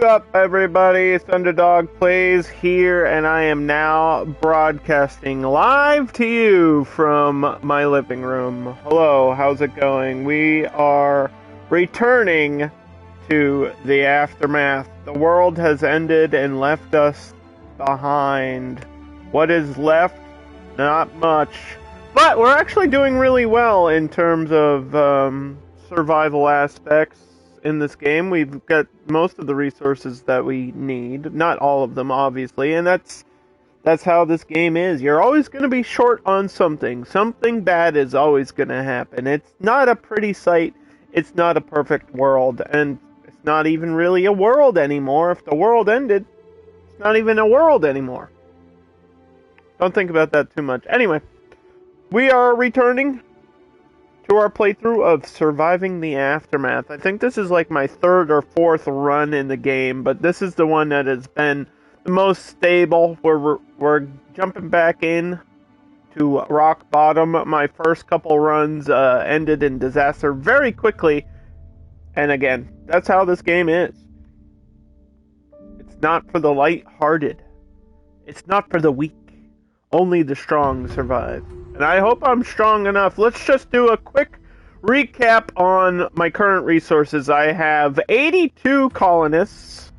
up, everybody? It's Underdog Plays here, and I am now broadcasting live to you from my living room. Hello, how's it going? We are returning to the aftermath. The world has ended and left us behind. What is left? Not much. But we're actually doing really well in terms of survival aspects. In this game, we've got most of the resources that we need. Not all of them, obviously, and that's how this game is. You're always going to be short on something. Something bad is always going to happen. It's not a pretty sight. It's not a perfect world, and it's not even really a world anymore. If the world ended, it's not even a world anymore. Don't think about that too much. Anyway, we are returning to our playthrough of Surviving the Aftermath. I think this is like my third or fourth run in the game, but this is the one that has been the most stable. We're jumping back in to rock bottom. My first couple runs ended in disaster very quickly, and again, that's how this game is. It's not for the light-hearted. It's not for the weak. Only the strong survive. And I hope I'm strong enough. Let's just do a quick recap on my current resources. I have 82 colonists,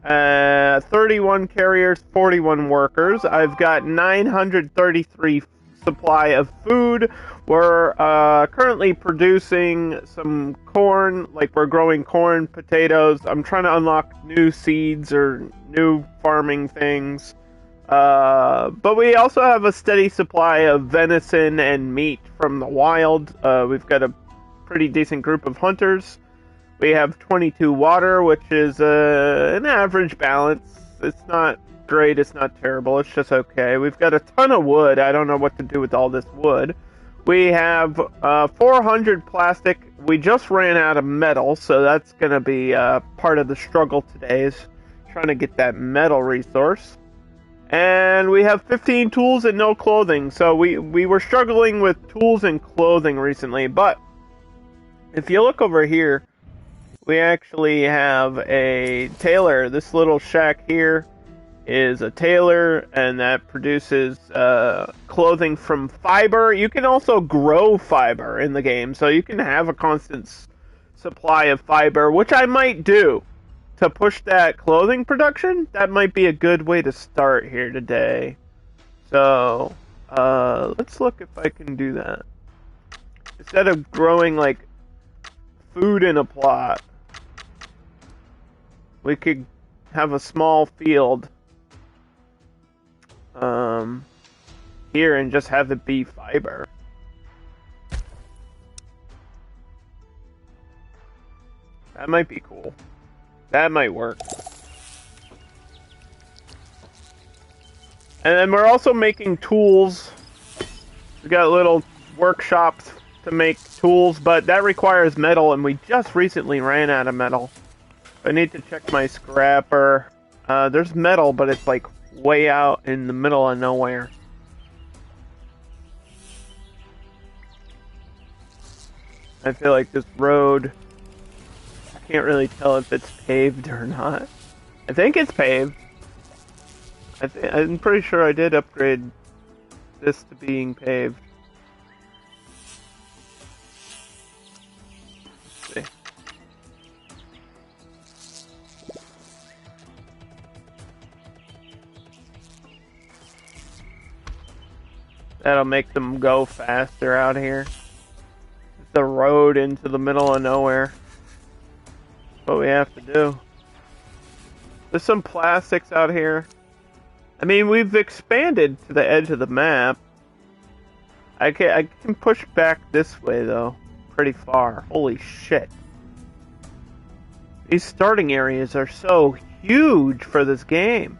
31 carriers, 41 workers. I've got 933 supply of food. We're currently producing some corn, like we're growing corn, potatoes. I'm trying to unlock new seeds or new farming things. But we also have a steady supply of venison and meat from the wild. We've got a pretty decent group of hunters. We have 22 water, which is an average balance. It's not great, it's not terrible, it's just okay. We've got a ton of wood. I don't know what to do with all this wood. We have 400 plastic. We just ran out of metal, so that's going to be part of the struggle today, is trying to get that metal resource. And we have 15 tools and no clothing. So we were struggling with tools and clothing recently. But if you look over here, we actually have a tailor. This little shack here is a tailor, and that produces clothing from fiber. You can also grow fiber in the game, so you can have a constant supply of fiber, which I might do. To push that clothing production, that might be a good way to start here today. So, let's look if I can do that. Instead of growing, like, food in a plot, we could have a small field here and just have it be fiber. That might be cool. That might work. And then we're also making tools. We got little workshops to make tools, but that requires metal, and we just recently ran out of metal. I need to check my scrapper. There's metal, but it's like way out in the middle of nowhere. I feel like this road, can't really tell if it's paved or not. I think it's paved. I'm pretty sure I did upgrade this to being paved. Let's see. That'll make them go faster out here. It's the road into the middle of nowhere. What we have to do. There's some plastics out here. I mean, we've expanded to the edge of the map. I can push back this way though, pretty far. Holy shit! These starting areas are so huge for this game.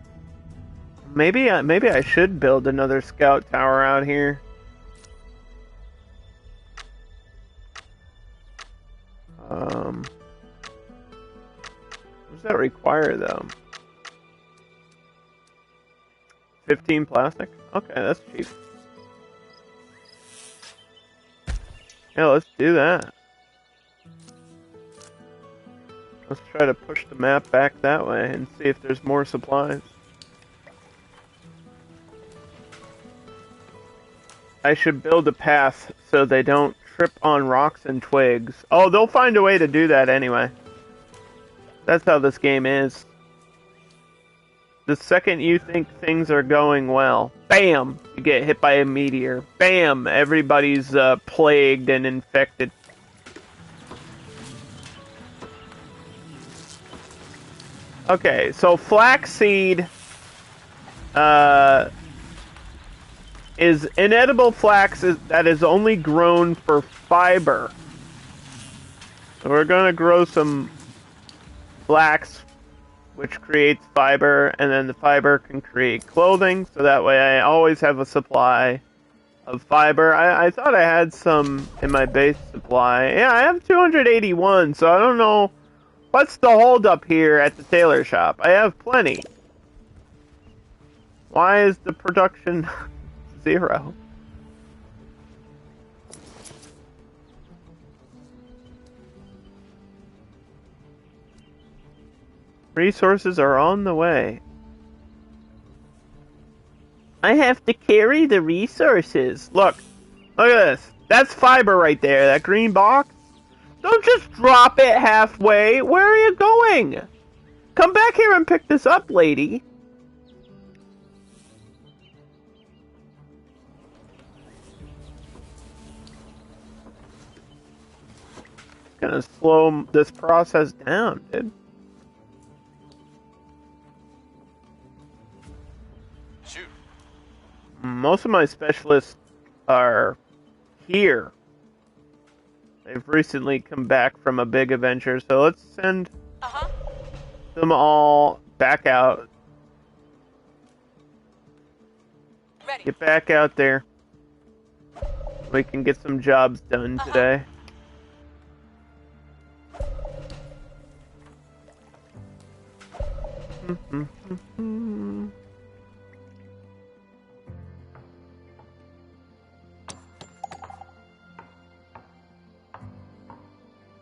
Maybe I should build another scout tower out here. What does that require, though? 15 plastic? Okay, that's cheap. Yeah, let's do that. Let's try to push the map back that way and see if there's more supplies. I should build a path so they don't trip on rocks and twigs. Oh, they'll find a way to do that anyway. That's how this game is. The second you think things are going well, bam, you get hit by a meteor. Bam, everybody's plagued and infected. Okay, so flaxseed is inedible flax that is only grown for fiber. So we're gonna grow some flax, which creates fiber, and then the fiber can create clothing, so that way I always have a supply of fiber. I thought I had some in my base supply. Yeah, I have 281, so I don't know what's the holdup here at the tailor shop. I have plenty. Why is the production 0? Resources are on the way. I have to carry the resources. Look at this. That's fiber right there, that green box. Don't just drop it halfway. Where are you going? Come back here and pick this up, lady. It's gonna slow this process down, dude. Shoot. Most of my specialists are here. They've recently come back from a big adventure, so let's send them all back out. Ready. Get back out there. We can get some jobs done today.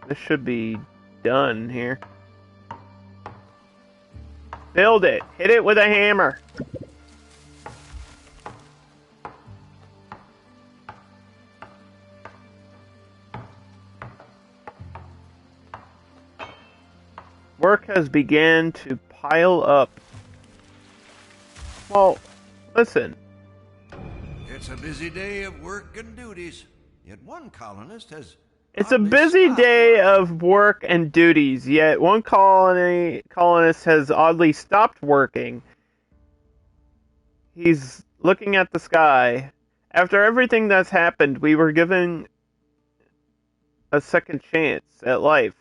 This should be done here. Build it. Hit it with a hammer. Work has begun to pile up. Well, listen. It's a busy day of work and duties. Yet one colonist has... It's a busy day of work and duties, yet one colonist has oddly stopped working. He's looking at the sky. After everything that's happened, we were given a second chance at life.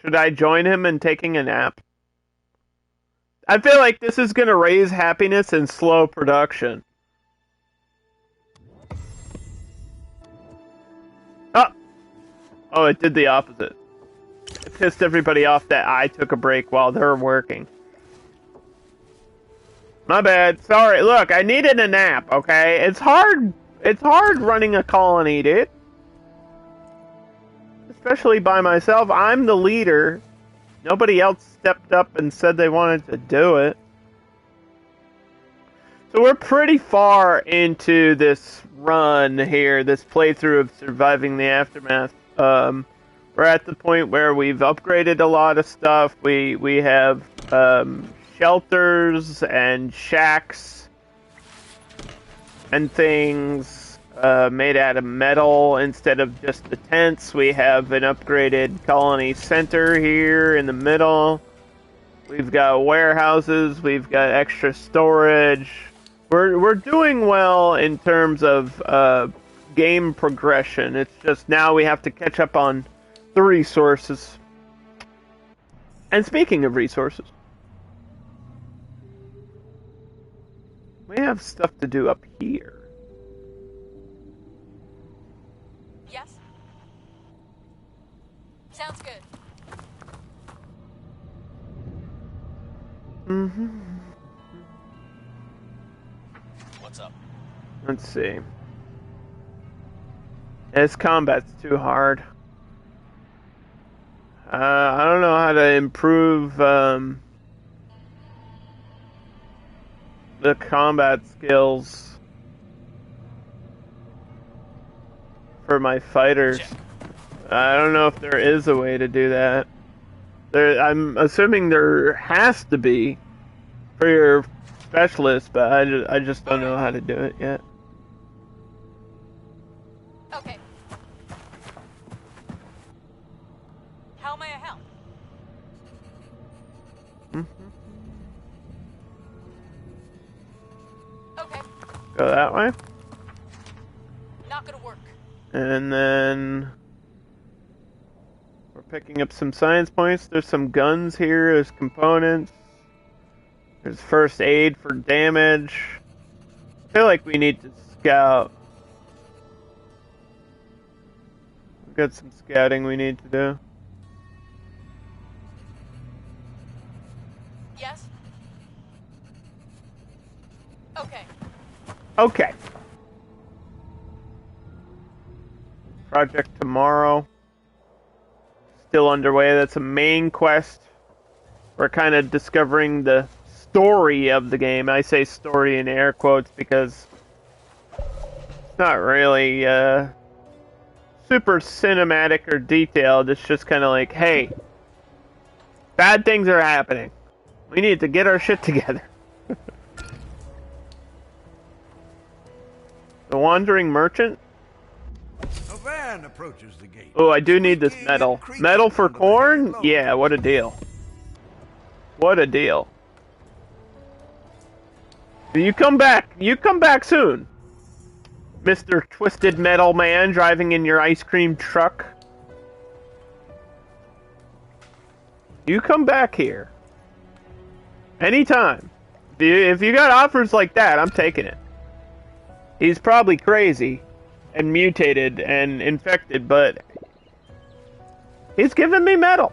Should I join him in taking a nap? I feel like this is going to raise happiness and slow production. Oh, it did the opposite. It pissed everybody off that I took a break while they're working. My bad. Sorry. Look, I needed a nap, okay? It's hard running a colony, dude. Especially by myself. I'm the leader. Nobody else stepped up and said they wanted to do it. So we're pretty far into this run here, this playthrough of Surviving the Aftermath. We're at the point where we've upgraded a lot of stuff. We have shelters and shacks and things made out of metal instead of just the tents. We have an upgraded colony center here in the middle. We've got warehouses. We've got extra storage. We're doing well in terms of game progression. It's just now we have to catch up on the resources. And speaking of resources, we have stuff to do up here. Yes. Sounds good. What's up? Let's see. This combat's too hard. I don't know how to improve the combat skills for my fighters. Check. I don't know if there is a way to do that. I'm assuming there has to be for your specialist, but I just don't know how to do it yet. Okay. How may I help? Okay. Go that way. Not gonna work. And then we're picking up some science points. There's some guns here. There's components. There's first aid for damage. I feel like we need to scout. We've got some scouting we need to do. Yes? Okay. Okay. Project tomorrow. Still underway. That's a main quest. We're kind of discovering the story of the game. I say story in air quotes because it's not really super cinematic or detailed. It's just kind of like, hey, bad things are happening. We need to get our shit together. The Wandering Merchant? A van approaches the gate. Oh, I do need this metal. Metal for corn? Yeah, what a deal. What a deal. You come back. You come back soon. Mr. Twisted Metal Man driving in your ice cream truck. You come back here. Anytime. If you got offers like that, I'm taking it. He's probably crazy and mutated and infected, but he's giving me metal.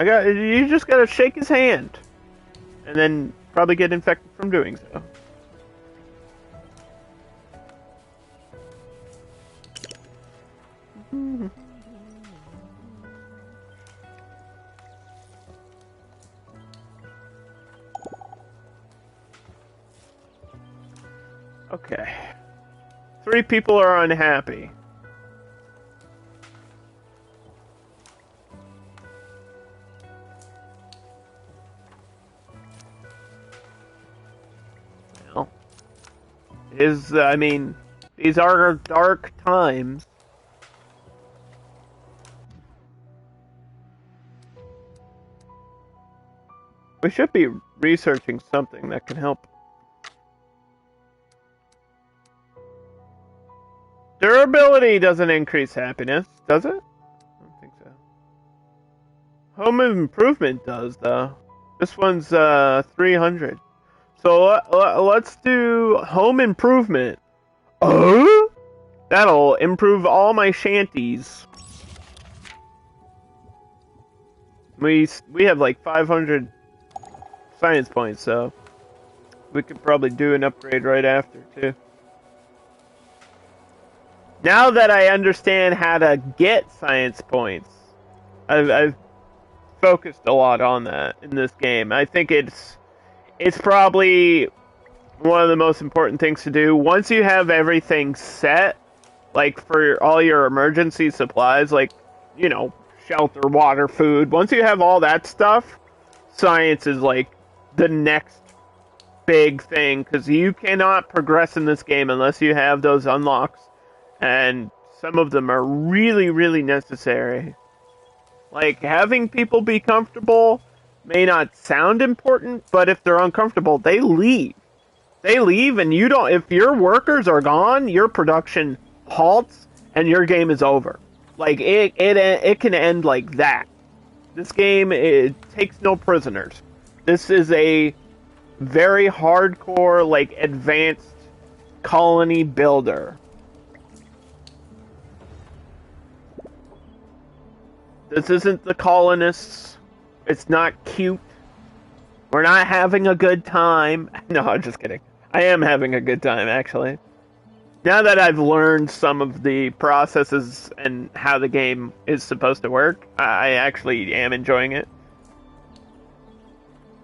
You just gotta shake his hand. And then probably get infected from doing so. Okay. 3 people are unhappy. Well, I mean, these are dark times. We should be researching something that can help. Durability doesn't increase happiness, does it? I don't think so. Home improvement does, though. This one's 300. So let's do home improvement. Oh? That'll improve all my shanties. We have like 500 science points, so we could probably do an upgrade right after, too. Now that I understand how to get science points, I've focused a lot on that in this game. I think it's probably one of the most important things to do. Once you have everything set, like for all your emergency supplies, like, you know, shelter, water, food, once you have all that stuff, science is like the next big thing, because you cannot progress in this game unless you have those unlocks. And some of them are really, really necessary. Like, having people be comfortable may not sound important, but if they're uncomfortable, they leave. They leave, and you don't. If your workers are gone, your production halts, and your game is over. Like, it can end like that. This game, it takes no prisoners. This is a very hardcore, like, advanced colony builder. This isn't the colonists. It's not cute. We're not having a good time. No, I'm just kidding. I am having a good time, actually. Now that I've learned some of the processes and how the game is supposed to work, I actually am enjoying it.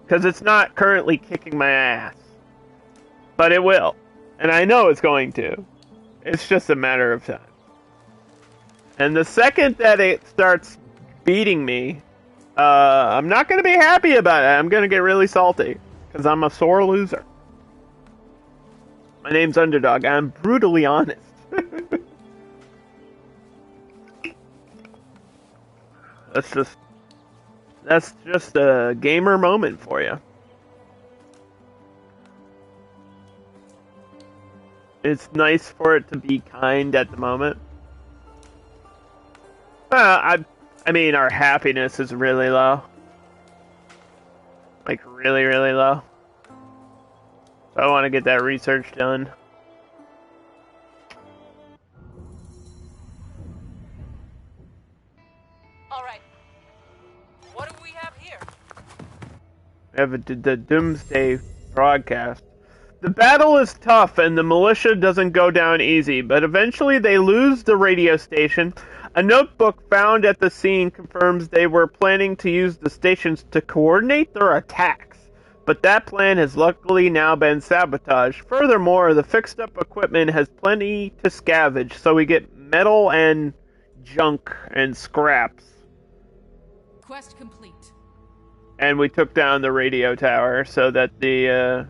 Because it's not currently kicking my ass. But it will. And I know it's going to. It's just a matter of time. And the second that it starts beating me, I'm not going to be happy about it. I'm going to get really salty. Because I'm a sore loser. My name's Underdog. I'm brutally honest. That's just a gamer moment for you. It's nice for it to be kind at the moment. I mean, our happiness is really low. Like, really, really low. So I want to get that research done. Alright. What do we have here? We have the Doomsday broadcast. The battle is tough and the militia doesn't go down easy, but eventually they lose the radio station. A notebook found at the scene confirms they were planning to use the stations to coordinate their attacks, but that plan has luckily now been sabotaged. Furthermore, the fixed-up equipment has plenty to scavenge, so we get metal and junk and scraps. Quest complete. And we took down the radio tower so that the,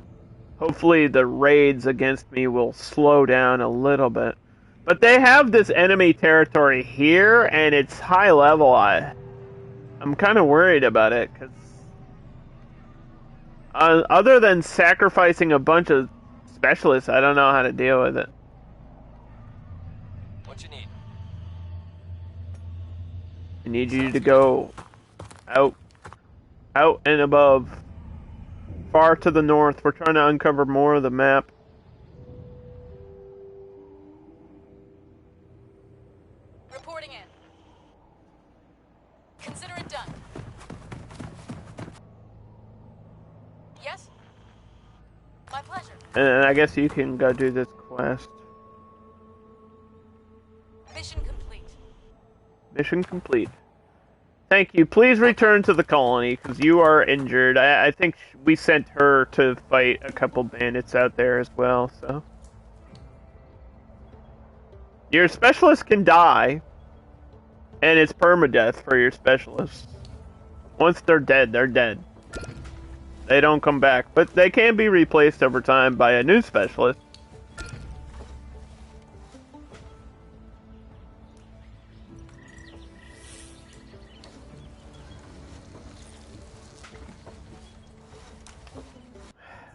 hopefully the raids against me will slow down a little bit. But they have this enemy territory here, and it's high level. I'm kind of worried about it, because other than sacrificing a bunch of specialists, I don't know how to deal with it. What you need? I need you to go out and above, far to the north. We're trying to uncover more of the map. Reporting in. Consider it done. Yes? My pleasure. And I guess you can go do this quest. Mission complete. Mission complete. Thank you. Please return to the colony, because you are injured. I think we sent her to fight a couple bandits out there as well, so. Your specialist can die, and it's permadeath for your specialists. Once they're dead, they're dead. They don't come back, but they can be replaced over time by a new specialist.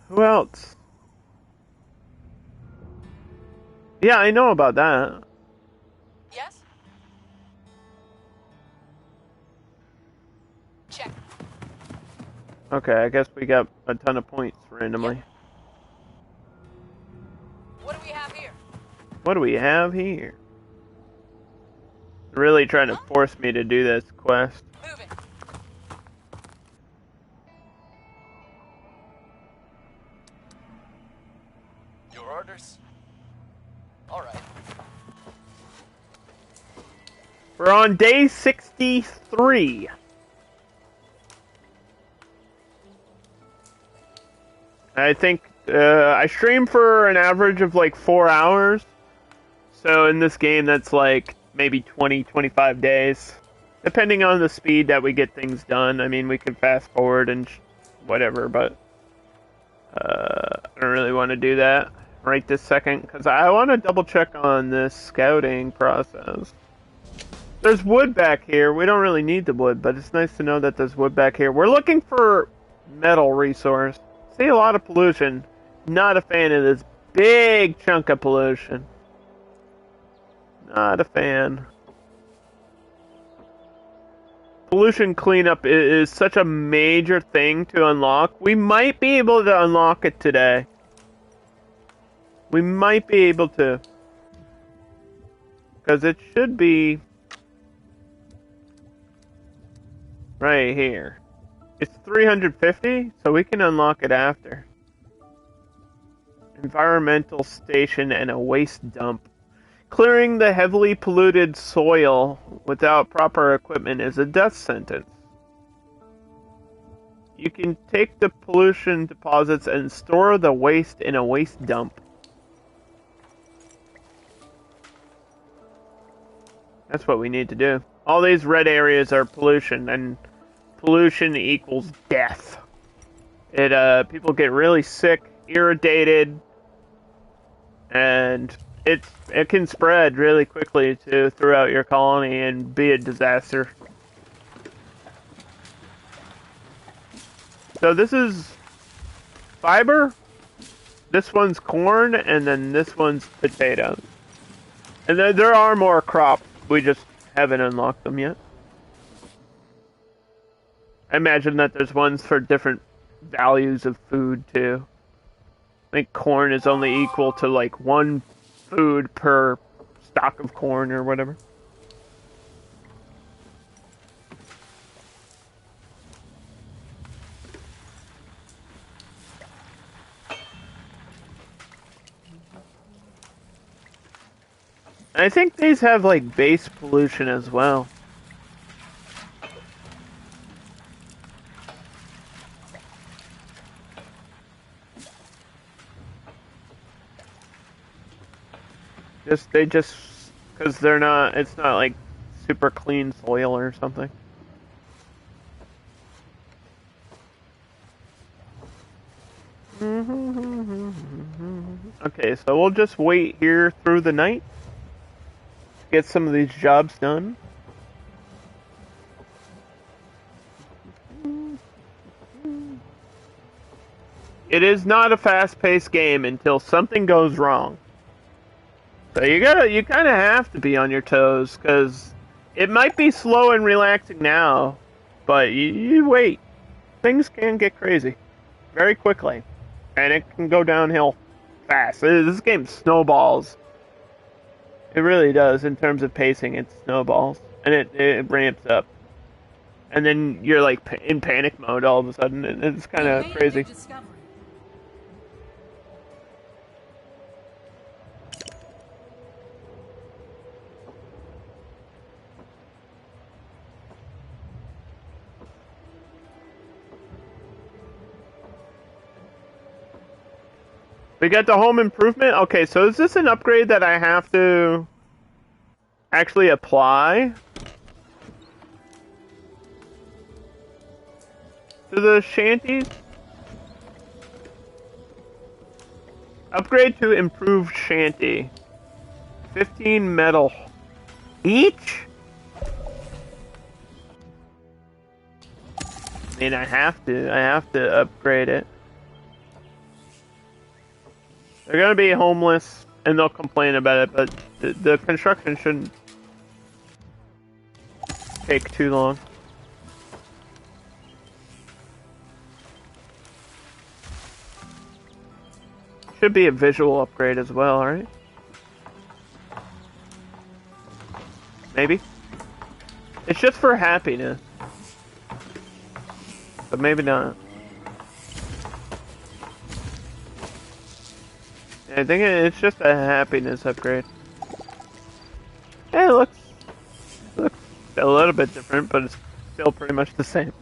Who else? Yeah, I know about that. Yes? Check. Okay, I guess we got a ton of points randomly. Yep. What do we have here? What do we have here? They're really trying to force me to do this quest. Moving. Your orders? Alright. We're on day 63. I think I stream for an average of like 4 hours. So in this game, that's like maybe 20, 25 days. Depending on the speed that we get things done. I mean, we can fast forward and whatever, but I don't really want to do that right this second, because I want to double check on this scouting process. There's wood back here. We don't really need the wood, but it's nice to know that there's wood back here. We're looking for metal resource. See a lot of pollution. Not a fan of this big chunk of pollution. Not a fan. Pollution cleanup is such a major thing to unlock. We might be able to unlock it today. We might be able to. Because it should be right here. It's 350, so we can unlock it after. environmental station, and a waste dump. Clearing the heavily polluted soil without proper equipment is a death sentence. You can take the pollution deposits and store the waste in a waste dump. That's what we need to do. All these red areas are pollution, and pollution equals death. People get really sick, irritated, and it can spread really quickly throughout your colony and be a disaster. So this is fiber, this one's corn, and then this one's potatoes. And there are more crops, we just haven't unlocked them yet. I imagine that there's ones for different values of food too. I think corn is only equal to like 1 food per stock of corn or whatever. I think these have like base pollution as well. Because it's not like super clean soil or something. Okay, so we'll just wait here through the night. Get some of these jobs done. It is not a fast-paced game until something goes wrong. So you kind of have to be on your toes, because it might be slow and relaxing now, but you wait. Things can get crazy very quickly, and it can go downhill fast. This game snowballs. It really does. In terms of pacing, it snowballs, and it ramps up. And then you're like in panic mode all of a sudden, and it's kind of crazy. We got the home improvement? Okay, so is this an upgrade that I have to actually apply to the shanties? Upgrade to improved shanty. 15 metal each? I mean, I have to upgrade it. They're gonna be homeless, and they'll complain about it, but the construction shouldn't take too long. Should be a visual upgrade as well, right? Maybe? It's just for happiness. But maybe not. I think it's just a happiness upgrade. Yeah, it looks a little bit different, but it's still pretty much the same.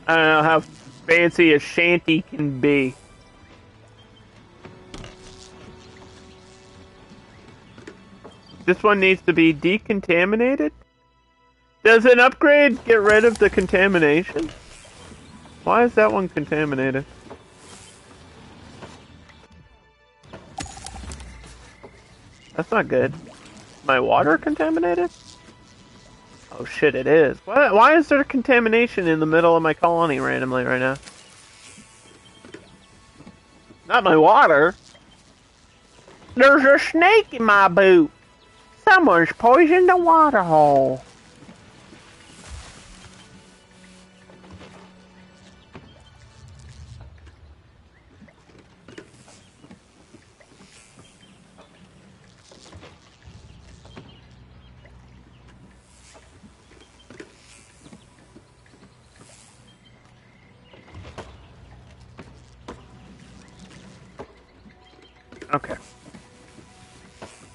I don't know how fancy a shanty can be. This one needs to be decontaminated? Does an upgrade get rid of the contamination? Why is that one contaminated? That's not good. My water contaminated? Oh shit, it is. Why is there contamination in the middle of my colony randomly right now? Not my water. There's a snake in my boot. Someone's poisoned the water hole. Okay.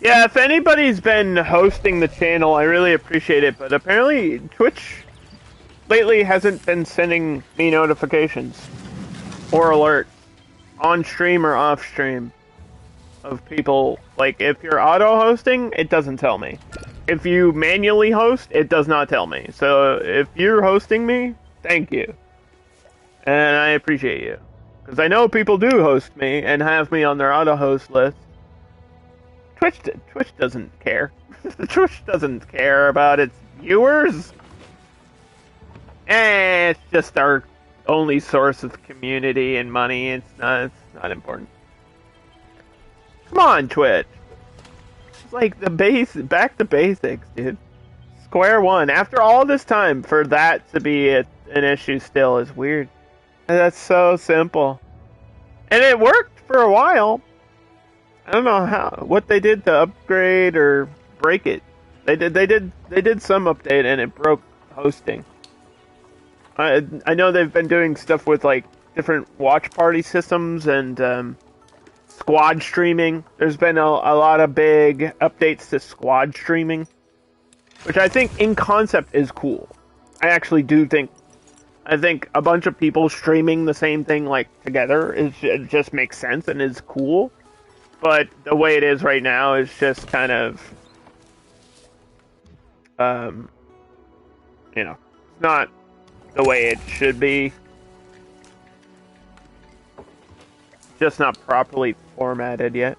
Yeah, if anybody's been hosting the channel, I really appreciate it, but apparently Twitch lately hasn't been sending me notifications or alerts on stream or off stream of people. Like, if you're auto-hosting, it doesn't tell me. If you manually host, it does not tell me. So if you're hosting me, thank you. And I appreciate you. Because I know people do host me and have me on their auto-host list. Twitch doesn't care. Twitch doesn't care about its viewers. It's just our only source of community and money. It's not important. Come on, Twitch. It's like back to basics, dude. Square one. After all this time, for that to be an issue still is weird. And that's so simple. And it worked for a while. I don't know what they did to upgrade or break it. They did some update and it broke hosting. I know they've been doing stuff with like different watch party systems and squad streaming. There's been a lot of big updates to squad streaming, which I think in concept is cool. I actually do think. I think a bunch of people streaming the same thing like together it just makes sense and is cool. But the way it is right now is just kind of, not the way it should be. Just not properly formatted yet.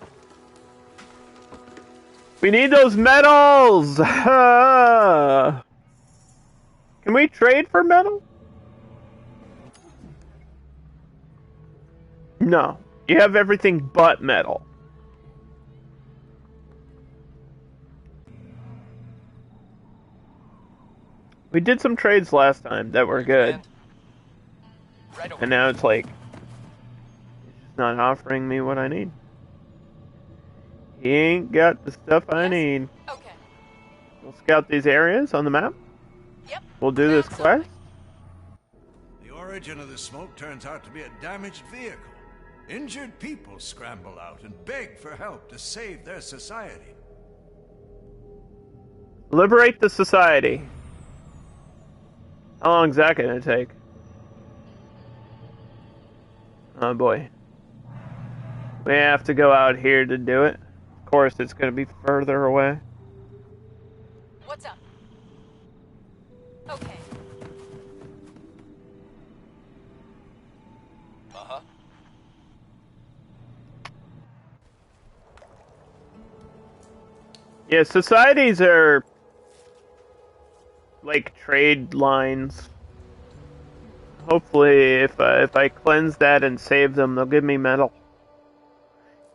We need those medals! Can we trade for metal? No. You have everything but metal. We did some trades last time that were good. Right over And now it's like, he's just not offering me what I need. He ain't got the stuff I need. Okay. We'll scout these areas on the map. Yep. We'll do this quest. The origin of the smoke turns out to be a damaged vehicle. Injured people scramble out and beg for help to save their society. Liberate the society. How long is that gonna take? Oh boy. We have to go out here to do it. Of course, it's gonna be further away. What's up? Okay. Uh-huh. Yeah, societies are like trade lines. Hopefully, if I cleanse that and save them, they'll give me metal.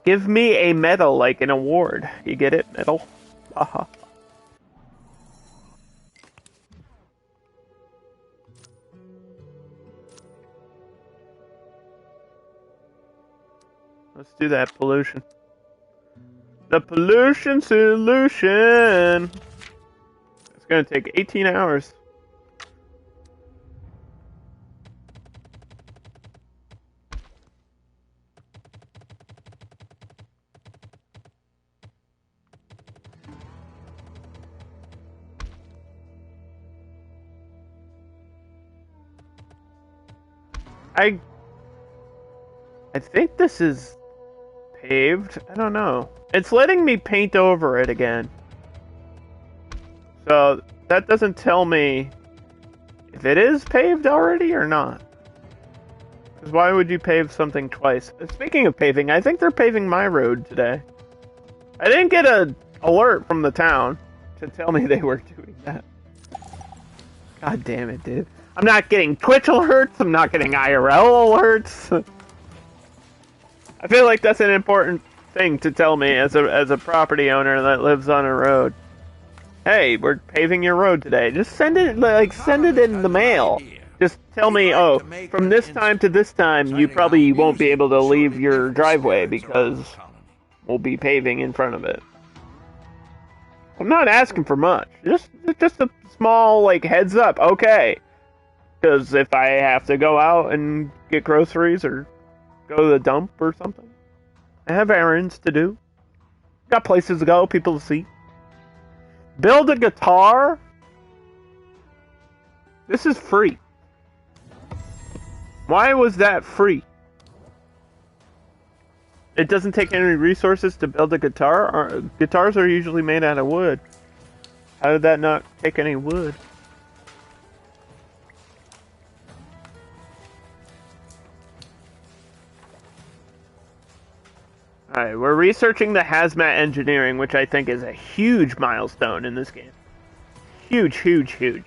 Give me a medal, like an award. You get it? Medal? Haha. Let's do that pollution. The pollution solution! It's gonna take 18 hours. I think this is paved. I don't know. It's letting me paint over it again. So that doesn't tell me if it is paved already or not. Because why would you pave something twice? Speaking of paving, I think they're paving my road today. I didn't get an alert from the town to tell me they were doing that. God damn it, dude. I'm not getting Twitch alerts. I'm not getting IRL alerts. I feel like that's an important thing to tell me as a property owner that lives on a road. Hey, we're paving your road today. Just send it in the mail. Just tell me, oh, from this time to this time, you probably won't be able to leave your driveway because we'll be paving in front of it. I'm not asking for much. Just a small, like, heads up. Okay. Because if I have to go out and get groceries or go to the dump or something, I have errands to do. Got places to go, people to see. Build a guitar? This is free. Why was that free? It doesn't take any resources to build a guitar? Guitars are usually made out of wood. How did that not take any wood? Alright, we're researching the hazmat engineering, which I think is a huge milestone in this game. Huge, huge, huge.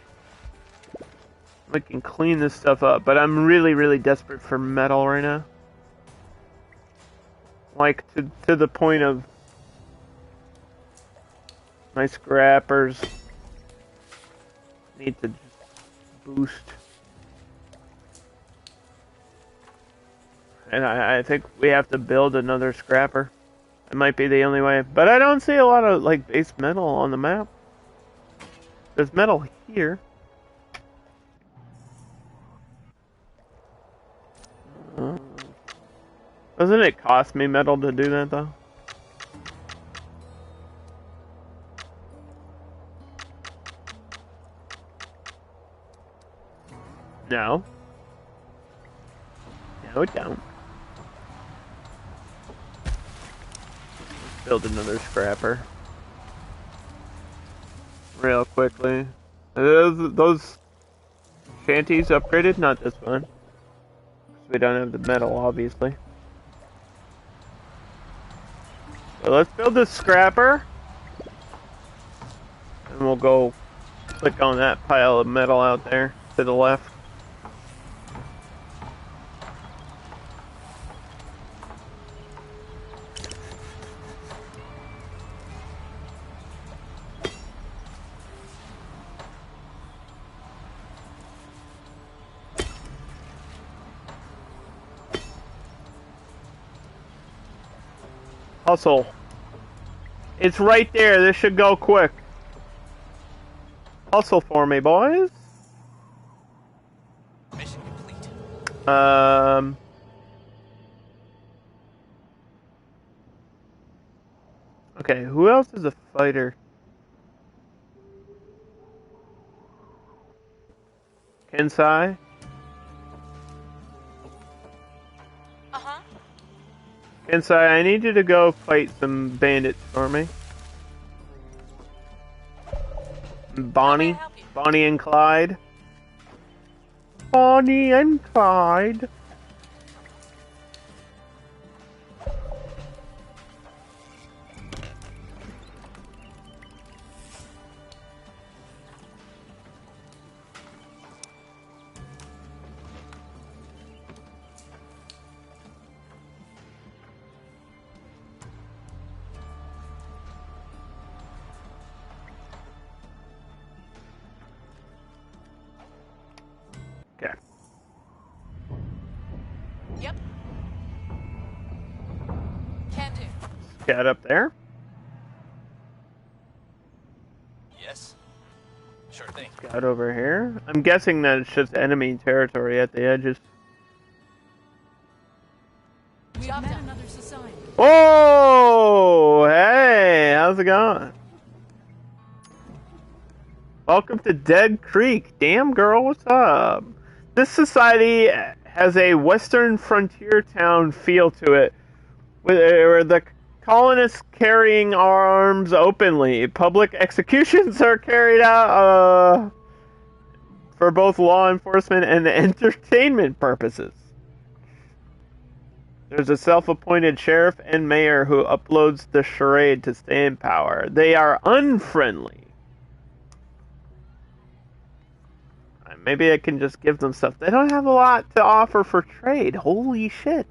We can clean this stuff up, but I'm really, really desperate for metal right now. Like, to the point of my scrappers need to just boost. And I think we have to build another scrapper. It might be the only way. But I don't see a lot of, like, base metal on the map. There's metal here. Doesn't it cost me metal to do that, though? No. No, it don't. Let's build another scrapper. Real quickly. Those shanties upgraded? Not this one. We don't have the metal, obviously. So let's build this scrapper. And we'll go click on that pile of metal out there to the left. Hustle. It's right there. This should go quick. Hustle for me, boys. Mission complete. Okay, who else is a fighter? Kensai? Uh-huh. Kensai, I need you to go fight some bandits for me. Bonnie? How may I help you? Bonnie and Clyde? Bonnie and Clyde. Okay. Yep. Can do. Scout up there. Yes. Sure thing. Scout over here. I'm guessing that it's just enemy territory at the edges. We've Job met done. another society. Oh, hey, how's it going? Welcome to Dead Creek. Damn girl, what's up? This society has a western frontier town feel to it, where the colonists carrying arms openly. Public executions are carried out for both law enforcement and entertainment purposes. There's a self-appointed sheriff and mayor who uploads the charade to stay in power. They are unfriendly. Maybe I can just give them stuff. They don't have a lot to offer for trade. Holy shit.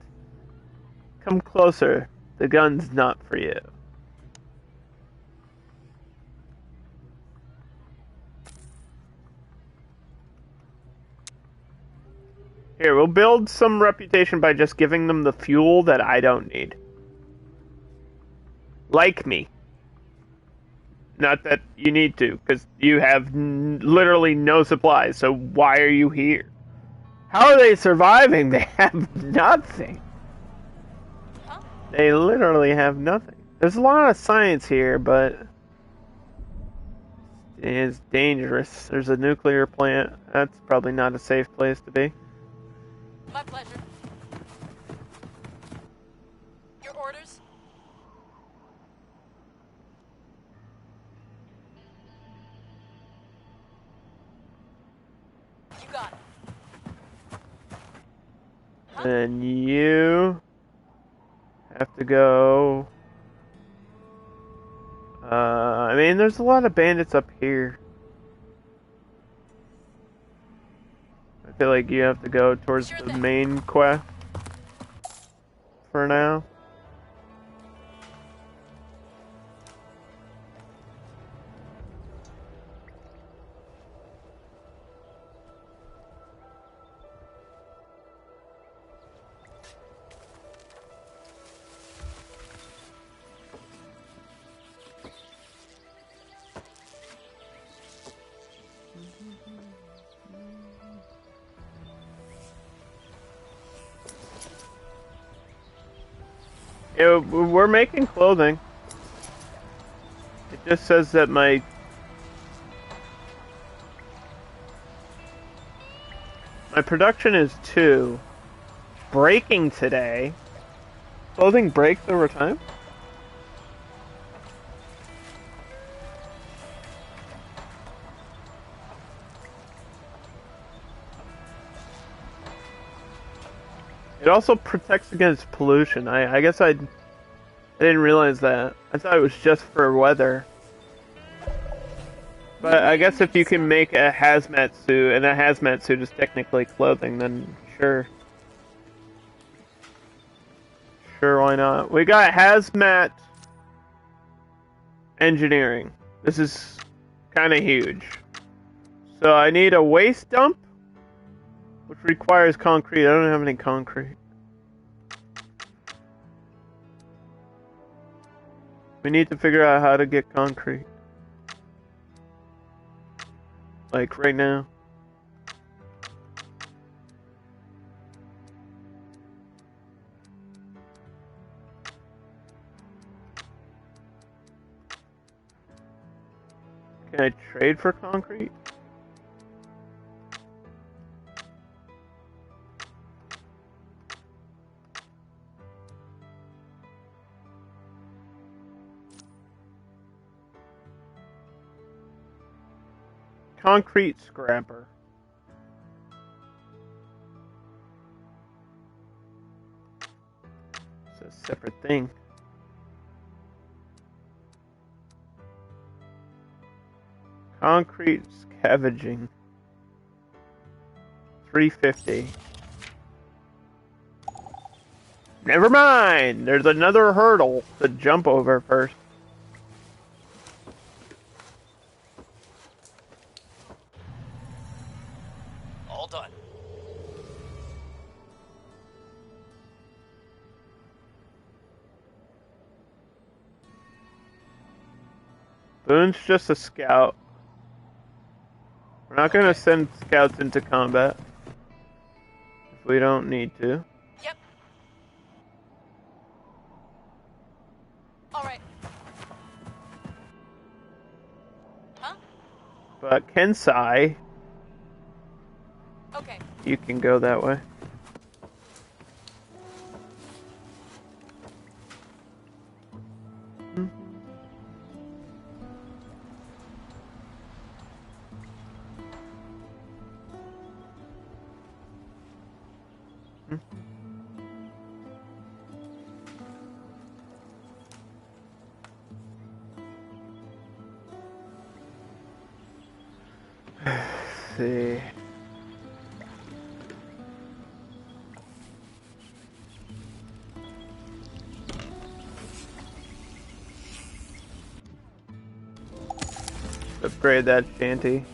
Come closer. The gun's not for you. Here, we'll build some reputation by just giving them the fuel that I don't need. Like me. Not that you need to, because you have literally no supplies, so why are you here? How are they surviving? They have nothing. Huh? They literally have nothing. There's a lot of science here, but it's dangerous. There's a nuclear plant. That's probably not a safe place to be. My pleasure. Your orders? You got it. Huh? And you have to go. I mean, there's a lot of bandits up here. I feel like you have to go towards Sure the thing. main quest for now. Yeah, we're making clothing. It just says that my production is 2. Breaking today. Clothing breaks over time? It also protects against pollution. I guess I didn't realize that. I thought it was just for weather. But I guess if you can make a hazmat suit, and a hazmat suit is technically clothing, then sure. Sure, why not? We got hazmat engineering. This is kind of huge. So I need a waste dump, which requires concrete. I don't have any concrete. We need to figure out how to get concrete. Like right now. Can I trade for concrete? Concrete scrapper. It's a separate thing. Concrete scavenging. 350. Never mind! There's another hurdle to jump over first. All done. Boone's just a scout. We're not gonna send scouts into combat if we don't need to. Yep. All right. Huh? But Kensai, Okay. you can go that way. See. Upgrade that shanty.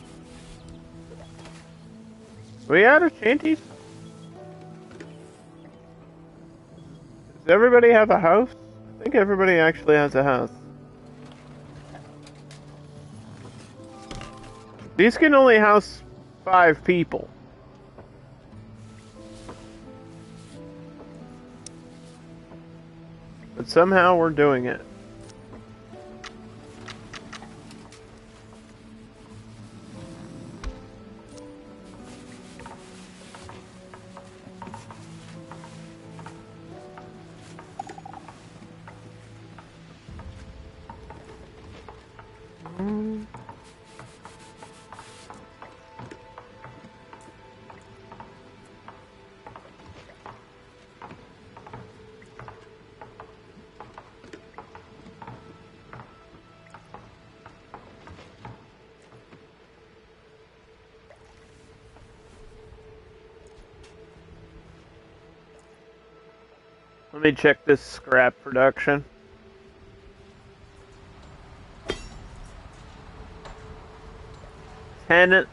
We out of shanties? Does everybody have a house? I think everybody actually has a house. These can only house 5 people. but somehow we're doing it. Let me check this scrap production. 10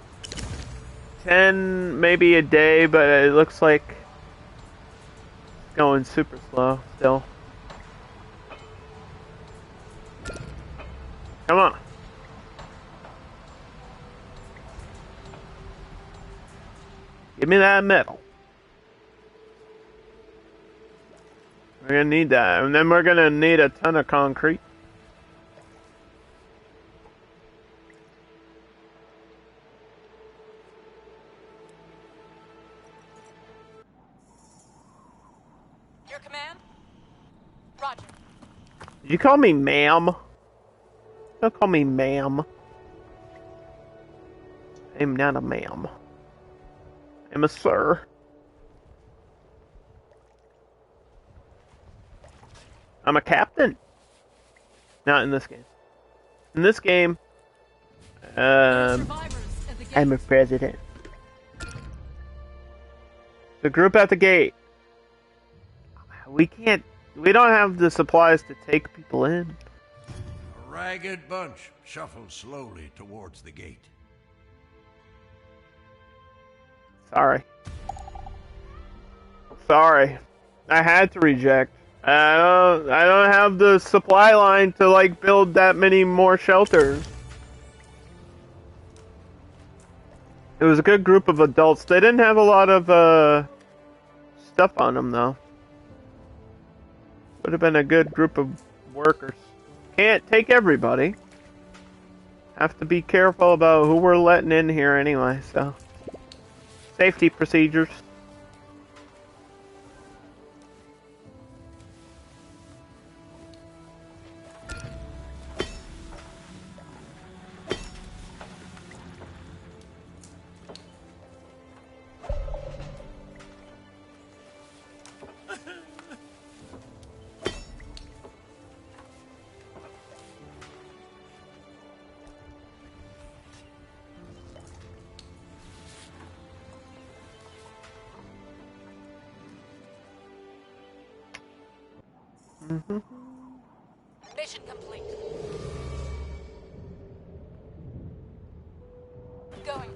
maybe a day, but it looks like it's going super slow still. Come on. Give me that metal. We're gonna need that, and then we're gonna need a ton of concrete. Your command? Roger. Did you call me ma'am? Don't call me ma'am. I'm not a ma'am. I'm a sir. I'm a captain. Not in this game. In this game, I'm a president. The group at the gate. We don't have the supplies to take people in. A ragged bunch shuffles slowly towards the gate. Sorry. I had to reject. I don't have the supply line to like build that many more shelters. It was a good group of adults. They didn't have a lot of stuff on them though. Would have been a good group of workers. Can't take everybody. Have to be careful about who we're letting in here anyway, so. Safety procedures. Mission complete. Going.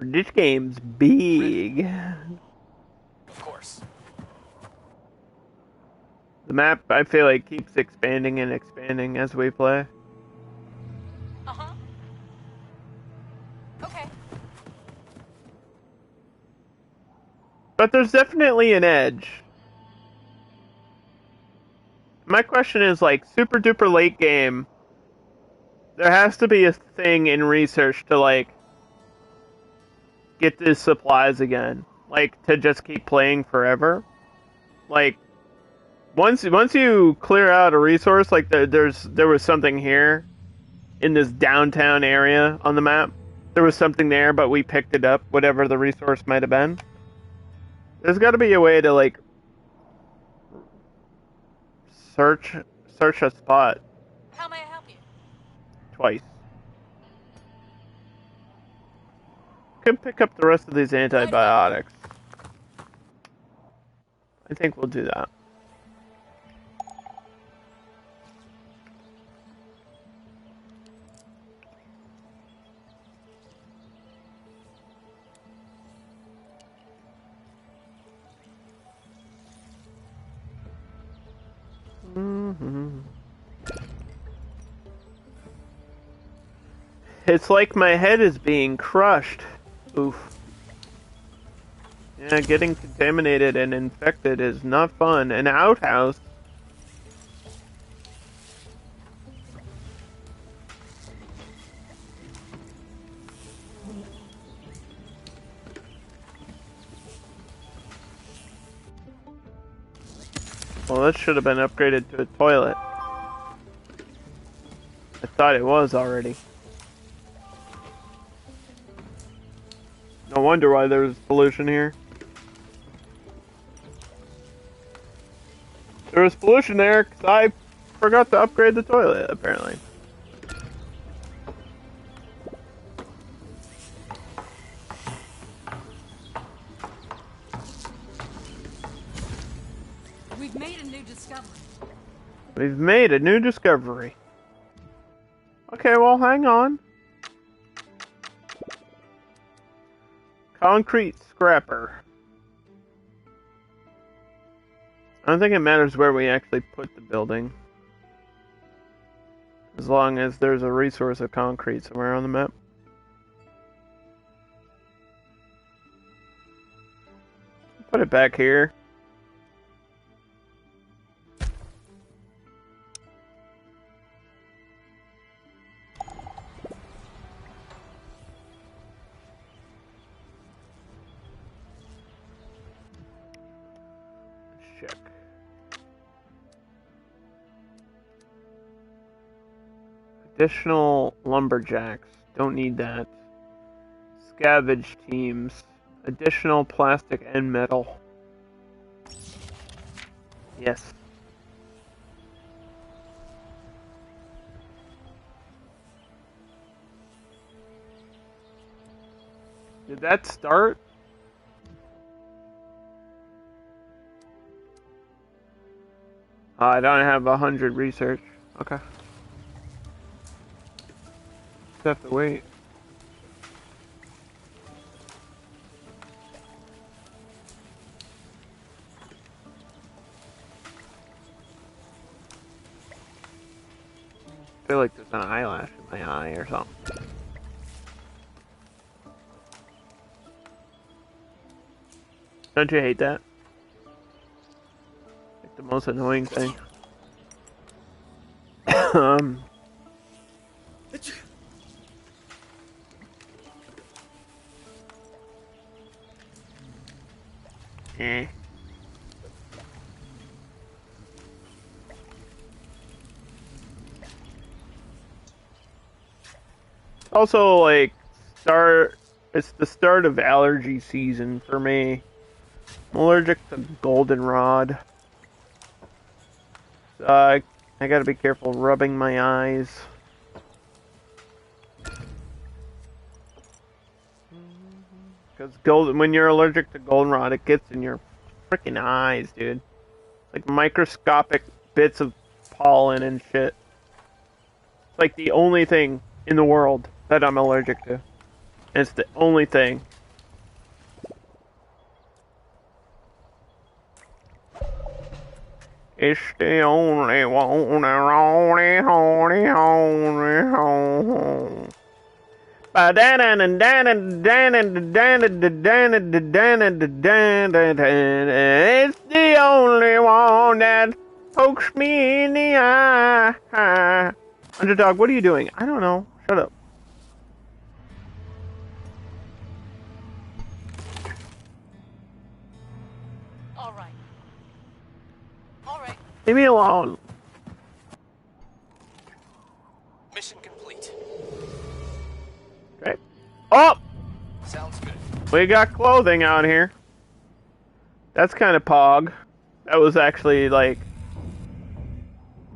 This game's big. Of course. The map, I feel like, keeps expanding and expanding as we play. Uh-huh. Okay. But there's definitely an edge. My question is, like, super duper late game, there has to be a thing in research to, like, get the supplies again. Like, to just keep playing forever. Like, once you clear out a resource, like, there was something here in this downtown area on the map. There was something there, but we picked it up, whatever the resource might have been. There's got to be a way to, like, search a spot How may I help you? twice. Could pick up the rest of these antibiotics. I think we'll do that. It's like my head is being crushed. Oof. Yeah, getting contaminated and infected is not fun. An outhouse. Well, this should have been upgraded to a toilet. I thought it was already. No wonder why there's pollution here. There was pollution there because I forgot to upgrade the toilet, apparently. We've made a new discovery. We've made a new discovery. Okay, well, hang on. Concrete scrapper. I don't think it matters where we actually put the building. As long as there's a resource of concrete somewhere on the map. Put it back here. Check. Additional lumberjacks. Don't need that. Scavenge teams. Additional plastic and metal. Yes. Did that start? I don't have 100 research. Okay. Just have to wait. I feel like there's an eyelash in my eye or something. Don't you hate that? Like the most annoying thing. Eh. Also, like, it's the start of allergy season for me. I'm allergic to goldenrod. So I gotta be careful rubbing my eyes. Because when you're allergic to goldenrod, it gets in your freaking eyes, dude. Like microscopic bits of pollen and shit. It's like the only thing in the world that I'm allergic to. And it's the only thing. It's the only one, only, it's the only one that pokes me in the eye. Underdog, what are you doing? I don't know. Shut up. All right. Leave me alone. Mission complete. Okay. Oh! Sounds good. We got clothing out here. That's kind of pog. That was actually, like,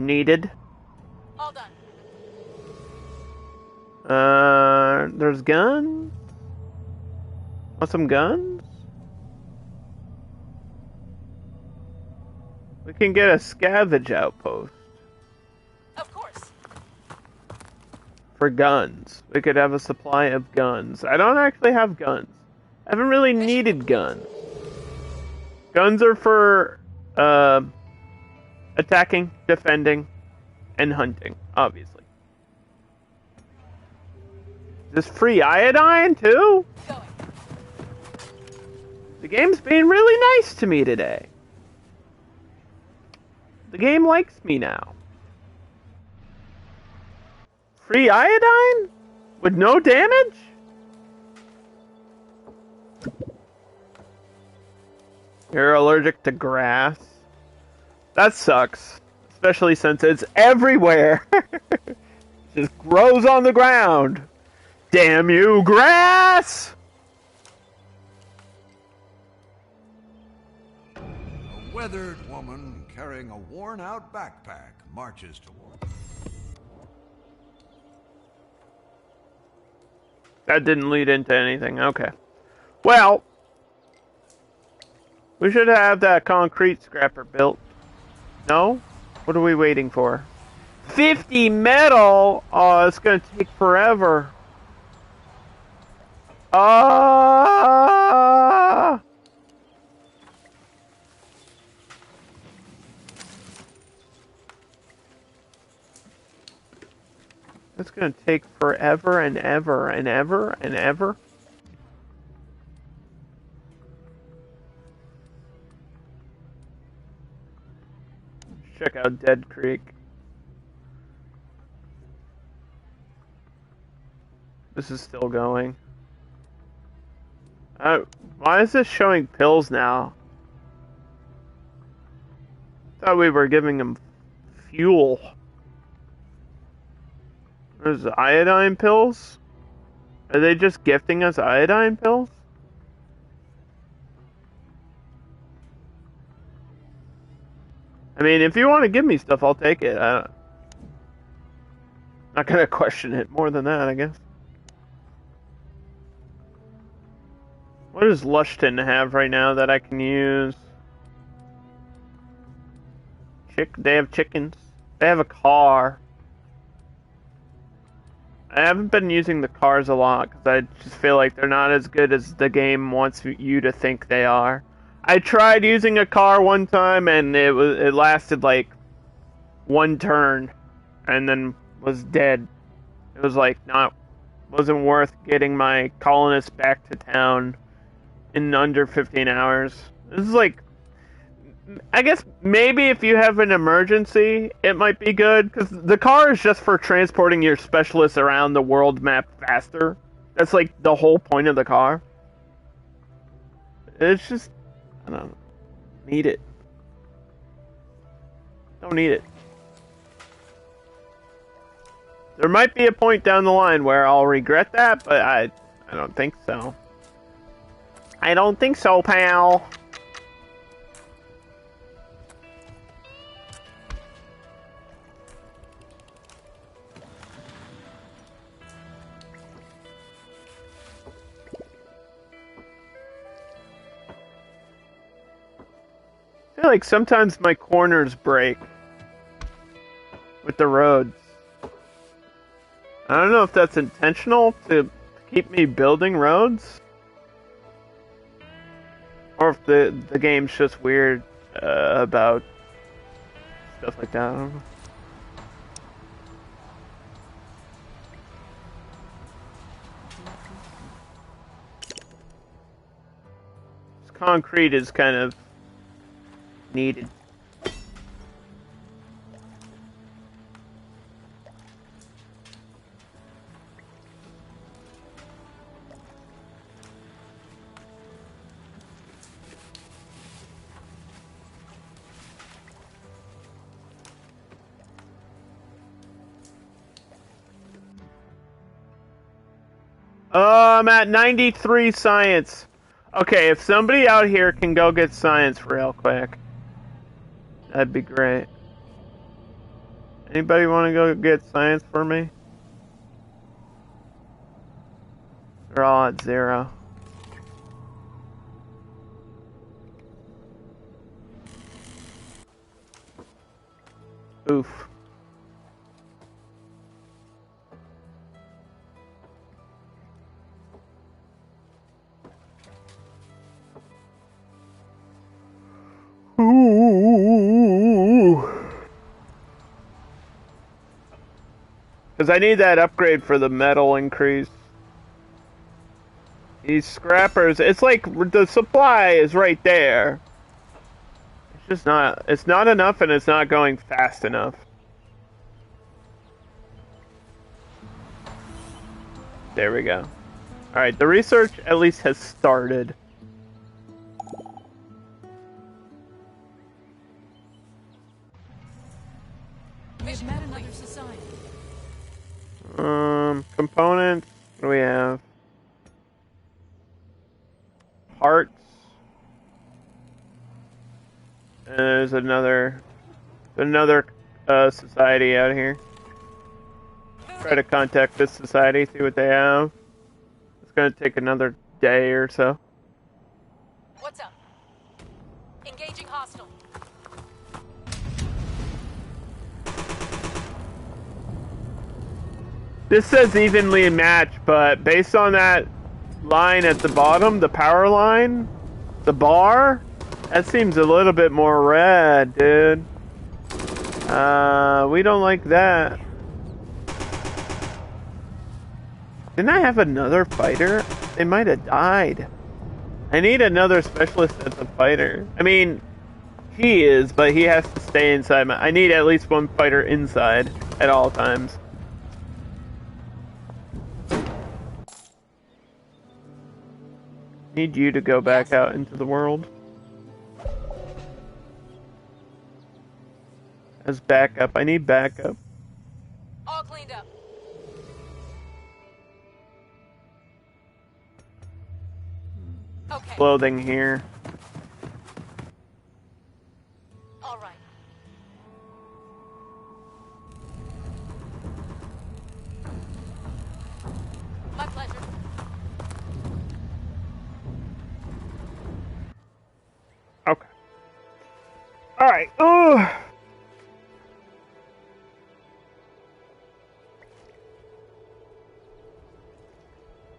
needed. All done. There's guns? Want some guns? We can get a scavenge outpost. Of course. For guns. We could have a supply of guns. I don't actually have guns. I haven't really needed guns. Guns are for, attacking, defending, and hunting, obviously. Is this free iodine, too? Going. The game's being really nice to me today. The game likes me now. Free iodine? With no damage? You're allergic to grass? That sucks. Especially since it's everywhere. It just grows on the ground. Damn you, grass! A weathered woman carrying a worn-out backpack marches toward. That didn't lead into anything. Okay. Well, we should have that concrete scrapper built. No? What are we waiting for? 50 metal? Oh, it's gonna take forever. Ah! It's gonna take forever and ever and ever and ever. Check out Dead Creek. This is still going. Why is this showing pills now? Thought we were giving them fuel. There's iodine pills? Are they just gifting us iodine pills? I mean, if you want to give me stuff, I'll take it. Not gonna question it more than that, I guess. What does Lushton have right now that I can use? They have chickens. They have a car. I haven't been using the cars a lot because I just feel like they're not as good as the game wants you to think they are. I tried using a car one time and it lasted like one turn and then was dead. It was like wasn't worth getting my colonists back to town in under 15 hours. This is like, I guess maybe if you have an emergency, it might be good, because the car is just for transporting your specialists around the world map faster. That's like the whole point of the car. It's just, I don't need it. Don't need it. There might be a point down the line where I'll regret that, but I don't think so. I don't think so, pal. I feel like sometimes my corners break with the roads. I don't know if that's intentional to keep me building roads, or if the game's just weird about stuff like that. I don't know. This concrete is kind of needed. I'm at 93 science. Okay, if somebody out here can go get science real quick, that'd be great. Anybody want to go get science for me? They're all at 0. Oof. Because I need that upgrade for the metal increase. These scrappers, it's like the supply is right there. It's just not, it's not enough and it's not going fast enough. There we go. Alright, the research at least has started. We've met another society. Components, what do we have? Parts. And there's another society out here. Try to contact this society, see what they have. It's gonna take another day or so. What's up? Engaging hostile. This says evenly matched, but based on that line at the bottom, the power line, the bar, that seems a little bit more red, dude. We don't like that. Didn't I have another fighter? They might have died. I need another specialist as a fighter. I mean, he is, but he has to stay inside. I need at least one fighter inside at all times. Need you to go back out into the world. As backup. I need backup. All cleaned up. Okay. Clothing here. All right. My pleasure. Okay. Alright. Ooh.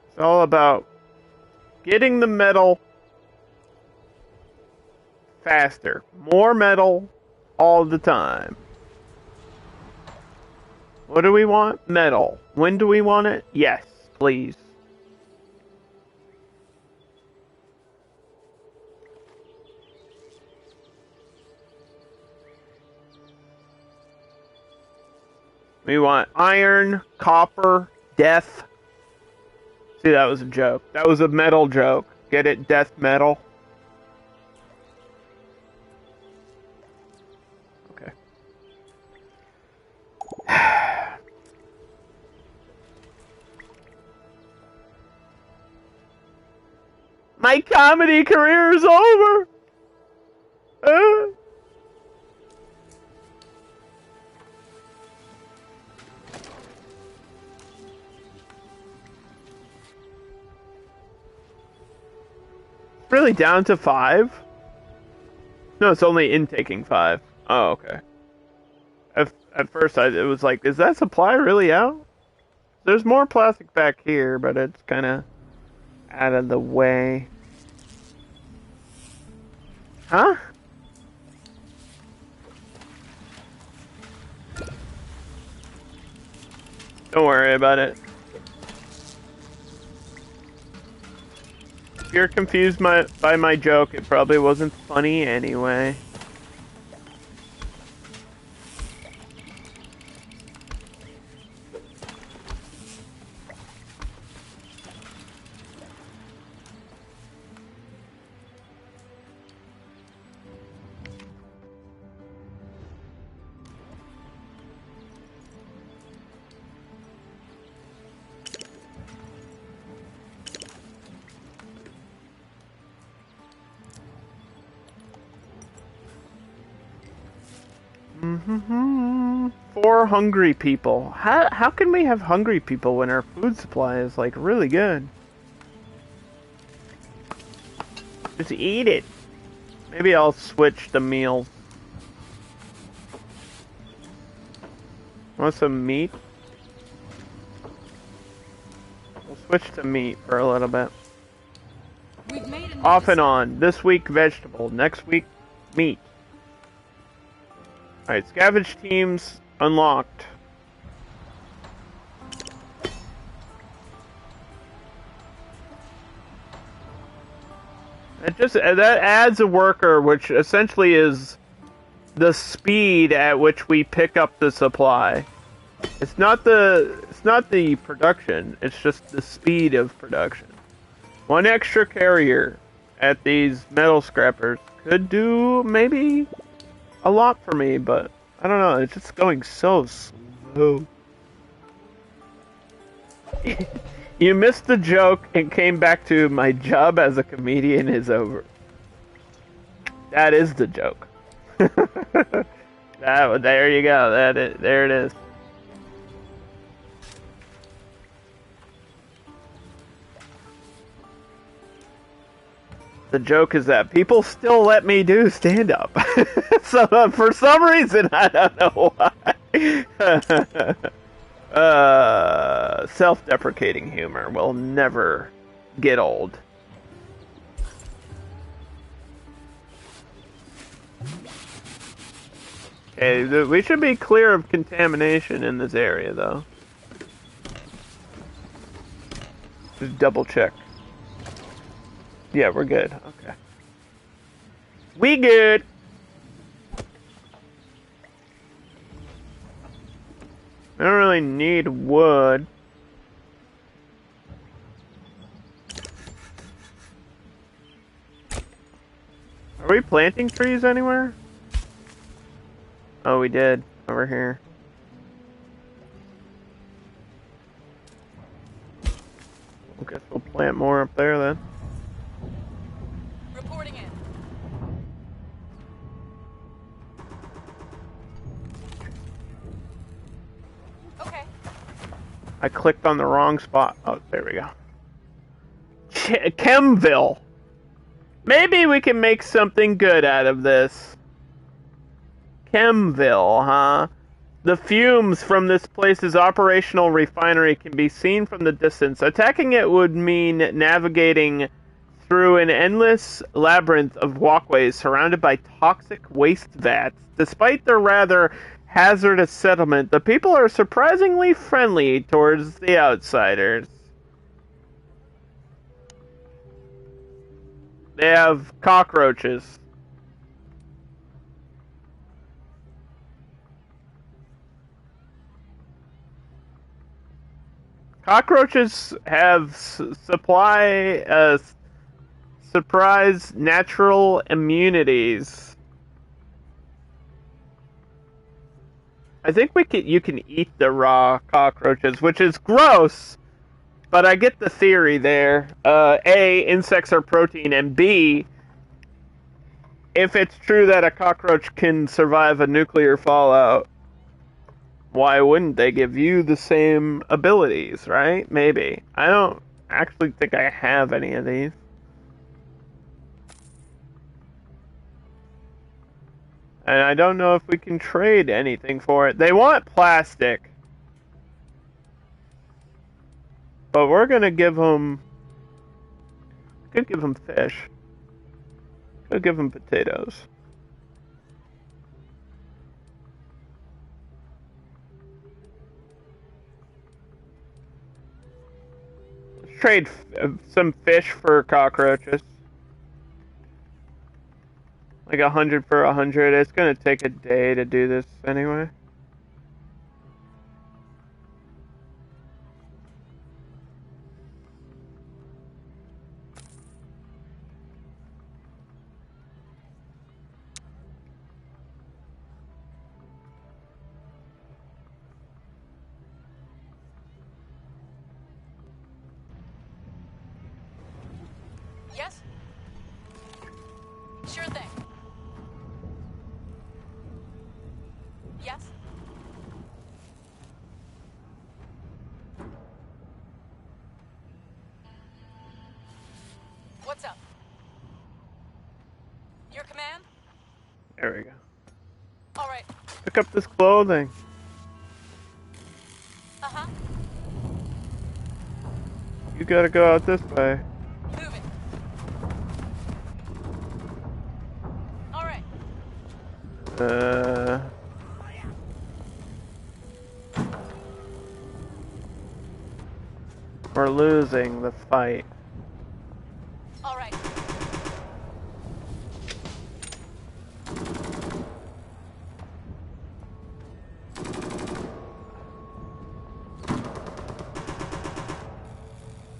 It's all about getting the metal faster. More metal all the time. What do we want? Metal. When do we want it? Yes, please. We want iron, copper, death. See, that was a joke. That was a metal joke. Get it? Death metal. Okay. My comedy career is over. Really down to 5? No, it's only intaking 5. Oh, okay. At first, it was like, is that supply really out? There's more plastic back here, but it's kind of out of the way. Huh? Don't worry about it. If you're confused by my joke, it probably wasn't funny anyway. Mm-hmm. 4 hungry people. How can we have hungry people when our food supply is like really good? Just eat it. Maybe I'll switch the meals. Want some meat? We'll switch to meat for a little bit. We've made Off and on. This week vegetable. Next week meat. Alright, scavenge teams unlocked. That adds a worker, which essentially is the speed at which we pick up the supply. It's not the production, it's just the speed of production. One extra carrier at these metal scrappers could do maybe a lot for me, but I don't know, it's just going so slow. You missed the joke and came back to my job as a comedian is over. That is the joke. There you go. There it is. The joke is that people still let me do stand-up. So for some reason, I don't know why. Self-deprecating humor will never get old. Okay, we should be clear of contamination in this area, though. Just double check. Yeah, we're good. Okay. We good! I don't really need wood. Are we planting trees anywhere? Oh, we did. Over here. I guess we'll plant more up there then. Reporting in. Okay. I clicked on the wrong spot. Oh, there we go. Chemville. Maybe we can make something good out of this. Chemville, huh? The fumes from this place's operational refinery can be seen from the distance. Attacking it would mean navigating through an endless labyrinth of walkways surrounded by toxic waste vats. Despite their rather hazardous settlement, the people are surprisingly friendly towards the outsiders. They have cockroaches. Cockroaches have surprise natural immunities. I think you can eat the raw cockroaches, which is gross, but I get the theory there. A, insects are protein, and B, if it's true that a cockroach can survive a nuclear fallout, why wouldn't they give you the same abilities, right? Maybe. I don't actually think I have any of these. And I don't know if we can trade anything for it. They want plastic. But we're gonna give them... Could give them fish. Could give them potatoes. Trade some fish for cockroaches. Like 100 for 100. It's gonna take a day to do this anyway. Yes? Sure thing. Yes? What's up? Your command? There we go. All right. Pick up this clothing. Uh-huh. You gotta go out this way. Move it. All right. We're losing the fight. All right.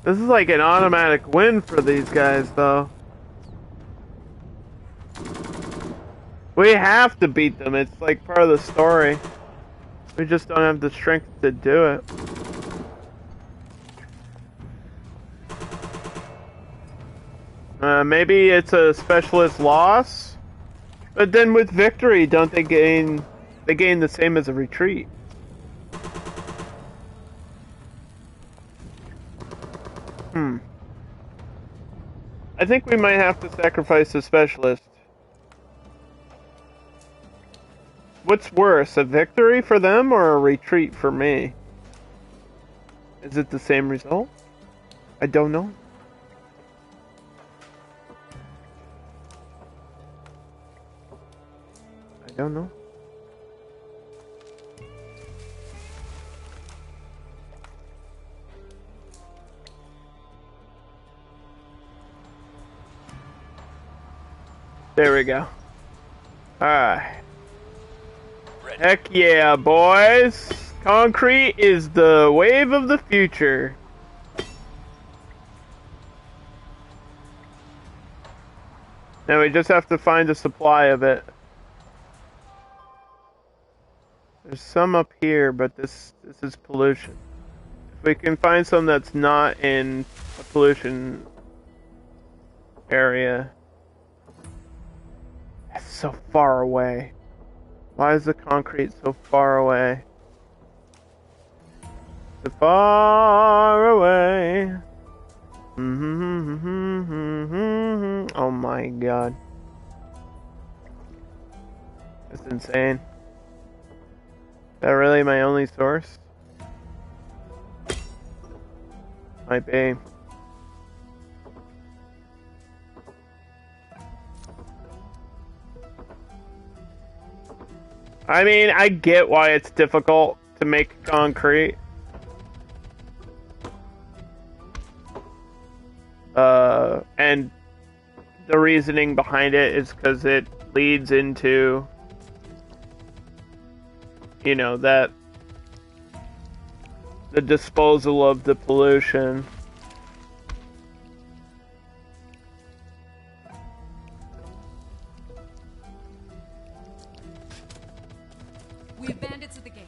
This is like an automatic win for these guys, though. We have to beat them. It's like part of the story. We just don't have the strength to do it. Maybe it's a specialist loss, but then with victory, don't they gain? They gain the same as a retreat. I think we might have to sacrifice a specialist. What's worse, a victory for them or a retreat for me? Is it the same result? I don't know. I don't know. There we go. Alright. Heck yeah, boys! Concrete is the wave of the future. Now we just have to find a supply of it. There's some up here, but this is pollution. If we can find some that's not in a pollution area. It's so far away. Why is the concrete so far away? So far away. Oh my god. That's insane. Is that really my only source? Might be. I mean, I get why it's difficult to make concrete. And the reasoning behind it is because it leads into, you know, that the disposal of the pollution. We have bandits at the gate.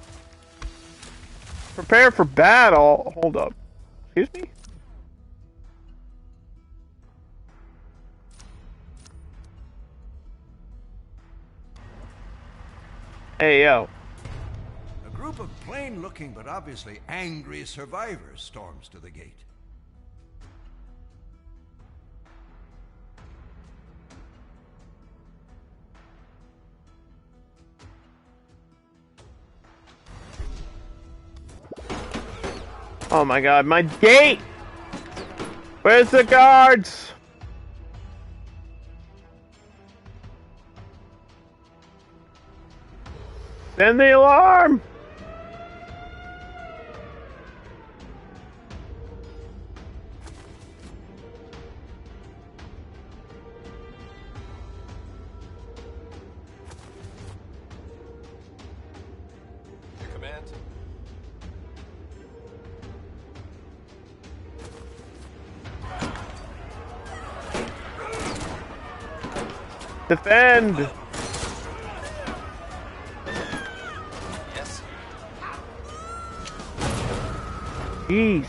Prepare for battle. Hold up. Excuse me? Hey, yo. A group of plain-looking but obviously angry survivors storms to the gate. Oh my god, my gate! Where's the guards? Send the alarm! Your command? Defend! Yes. Jeez.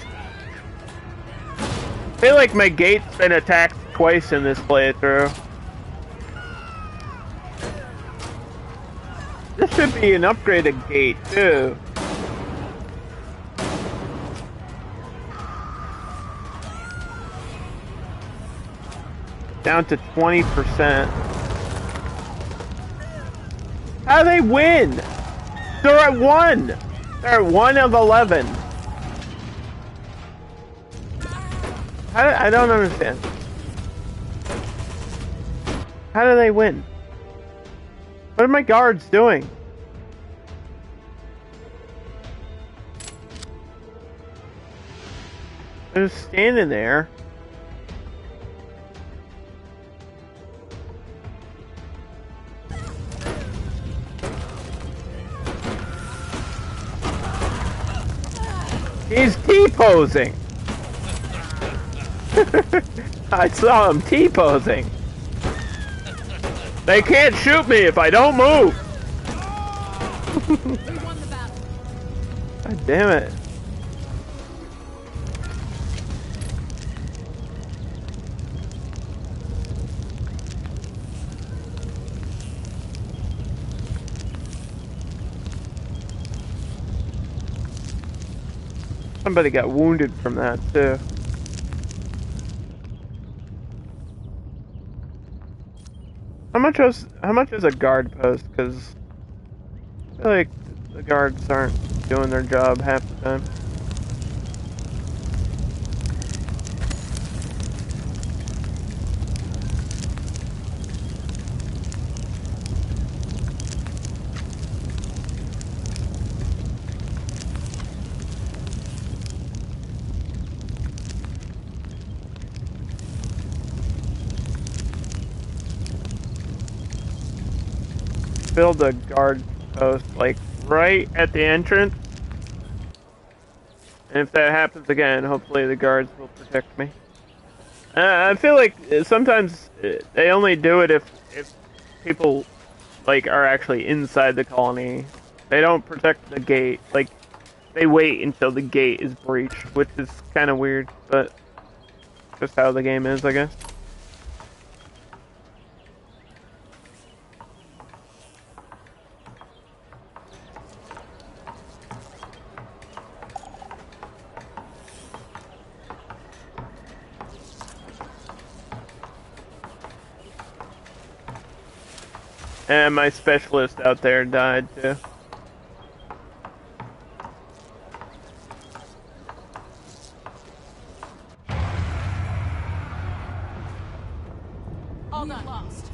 I feel like my gate's been attacked twice in this playthrough. This should be an upgraded gate, too. Down to 20%. How do they win? They're at 1! They're at 1 of 11. I don't understand. How do they win? What are my guards doing? They're just standing there. He's T-posing. I saw him T-posing. They can't shoot me if I don't move. We won the battle. God damn it. Somebody got wounded from that too. How much is a guard post? Because I feel like the guards aren't doing their job half the time. Build a guard post like right at the entrance, and if that happens again, hopefully the guards will protect me. I feel like sometimes they only do it if people like are actually inside the colony. They don't protect the gate. Like they wait until the gate is breached, which is kind of weird, but just how the game is, I guess. And my specialist out there died too. All not lost.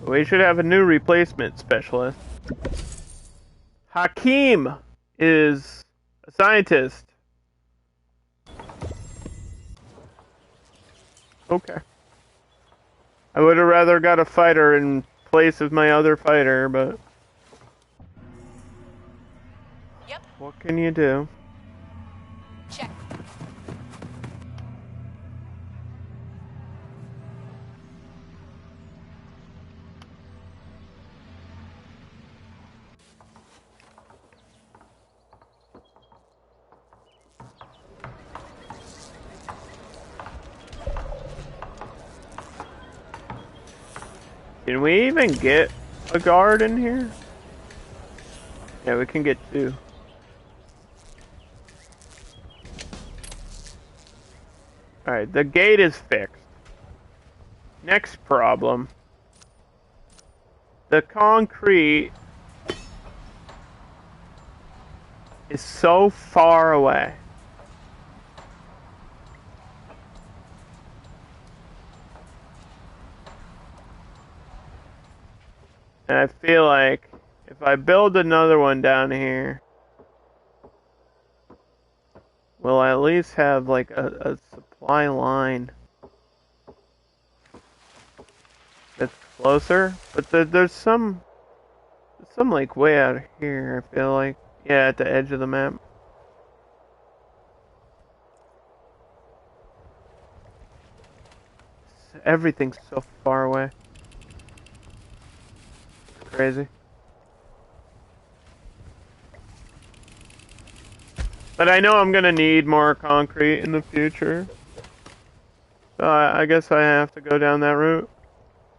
We should have a new replacement specialist. Hakim is a scientist. Okay. I would have rather got a fighter in place of my other fighter, but Yep. what can you do? Check. Can we even get a guard in here? Yeah, we can get two. Alright, the gate is fixed. Next problem. The concrete is so far away. And I feel like if I build another one down here, we'll at least have like a supply line that's closer. But there's some like way out here, I feel like. Yeah, at the edge of the map. Everything's so far away. It's crazy. But I know I'm gonna need more concrete in the future. So I guess I have to go down that route.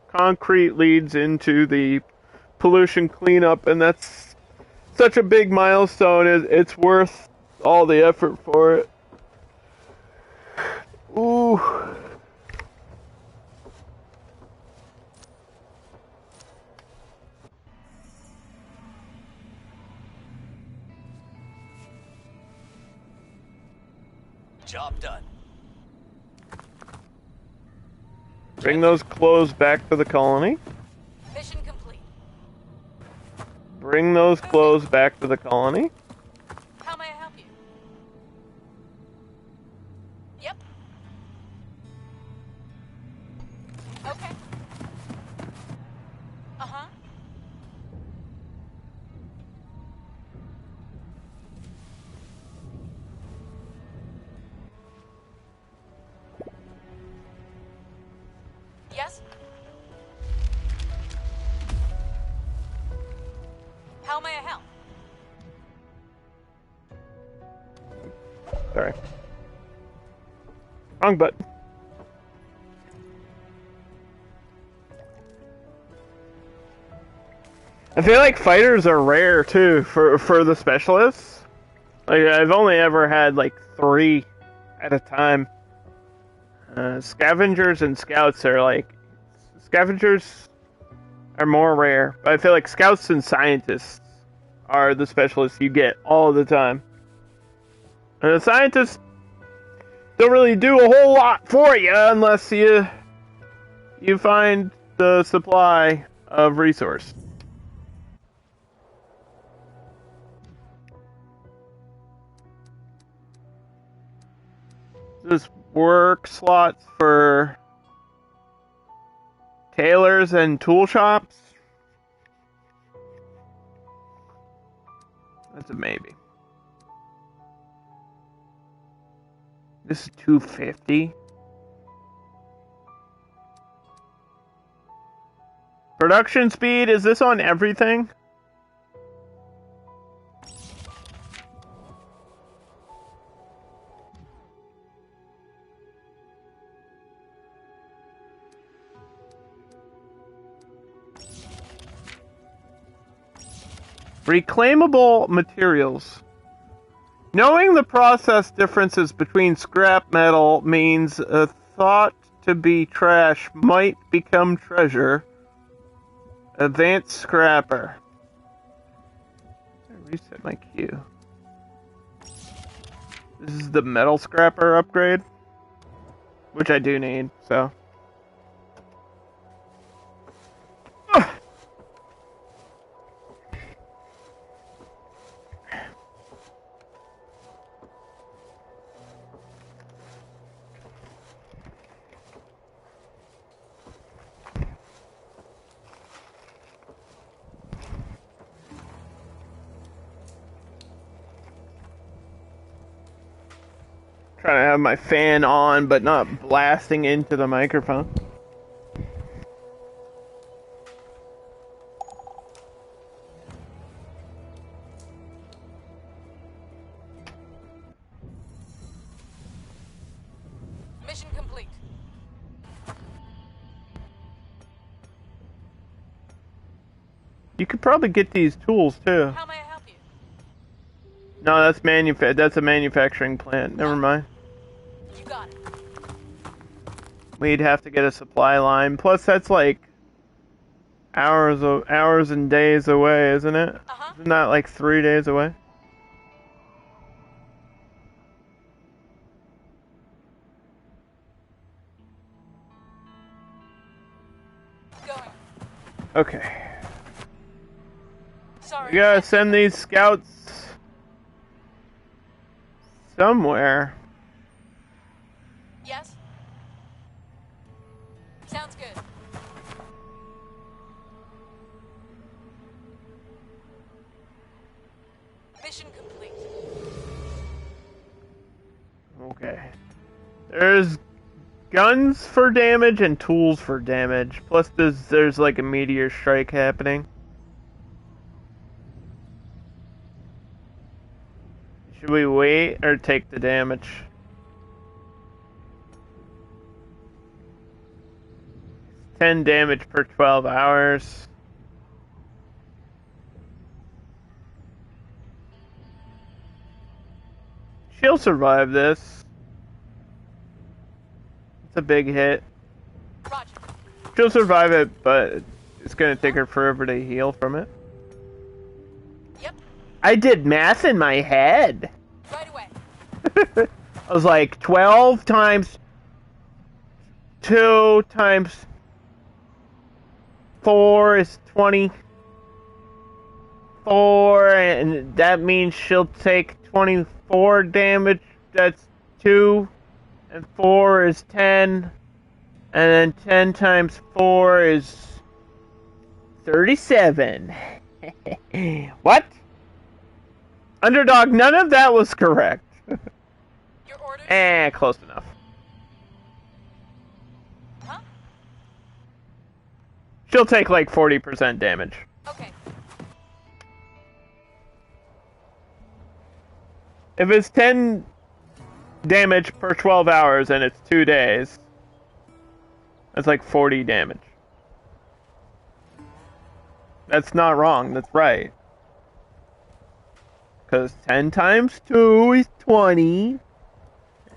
Concrete leads into the pollution cleanup, and that's such a big milestone. It's worth all the effort for it. Ooh. Job done. Bring those clothes back to the colony. Mission complete. Bring those clothes back to the colony. How may I help you? Yep. Okay. Uh-huh. How may I help? Sorry. Wrong button. I feel like fighters are rare too for the specialists. Like I've only ever had like 3 at a time. Scavengers and scouts are like scavengers are more rare, but I feel like scouts and scientists are the specialists you get all the time. And the scientists don't really do a whole lot for you unless you find the supply of resource. This work slots for tailors and tool shops. That's a maybe. This is 250. Production speed, is this on everything? Reclaimable materials. Knowing the process differences between scrap metal means a thought to be trash might become treasure. Advanced scrapper. Reset my queue. This is the metal scrapper upgrade, which I do need, so. Trying to have my fan on, but not blasting into the microphone. Mission complete. You could probably get these tools too. How may I help you? No, that's a manufacturing plant. Never mind. You got it. We'd have to get a supply line. Plus, that's like hours and days away, isn't it? Uh-huh. Isn't that like 3 days away? Going. Okay. Sorry. We gotta send these scouts somewhere. Yes? Sounds good. Mission complete. Okay. There's guns for damage and tools for damage. Plus there's like a meteor strike happening. Should we wait or take the damage? It's 10 damage per 12 hours. She'll survive this. It's a big hit. Roger. She'll survive it, but it's gonna take her forever to heal from it. Yep. I did math in my head. Right away. I was like 12 times 2 times 4 is 24, and that means she'll take 24 damage. That's 2, and 4 is 10, and then 10 times 4 is 37. What? Underdog, none of that was correct. Your orders? Close enough. Huh? She'll take like 40% damage. Okay. If it's 10 damage per 12 hours and it's 2 days, that's like 40 damage. That's not wrong, that's right. Because 10 times 2 is 20,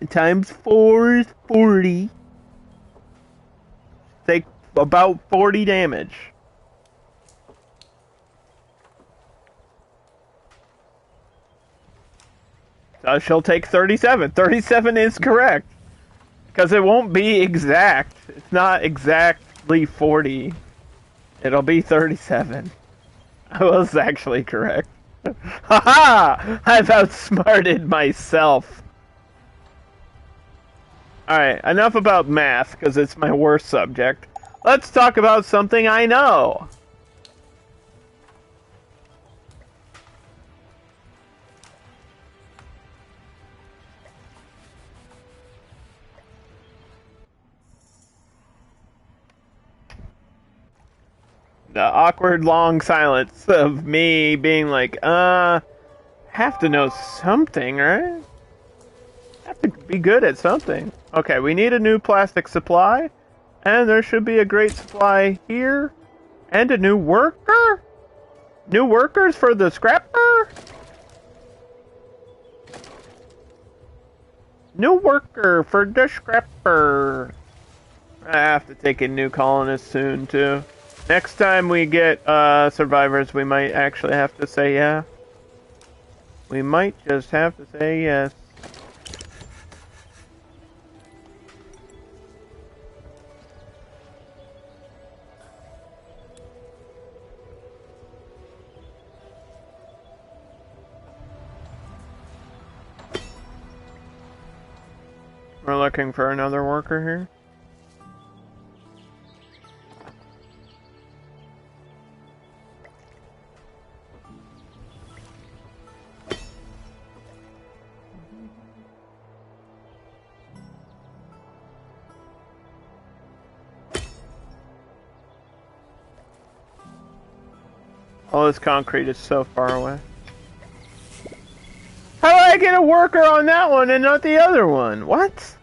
and times 4 is 40. Take about 40 damage. So she'll take 37. 37 is correct. Because it won't be exact. It's not exactly 40. It'll be 37. I was actually correct. Haha! I've outsmarted myself. Alright, enough about math, because it's my worst subject. Let's talk about something I know. The awkward long silence of me being like, have to know something, right? Have to be good at something. Okay, we need a new plastic supply, and there should be a great supply here, and a new worker? New workers for the scrapper? New worker for the scrapper. I have to take in new colonists soon, too. Next time we get survivors, we might actually have to say yeah. We might just have to say yes. We're looking for another worker here. All this concrete is so far away. How do I get a worker on that one and not the other one? What?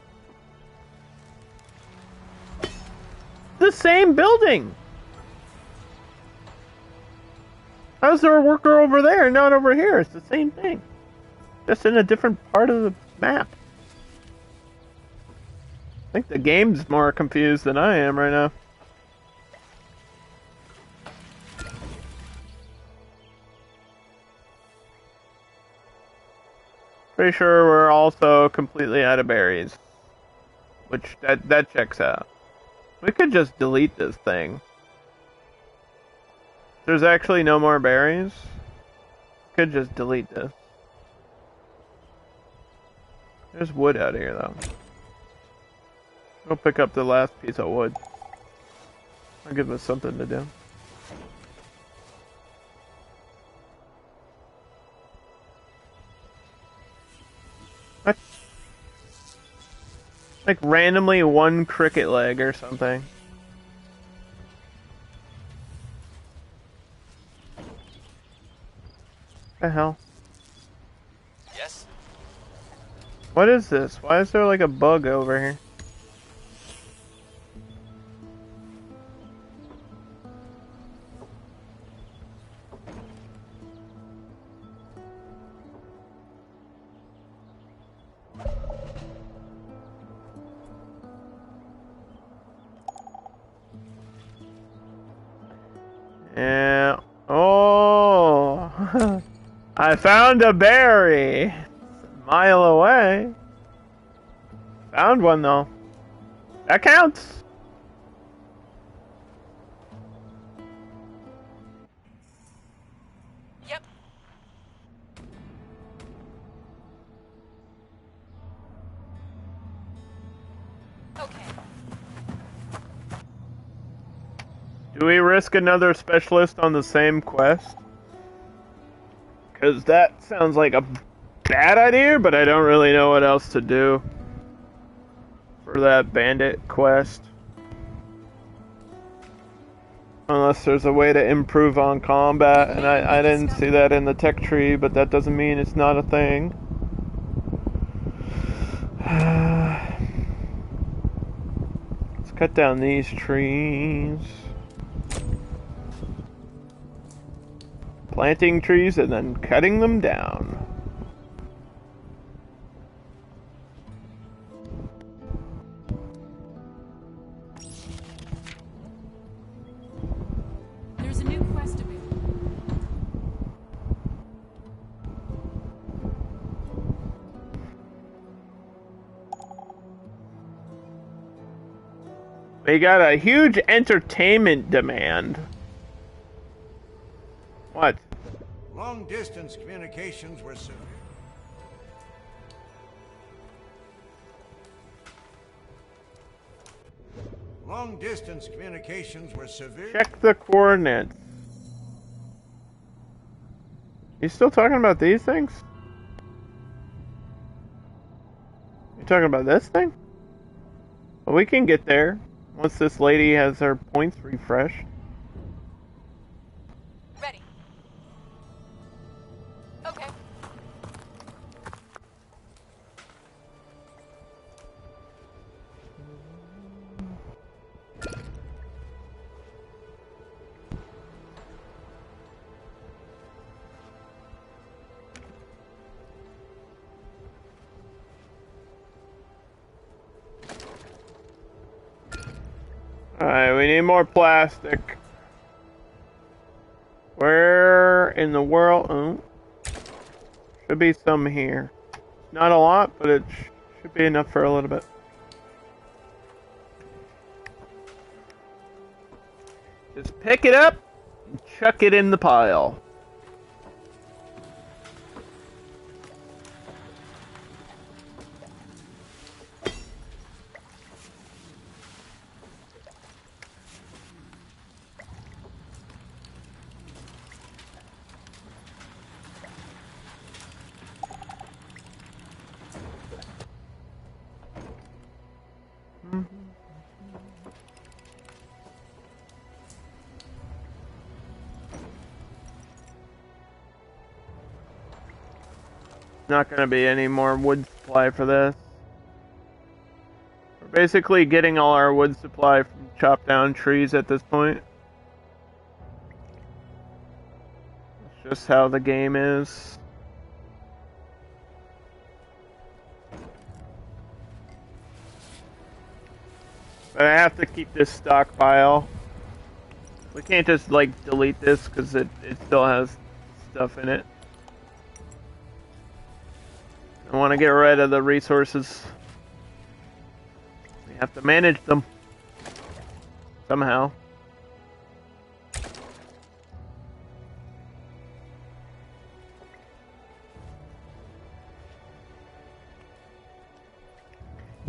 The same building. How's there a worker over there and not over here? It's the same thing. Just in a different part of the map. I think the game's more confused than I am right now. Pretty sure we're also completely out of berries. Which, that checks out. We could just delete this thing. There's actually no more berries. Could just delete this. There's wood out here, though. Go pick up the last piece of wood. I'll give us something to do. What? Like randomly one cricket leg or something. The hell? Yes? What is this? Why is there like a bug over here? Yeah. Oh. I found a berry. It's a mile away. Found one though. That counts. Yep. Okay. Do we risk another specialist on the same quest? Because that sounds like a bad idea, but I don't really know what else to do for that bandit quest. Unless there's a way to improve on combat, and I didn't see that in the tech tree, but that doesn't mean it's not a thing. Let's cut down these trees. Planting trees and then cutting them down. There's a new quest available. We got a huge entertainment demand. What? Long-distance communications were severe. Long-distance communications were severe. Check the coordinates. You still talking about these things? You talking about this thing? Well, we can get there once this lady has her points refreshed. Ready. Okay. Alright, we need more plastic. Where in the world? Oh, should be some here. Not a lot, but it should be enough for a little bit. Just pick it up and chuck it in the pile. Not gonna be any more wood supply for this. We're basically getting all our wood supply from chopped down trees at this point. That's just how the game is. But I have to keep this stockpile. We can't just like delete this because it still has stuff in it. I want to get rid of the resources. We have to manage them somehow.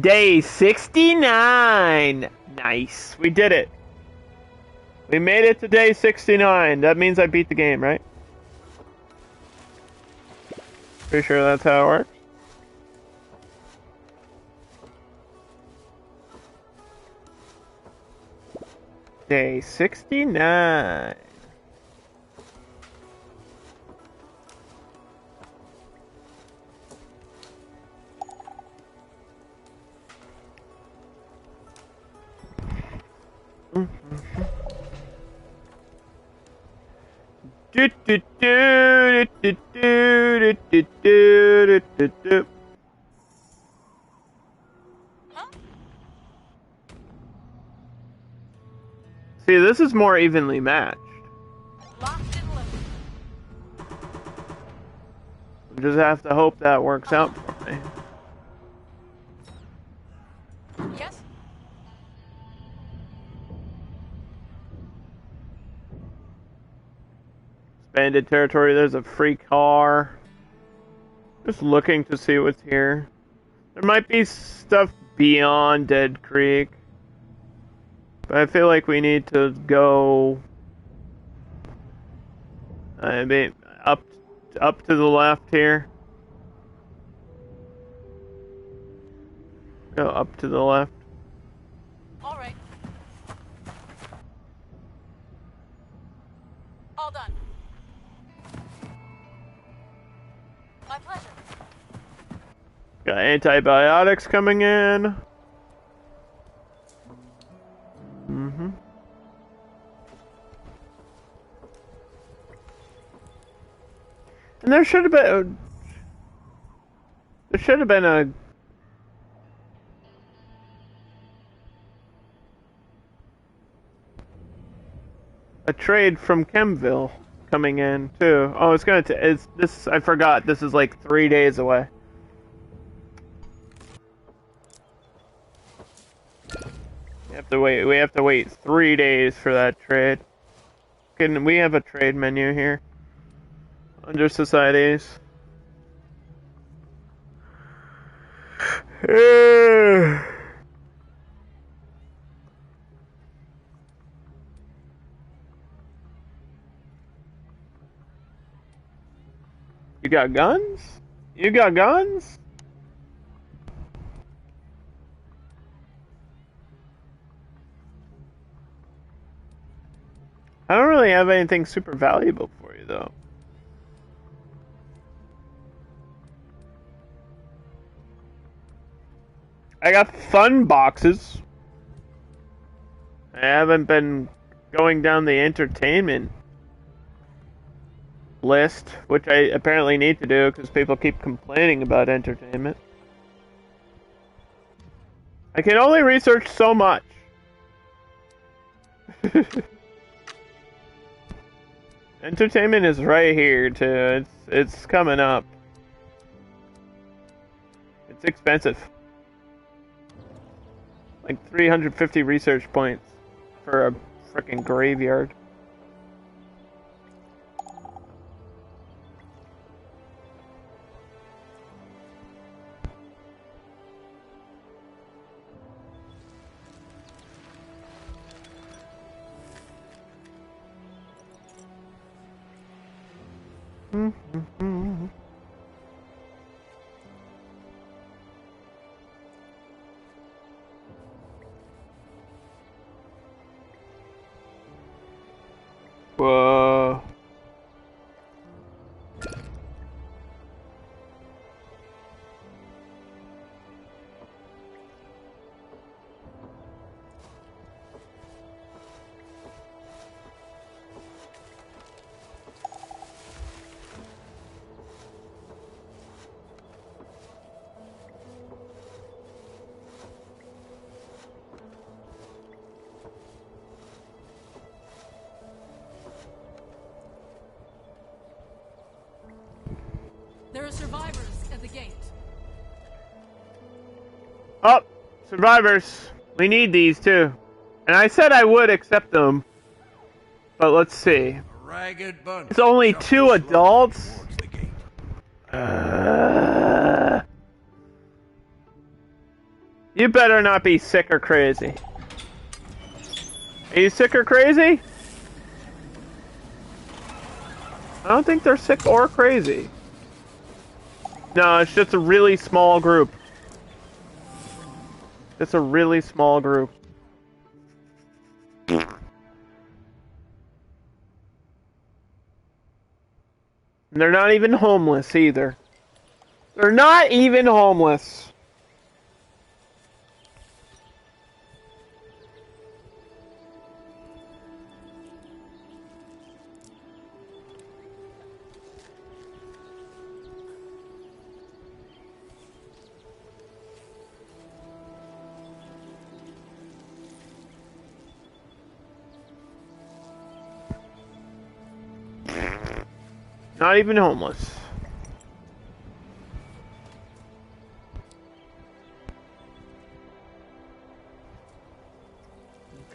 Day 69! Nice. We did it. We made it to day 69. That means I beat the game, right? Pretty sure that's how it works. Day 69. Do do do do do do do do do. See, this is more evenly matched. Locked and loaded. We just have to hope that works out for me. Yes? Expanded territory, there's a free car. Just looking to see what's here. There might be stuff beyond Dead Creek. But I feel like we need to go I mean up to the left here. Go up to the left. All right. All done. My pleasure. Got antibiotics coming in. Mm-hmm. And there should have been a trade from Chemville coming in too. Oh, it's this. I forgot. This is like 3 days away. We have to wait. We have to wait 3 days for that trade. Can we have a trade menu here under societies? You got guns? You got guns? I don't really have anything super valuable for you, though. I got fun boxes. I haven't been going down the entertainment list, which I apparently need to do because people keep complaining about entertainment. I can only research so much. Entertainment is right here too. It's coming up. It's expensive. Like 350 research points for a freaking graveyard. Whoa. There are survivors at the gate. Oh, survivors. We need these too. And I said I would accept them. But let's see. A ragged bunch. It's only shuffle 2 slowly adults? towards the gate. You better not be sick or crazy. Are you sick or crazy? I don't think they're sick or crazy. No, it's just a really small group. It's a really small group. And they're not even homeless either. They're not even homeless. Not even homeless.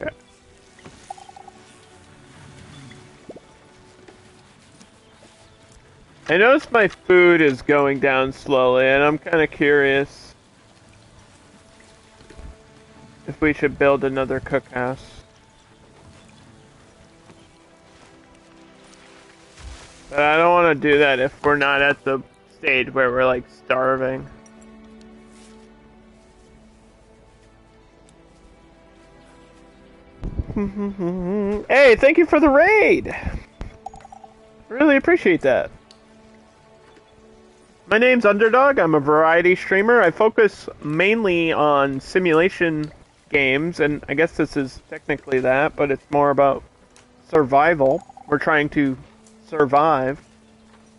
Okay. I noticed my food is going down slowly, and I'm kind of curious if we should build another cookhouse. But I don't want to do that if we're not at the stage where we're like starving. Hey, thank you for the raid! Really appreciate that. My name's Underdog. I'm a variety streamer. I focus mainly on simulation games, and I guess this is technically that, but it's more about survival. We're trying to survive.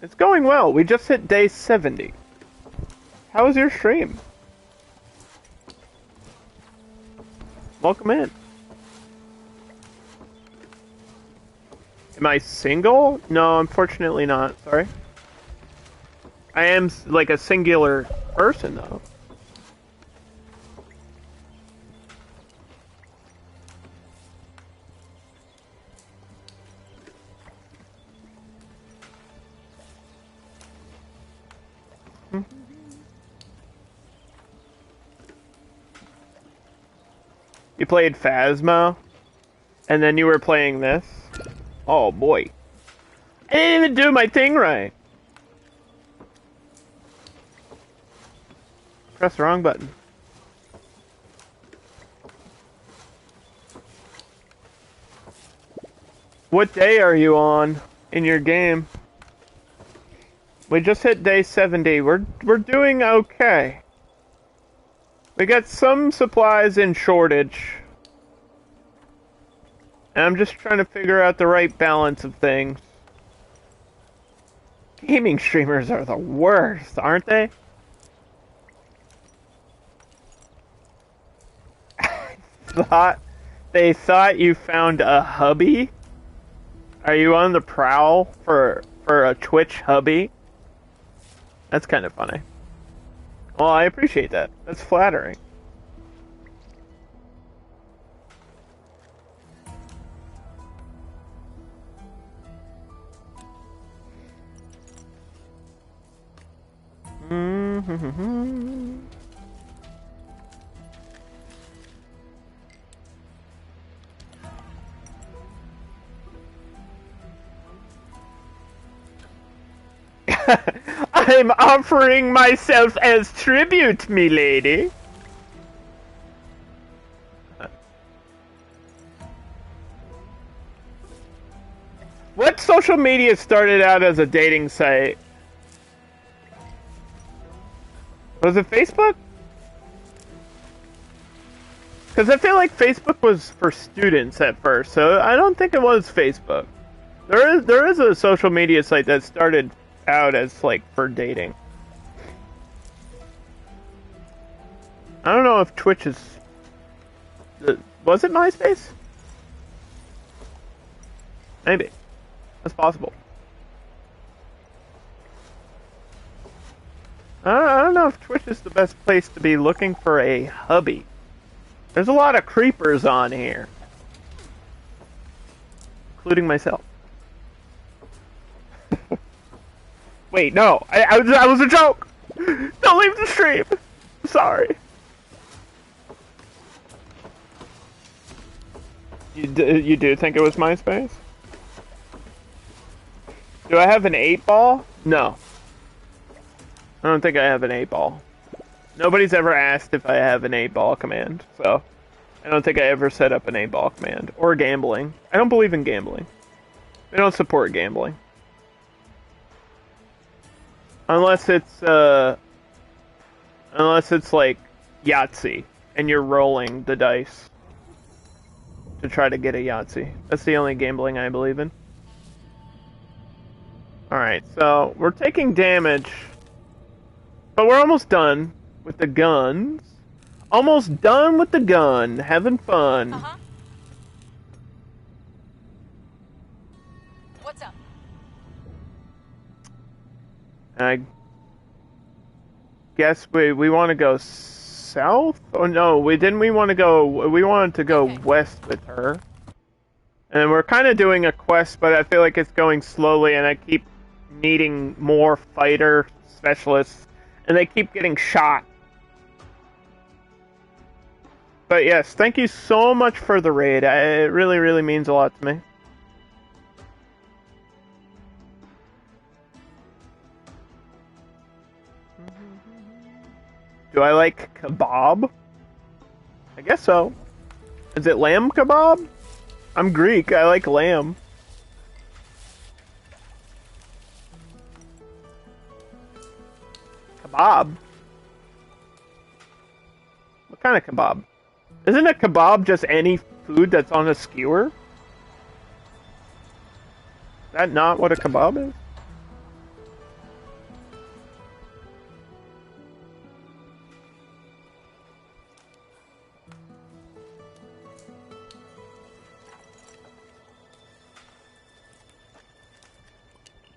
It's going well. We just hit day 70. How was your stream? Welcome in. Am I single? No, unfortunately not. Sorry. I am like a singular person, though. You played Phasma, and then you were playing this? Oh boy. I didn't even do my thing right. Press the wrong button. What day are you on in your game? We just hit day 70. We're doing okay. We got some supplies in shortage. And I'm just trying to figure out the right balance of things. Gaming streamers are the worst, aren't they? They thought you found a hubby? Are you on the prowl for a Twitch hubby? That's kind of funny. Well, I appreciate that. That's flattering. I'm offering myself as tribute, milady. What social media started out as a dating site? Was it Facebook? Because I feel like Facebook was for students at first, so I don't think it was Facebook. There is a social media site that started out as like for dating. I don't know if Twitch is... Was it MySpace? Maybe. That's possible. I don't know if Twitch is the best place to be looking for a hubby. There's a lot of creepers on here. Including myself. Wait, no. I was a joke! Don't leave the stream! I'm sorry. You do think it was MySpace? Do I have an 8-ball? No. I don't think I have an 8-ball. Nobody's ever asked if I have an 8-ball command, so... I don't think I ever set up an 8-ball command. Or gambling. I don't believe in gambling. They don't support gambling. Unless it's like Yahtzee, and you're rolling the dice to try to get a Yahtzee. That's the only gambling I believe in. Alright, so we're taking damage, but we're almost done with the guns. Almost done with the gun, having fun. Uh-huh. What's up? I guess we want to go south? Oh no, we wanted to go Okay. west with her. And we're kind of doing a quest, but I feel like it's going slowly and I keep needing more fighter specialists and they keep getting shot. But yes, thank you so much for the raid. It really, really means a lot to me. Do I like kebab? I guess so. Is it lamb kebab? I'm Greek, I like lamb. kebab. What kind of kebab? Isn't a kebab just any food that's on a skewer? Is that not what a kebab is?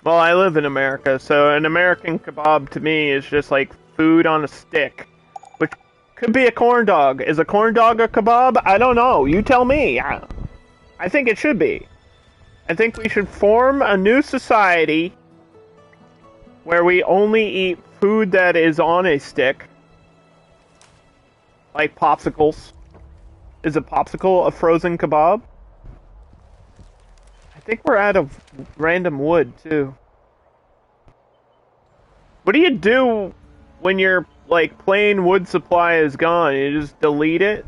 Well, I live in America, so an American kebab to me is just like food on a stick, which could be a corn dog. Is a corn dog a kebab? I don't know. You tell me. I think it should be. I think we should form a new society where we only eat food that is on a stick, like popsicles. Is a popsicle a frozen kebab? I think we're out of random wood, too. What do you do when your, like, plain wood supply is gone? You just delete it?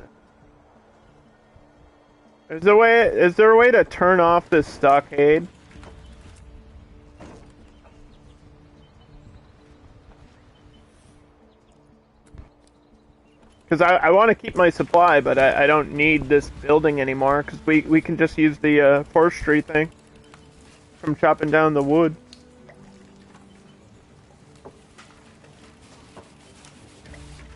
Is there a way to turn off this stockade? Because I want to keep my supply, but I don't need this building anymore, because we can just use the forestry thing from chopping down the wood.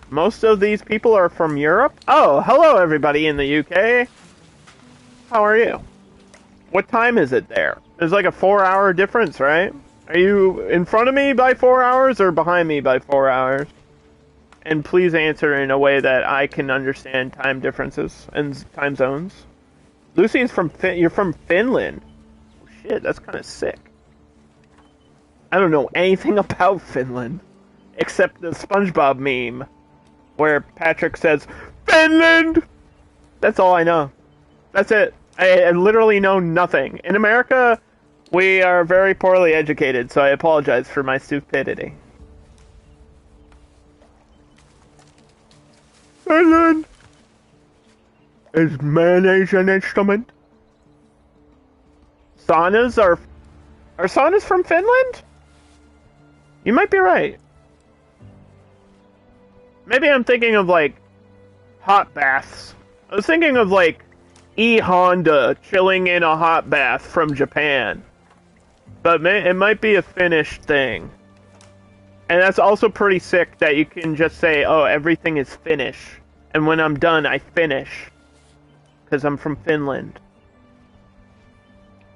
Most of these people are from Europe? Oh, hello everybody in the UK! How are you? What time is it there? There's like a 4-hour difference, right? Are you in front of me by 4 hours or behind me by 4 hours? And please answer in a way that I can understand time differences and time zones. Lucy's from you're from Finland. Oh, shit, that's kind of sick. I don't know anything about Finland except the SpongeBob meme where Patrick says, "Finland!" That's all I know. That's it. I literally know nothing. In America, we are very poorly educated, so I apologize for my stupidity. Finland! Is mayonnaise an instrument? Saunas are saunas from Finland? You might be right. Maybe I'm thinking of, like, hot baths. I was thinking of, like, E Honda chilling in a hot bath from Japan. But it might be a Finnish thing. And that's also pretty sick that you can just say, oh, everything is Finnish. And when I'm done, I finish. Because I'm from Finland.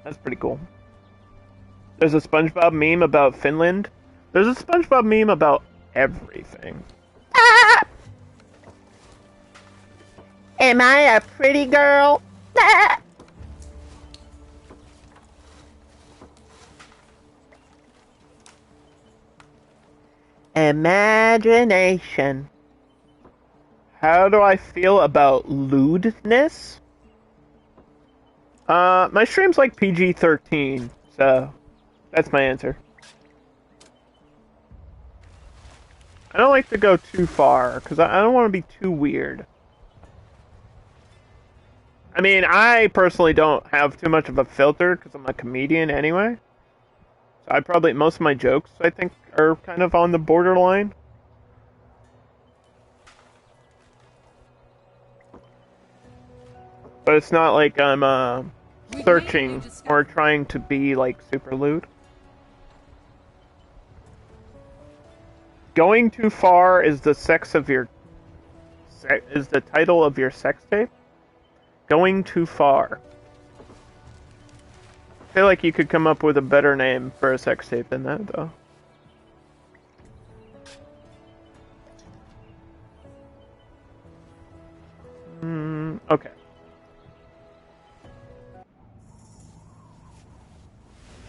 That's pretty cool. There's a SpongeBob meme about Finland. There's a SpongeBob meme about everything. Ah! Am I a pretty girl? Ah! Imagination. How do I feel about lewdness? My stream's like PG-13, so that's my answer. I don't like to go too far, because I don't want to be too weird. I mean, I personally don't have too much of a filter, because I'm a comedian anyway. So most of my jokes, I think, are kind of on the borderline. But it's not like I'm, searching or trying to be, like, super lewd. Going too far is the is the title of your sex tape? Going too far. I feel like you could come up with a better name for a sex tape than that, though. Okay.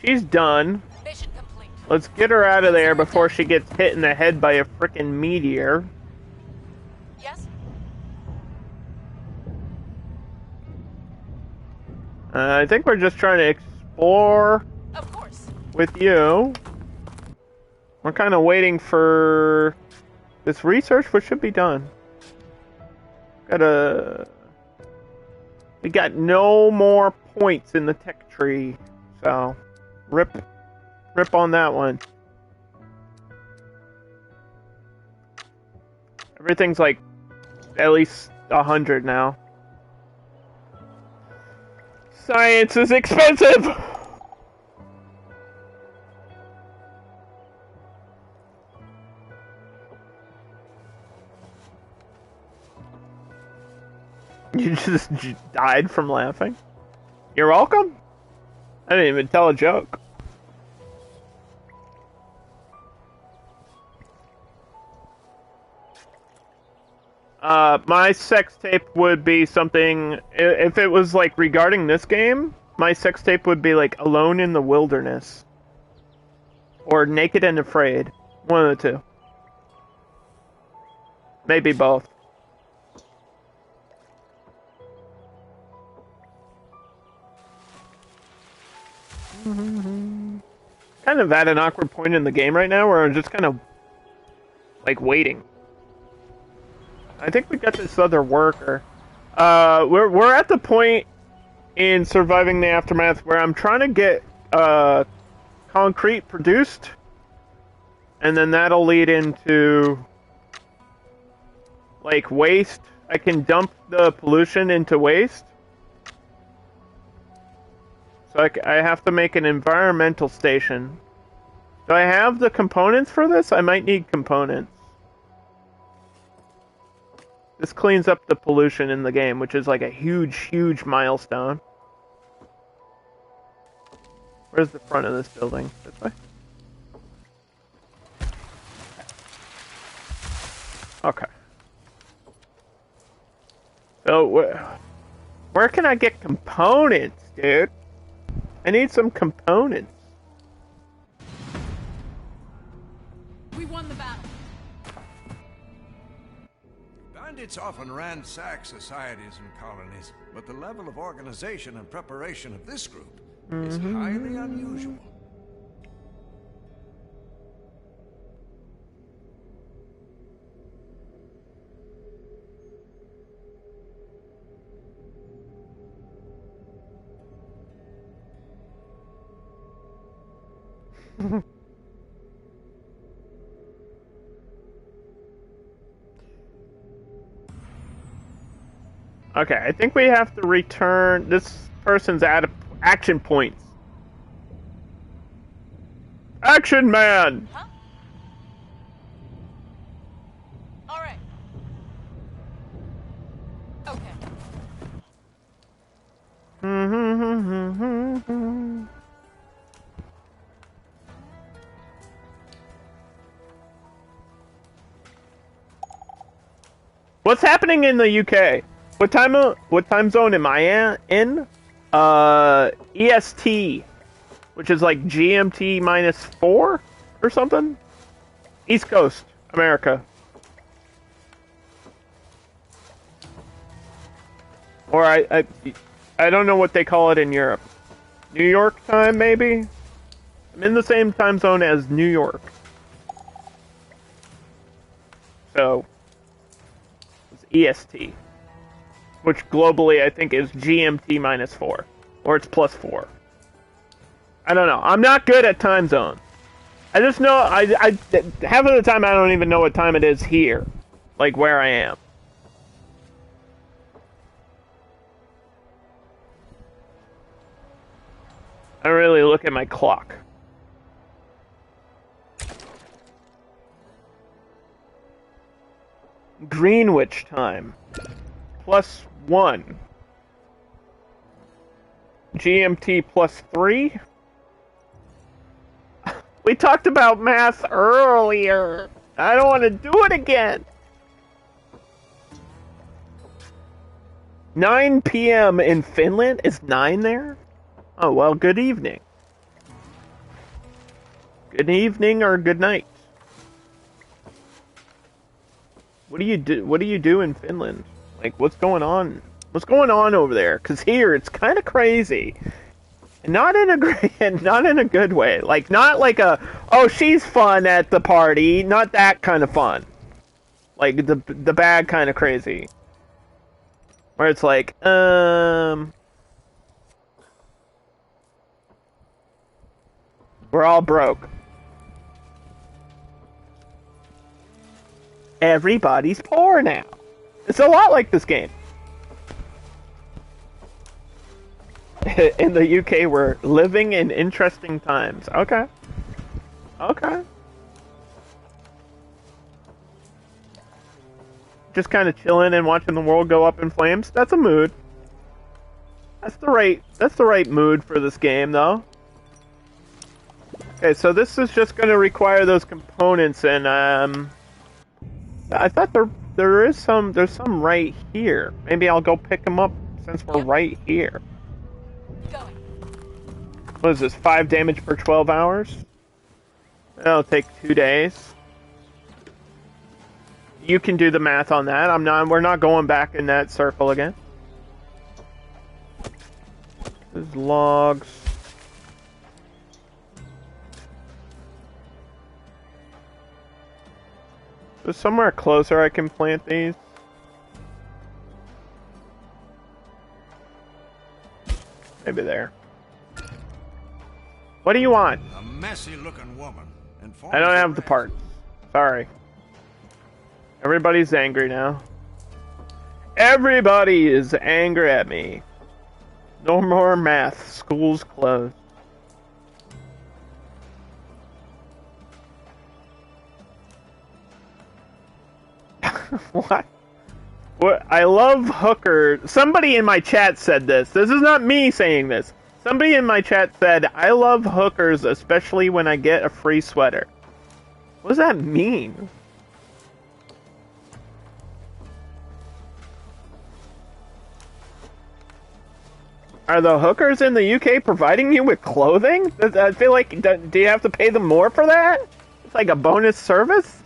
She's done. Mission complete. Let's get her out of there before she gets hit in the head by a frickin' meteor. Yes? I think we're just trying to explore Of course. with you. We're kind of waiting for this research, which should be done. We got no more points in the tech tree, so rip on that one. Everything's like at least 100 now. Science is expensive! You just died from laughing? You're welcome? I didn't even tell a joke. My sex tape would be something, if it was like regarding this game, my sex tape would be like Alone in the Wilderness. Or Naked and Afraid. One of the two. Maybe both. Kind of at an awkward point in the game right now where I'm just kind of like waiting. I think we got this other worker. We're at the point in Surviving the Aftermath where I'm trying to get concrete produced, and then that'll lead into like waste. I can dump the pollution into waste. So I have to make an environmental station. Do I have the components for this? I might need components. This cleans up the pollution in the game, which is like a huge, huge milestone. Where's the front of this building? This way? Okay. So, where can I get components, dude? I need some components. We won the battle. Bandits often ransack societies and colonies, but the level of organization and preparation of this group is highly unusual. Okay, I think we have to return this person's action points. Action man! Huh? Alright. Okay. What's happening in the UK? What time zone am I in? EST, which is like GMT -4 or something. East Coast, America. Or I don't know what they call it in Europe. New York time, maybe? I'm in the same time zone as New York. So, it's EST. Which globally I think is GMT -4. Or it's +4. I don't know. I'm not good at time zones. I just know, half of the time I don't even know what time it is here. Like where I am. I don't really look at my clock. Greenwich time. +1. GMT +3. We talked about math earlier. I don't want to do it again. 9 p.m. in Finland? Is 9 there? Oh, well, good evening. Good evening or good night. What do you do in Finland? Like, what's going on? What's going on over there? Because here, it's kind of crazy. Not in a good way. Like, not like oh, she's fun at the party. Not that kind of fun. Like, the bad kind of crazy. Where it's like, we're all broke. everybody's poor now. It's a lot like this game. In the UK, we're living in interesting times. Okay. Okay. Just kind of chilling and watching the world go up in flames. That's a mood. That's the right mood for this game, though. Okay, so this is just going to require those components, and I thought there's some right here. Maybe I'll go pick them up since we're right here. Going. What is this? 5 damage per 12 hours? That'll take 2 days. You can do the math on that. We're not going back in that circle again. There's logs. There's somewhere closer I can plant these. Maybe there. What do you want? A messy-looking woman. I don't have the parts. Sorry. Everybody's angry now. Everybody is angry at me. No more math. School's closed. What? What? I love hookers. Somebody in my chat said this. This is not me saying this. Somebody in my chat said, I love hookers, especially when I get a free sweater. What does that mean? Are the hookers in the UK providing you with clothing? I feel like, do you have to pay them more for that? It's like a bonus service?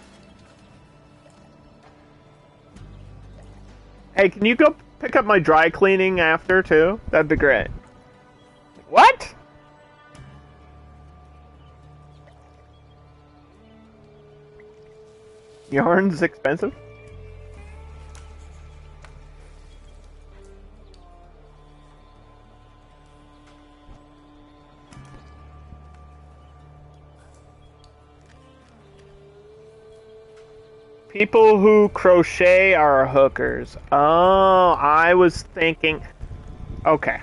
Hey, can you go pick up my dry cleaning after, too? That'd be great. What? Yarn's expensive? People who crochet are hookers. Oh, I was thinking. Okay.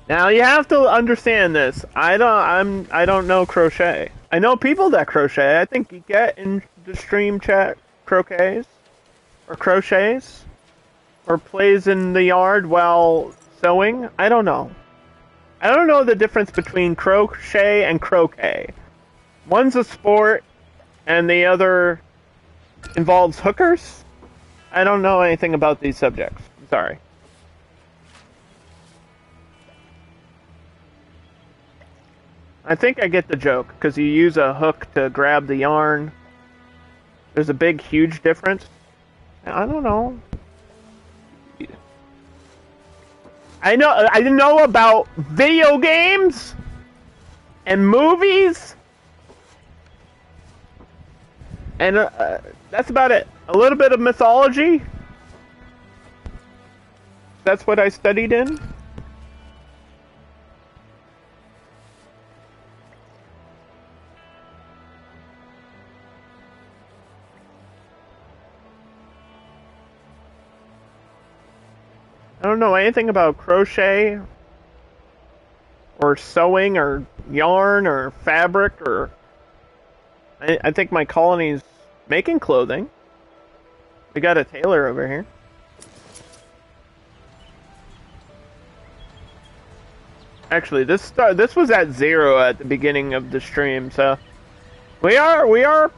Now you have to understand this. I don't know crochet. I know people that crochet. I think you get in the stream chat croquets or crochets or plays in the yard while sewing. I don't know. I don't know the difference between crochet and croquet. One's a sport and the other involves hookers? I don't know anything about these subjects. I'm sorry. I think I get the joke, because you use a hook to grab the yarn. There's a big, huge difference. I don't know. I know about video games and movies. And that's about it. A little bit of mythology. That's what I studied in. I don't know anything about crochet or sewing or yarn or fabric or... I think my colony's making clothing. We got a tailor over here. Actually, this was at 0 at the beginning of the stream, so we are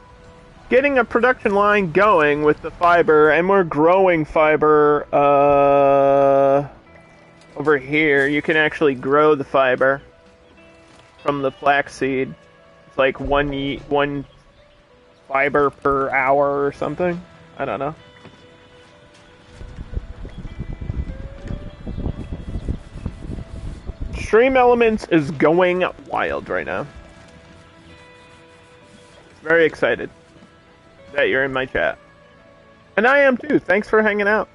getting a production line going with the fiber, and we're growing fiber over here. You can actually grow the fiber from the flaxseed. It's like one fiber per hour or something. I don't know. Stream Elements is going wild right now. Very excited that you're in my chat. And I am too. Thanks for hanging out.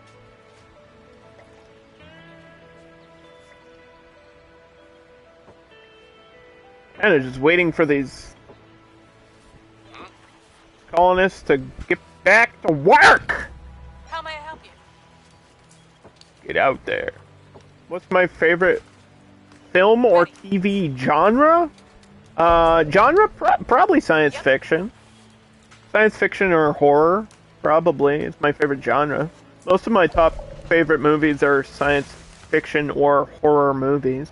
Kind of just waiting for these colonists to get back to work! How may I help you? Get out there. What's my favorite film or TV genre? Probably science fiction. Science fiction or horror, probably. It's my favorite genre. Most of my top favorite movies are science fiction or horror movies.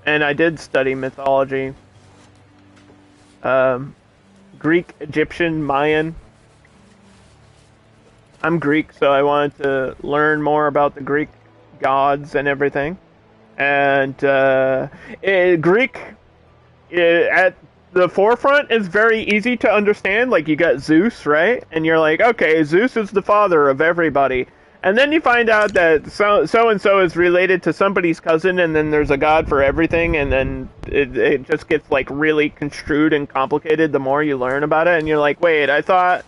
And I did study mythology. Greek, Egyptian, Mayan. I'm Greek, so I wanted to learn more about the Greek gods and everything. And Greek, at the forefront, is very easy to understand. Like, you got Zeus, right? And you're like, okay, Zeus is the father of everybody. And then you find out that so-and-so is related to somebody's cousin, and then there's a god for everything, and then it just gets, like, really construed and complicated the more you learn about it. And you're like, wait, I thought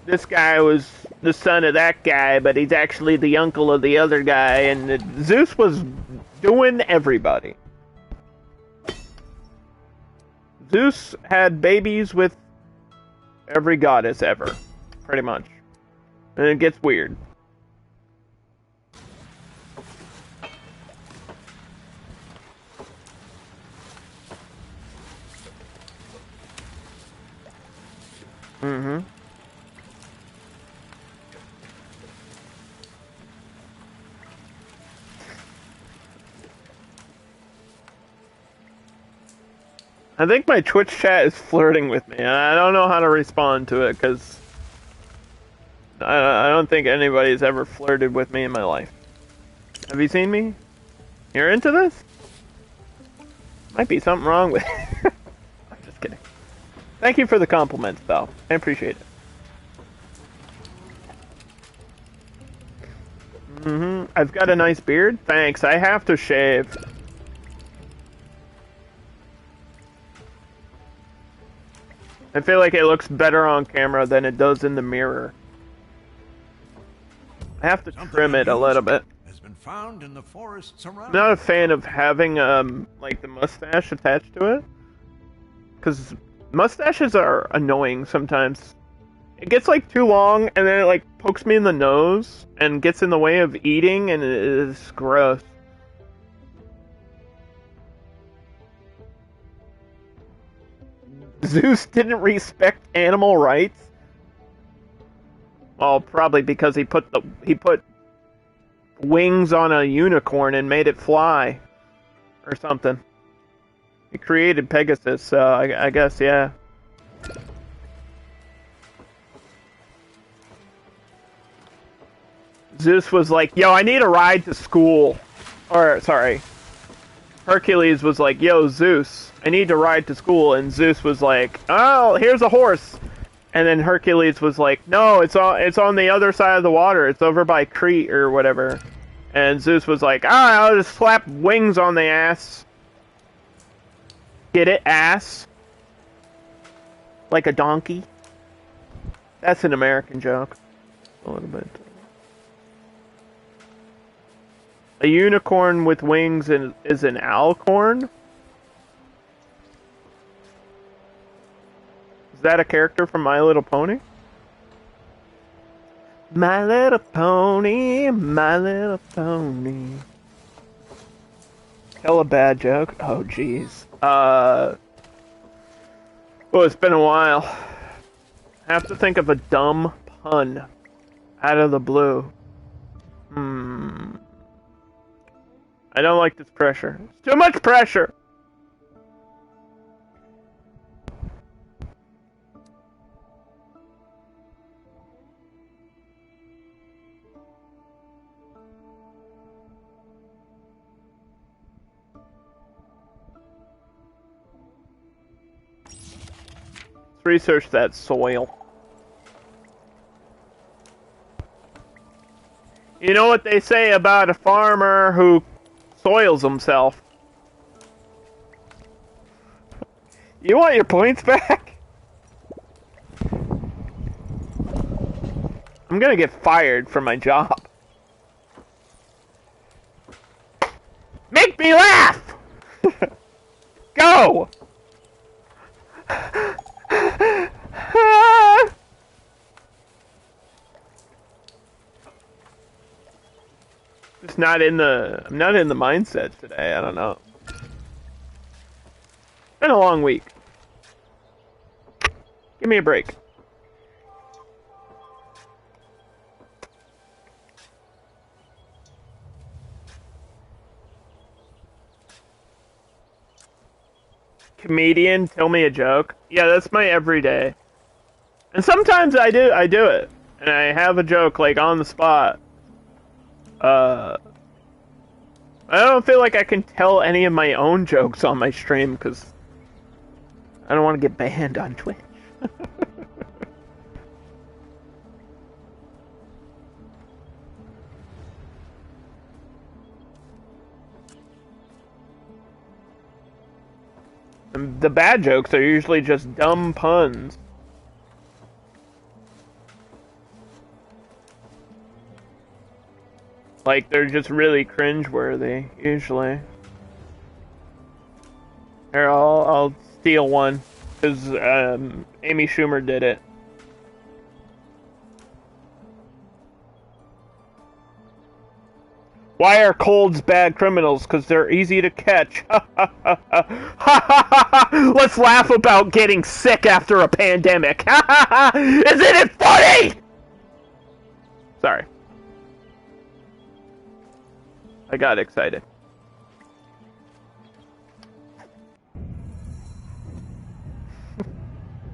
this guy was the son of that guy, but he's actually the uncle of the other guy, and Zeus was doing everybody. Zeus had babies with every goddess ever, pretty much. And it gets weird. Mm-hmm. I think my Twitch chat is flirting with me. I don't know how to respond to it, because I don't think anybody's ever flirted with me in my life. Have you seen me? You're into this? Might be something wrong with it. I'm just kidding. Thank you for the compliments, though. I appreciate it. Mm-hmm. I've got a nice beard. Thanks. I have to shave. I feel like it looks better on camera than it does in the mirror. I have to trim it a little bit. Has been found in the forests around. I'm not a fan of having like the mustache attached to it, because mustaches are annoying sometimes. It gets like too long, and then it like pokes me in the nose and gets in the way of eating, and it is gross. Zeus didn't respect animal rights. Well, probably because he put wings on a unicorn and made it fly, or something. He created Pegasus, so I guess, yeah. Zeus was like, yo, I need a ride to school. Or, sorry. Hercules was like, yo, Zeus, I need to ride to school. And Zeus was like, oh, here's a horse. And then Hercules was like, no, it's on the other side of the water. It's over by Crete or whatever. And Zeus was like, alright, I'll just slap wings on the ass. Get it, ass? Like a donkey? That's an American joke. A little bit. A unicorn with wings is an alcorn? Is that a character from My Little Pony? My Little Pony, My Little Pony. Tell a bad joke? Oh, jeez. Well, it's been a while. I have to think of a dumb pun out of the blue. I don't like this pressure. It's too much pressure! Let's research that soil. You know what they say about a farmer who soils himself? You want your points back? I'm gonna get fired from my job. Make me laugh! Go! just not in the mindset today. I don't know. It's been a long week. Give me a break. Comedian, tell me a joke. Yeah, that's my everyday. And sometimes I do it. And I have a joke, like, on the spot. I don't feel like I can tell any of my own jokes on my stream, because I don't want to get banned on Twitch. And the bad jokes are usually just dumb puns. Like, they're just really cringeworthy, usually. Here, I'll steal one, because Amy Schumer did it. Why are colds bad criminals? Because they're easy to catch. Let's laugh about getting sick after a pandemic. Isn't it funny? Sorry. I got excited.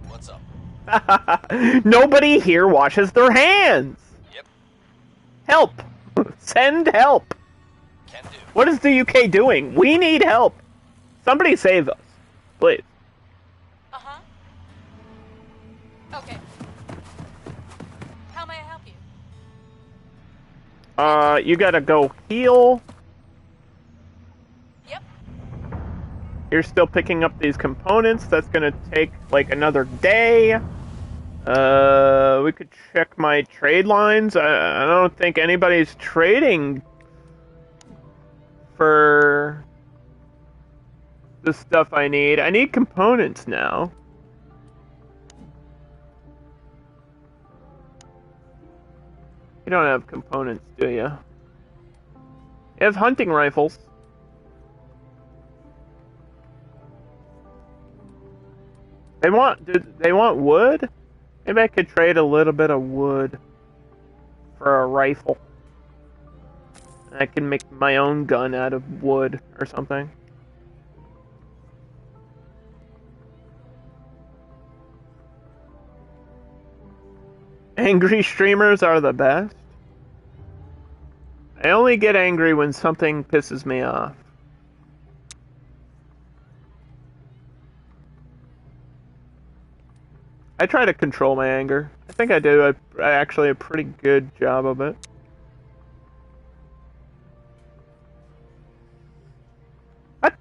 What's up? Nobody here washes their hands. Yep. Help. Send help. Can do. What is the UK doing? We need help. Somebody save us, please. Uh-huh. Okay. How may I help you? You gotta go heal. Yep. You're still picking up these components. That's gonna take, like, another day. We could check my trade lines. I don't think anybody's trading for the stuff I need. I need components now. You don't have components, do you? You have hunting rifles. They want wood? Maybe I could trade a little bit of wood for a rifle. I can make my own gun out of wood or something. Angry streamers are the best. I only get angry when something pisses me off. I try to control my anger. I think I do actually a pretty good job of it. What?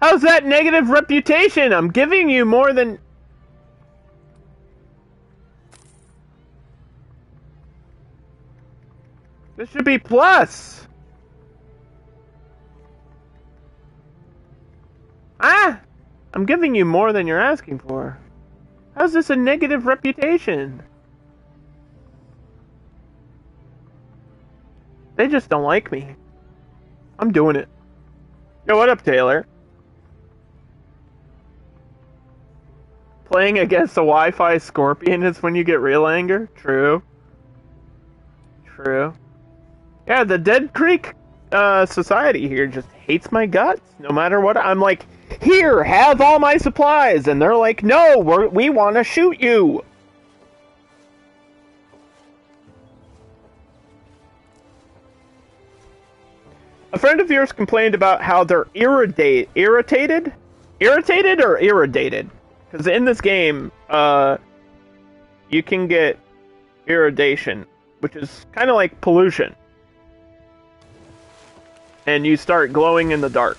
How's that negative reputation? I'm giving you more than... This should be plus. Ah! I'm giving you more than you're asking for. How's this a negative reputation? They just don't like me. I'm doing it. Yo, what up, Taylor? Playing against a Wi-Fi Scorpion is when you get real anger? True. True. Yeah, the Dead Creek society here just hates my guts, no matter what. I'm like, here, have all my supplies, and they're like, no, we want to shoot you. A friend of yours complained about how they're irritated or irritated? Because in this game, you can get irradiation, which is kind of like pollution. And you start glowing in the dark.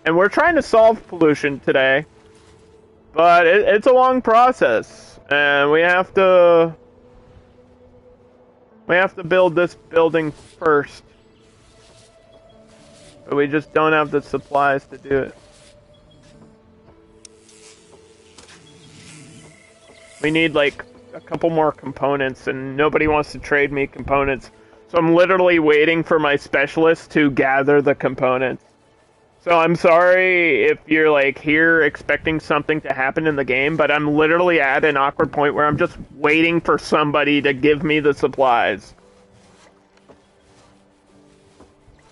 And we're trying to solve pollution today, but it's a long process, and we have to build this building first. But we just don't have the supplies to do it. We need, like, a couple more components, and nobody wants to trade me components. So I'm literally waiting for my specialist to gather the components. So I'm sorry if you're, like, here expecting something to happen in the game, but I'm literally at an awkward point where I'm just waiting for somebody to give me the supplies.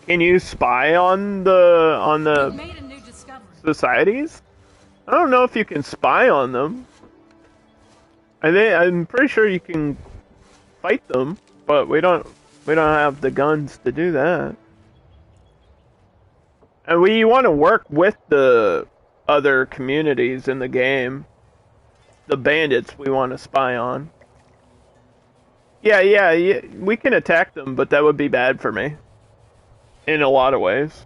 Can you spy on the You've made a new discovery. societies? I don't know if you can spy on them. I'm pretty sure you can fight them, but we don't have the guns to do that. And we want to work with the other communities in the game. The bandits we want to spy on. Yeah, we can attack them, but that would be bad for me. In a lot of ways.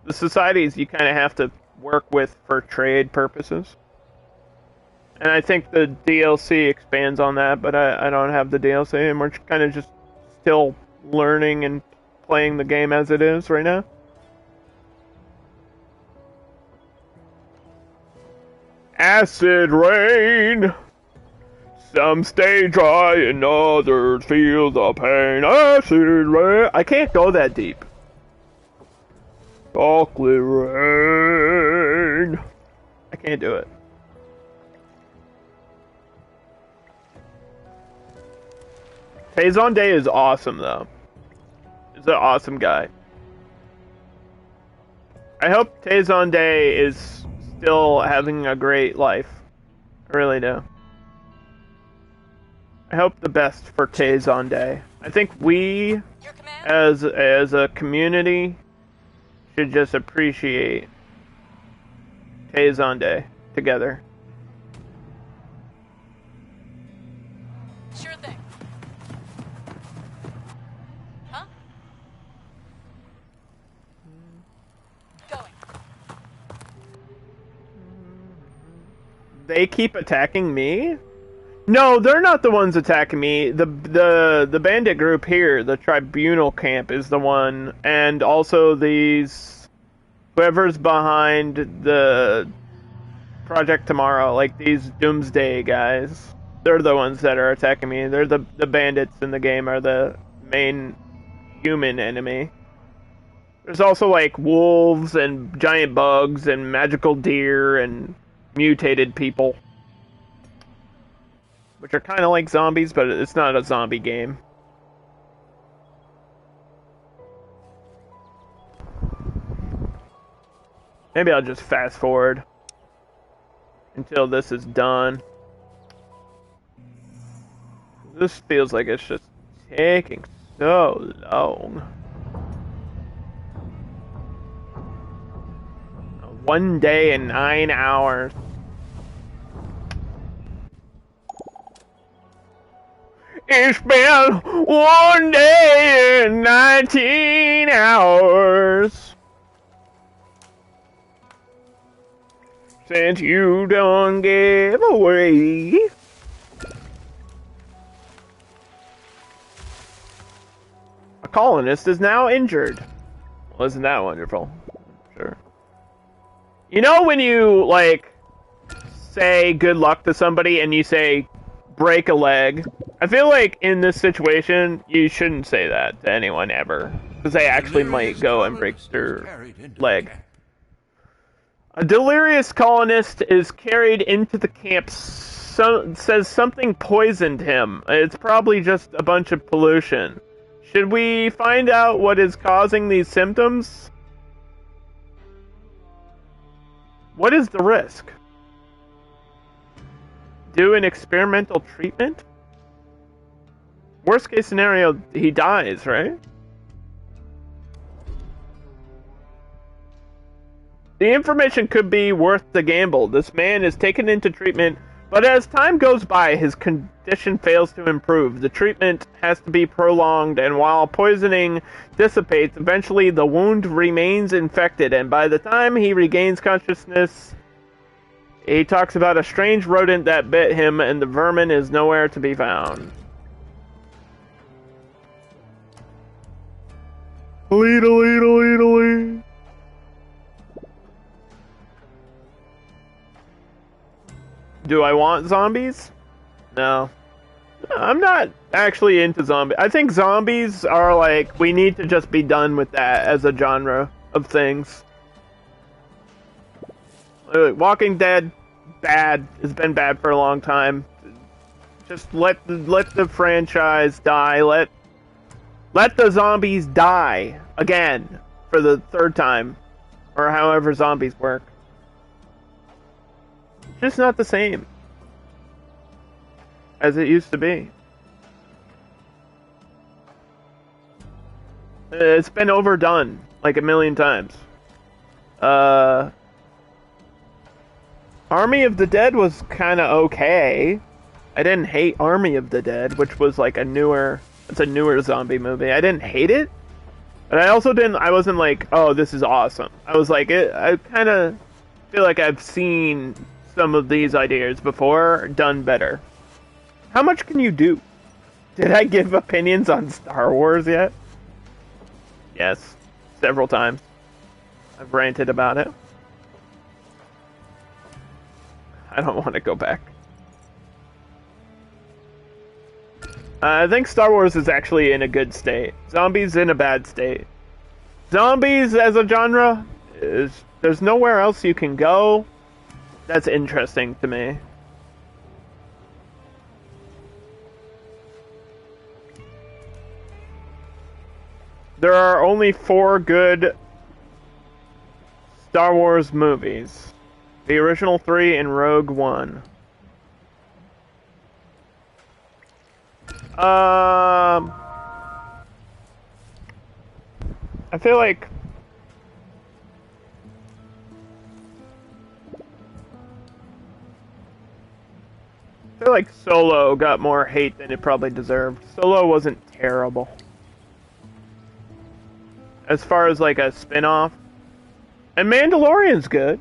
The societies you kind of have to work with for trade purposes. And I think the DLC expands on that, but I don't have the DLC, and we're kind of just still learning and playing the game as it is right now. Acid rain! Some stay dry and others feel the pain. Acid rain! I can't go that deep. Chocolate rain! I can't do it. Faison Day is awesome, though. He's an awesome guy. I hope Faison Day is still having a great life. I really do. I hope the best for Faison Day. I think we, Your command? as a community, should just appreciate Faison Day together. Sure thing. Huh? Going. They keep attacking me? No, they're not the ones attacking me. The bandit group here, the tribunal camp, is the one, and also whoever's behind the Project Tomorrow, like these Doomsday guys. They're the ones that are attacking me. They're the bandits in the game are the main human enemy. There's also like wolves and giant bugs and magical deer and mutated people. Which are kind of like zombies, but it's not a zombie game. Maybe I'll just fast forward until this is done. This feels like it's just taking so long. 1 day and 9 hours. It's been 1 day and 19 hours since you done gave away. A colonist is now injured. Well, isn't that wonderful? Sure. You know when you, like, say good luck to somebody and you say break a leg? I feel like in this situation, you shouldn't say that to anyone ever. Because they actually might go and break their leg. A delirious colonist is carried into the camp. Says something poisoned him. It's probably just a bunch of pollution. Should we find out what is causing these symptoms? What is the risk? Do an experimental treatment? Worst case scenario, he dies, right? The information could be worth the gamble. This man is taken into treatment, but as time goes by, his condition fails to improve. The treatment has to be prolonged, and while poisoning dissipates, eventually the wound remains infected, and by the time he regains consciousness, he talks about a strange rodent that bit him, and the vermin is nowhere to be found. Lead. Do I want zombies? No. I'm not actually into zombies. I think zombies are like, we need to just be done with that as a genre of things. Walking Dead, bad. It's been bad for a long time. Just let the franchise die. Let the zombies die again for the third time, or however zombies work. It's just not the same as it used to be. It's been overdone like a million times. Army of the Dead was kind of okay. I didn't hate Army of the Dead, which was like it's a newer zombie movie. I didn't hate it, but I wasn't like, oh, this is awesome. I was like, I kind of feel like I've seen some of these ideas before, done better. How much can you do? Did I give opinions on Star Wars yet? Yes, several times. I've ranted about it. I don't want to go back. I think Star Wars is actually in a good state. Zombies in a bad state. Zombies as a genre, there's nowhere else you can go. That's interesting to me. There are only 4 good Star Wars movies. The original 3 and Rogue One. I feel like Solo got more hate than it probably deserved. Solo wasn't terrible. As far as like a spin-off. And Mandalorian's good.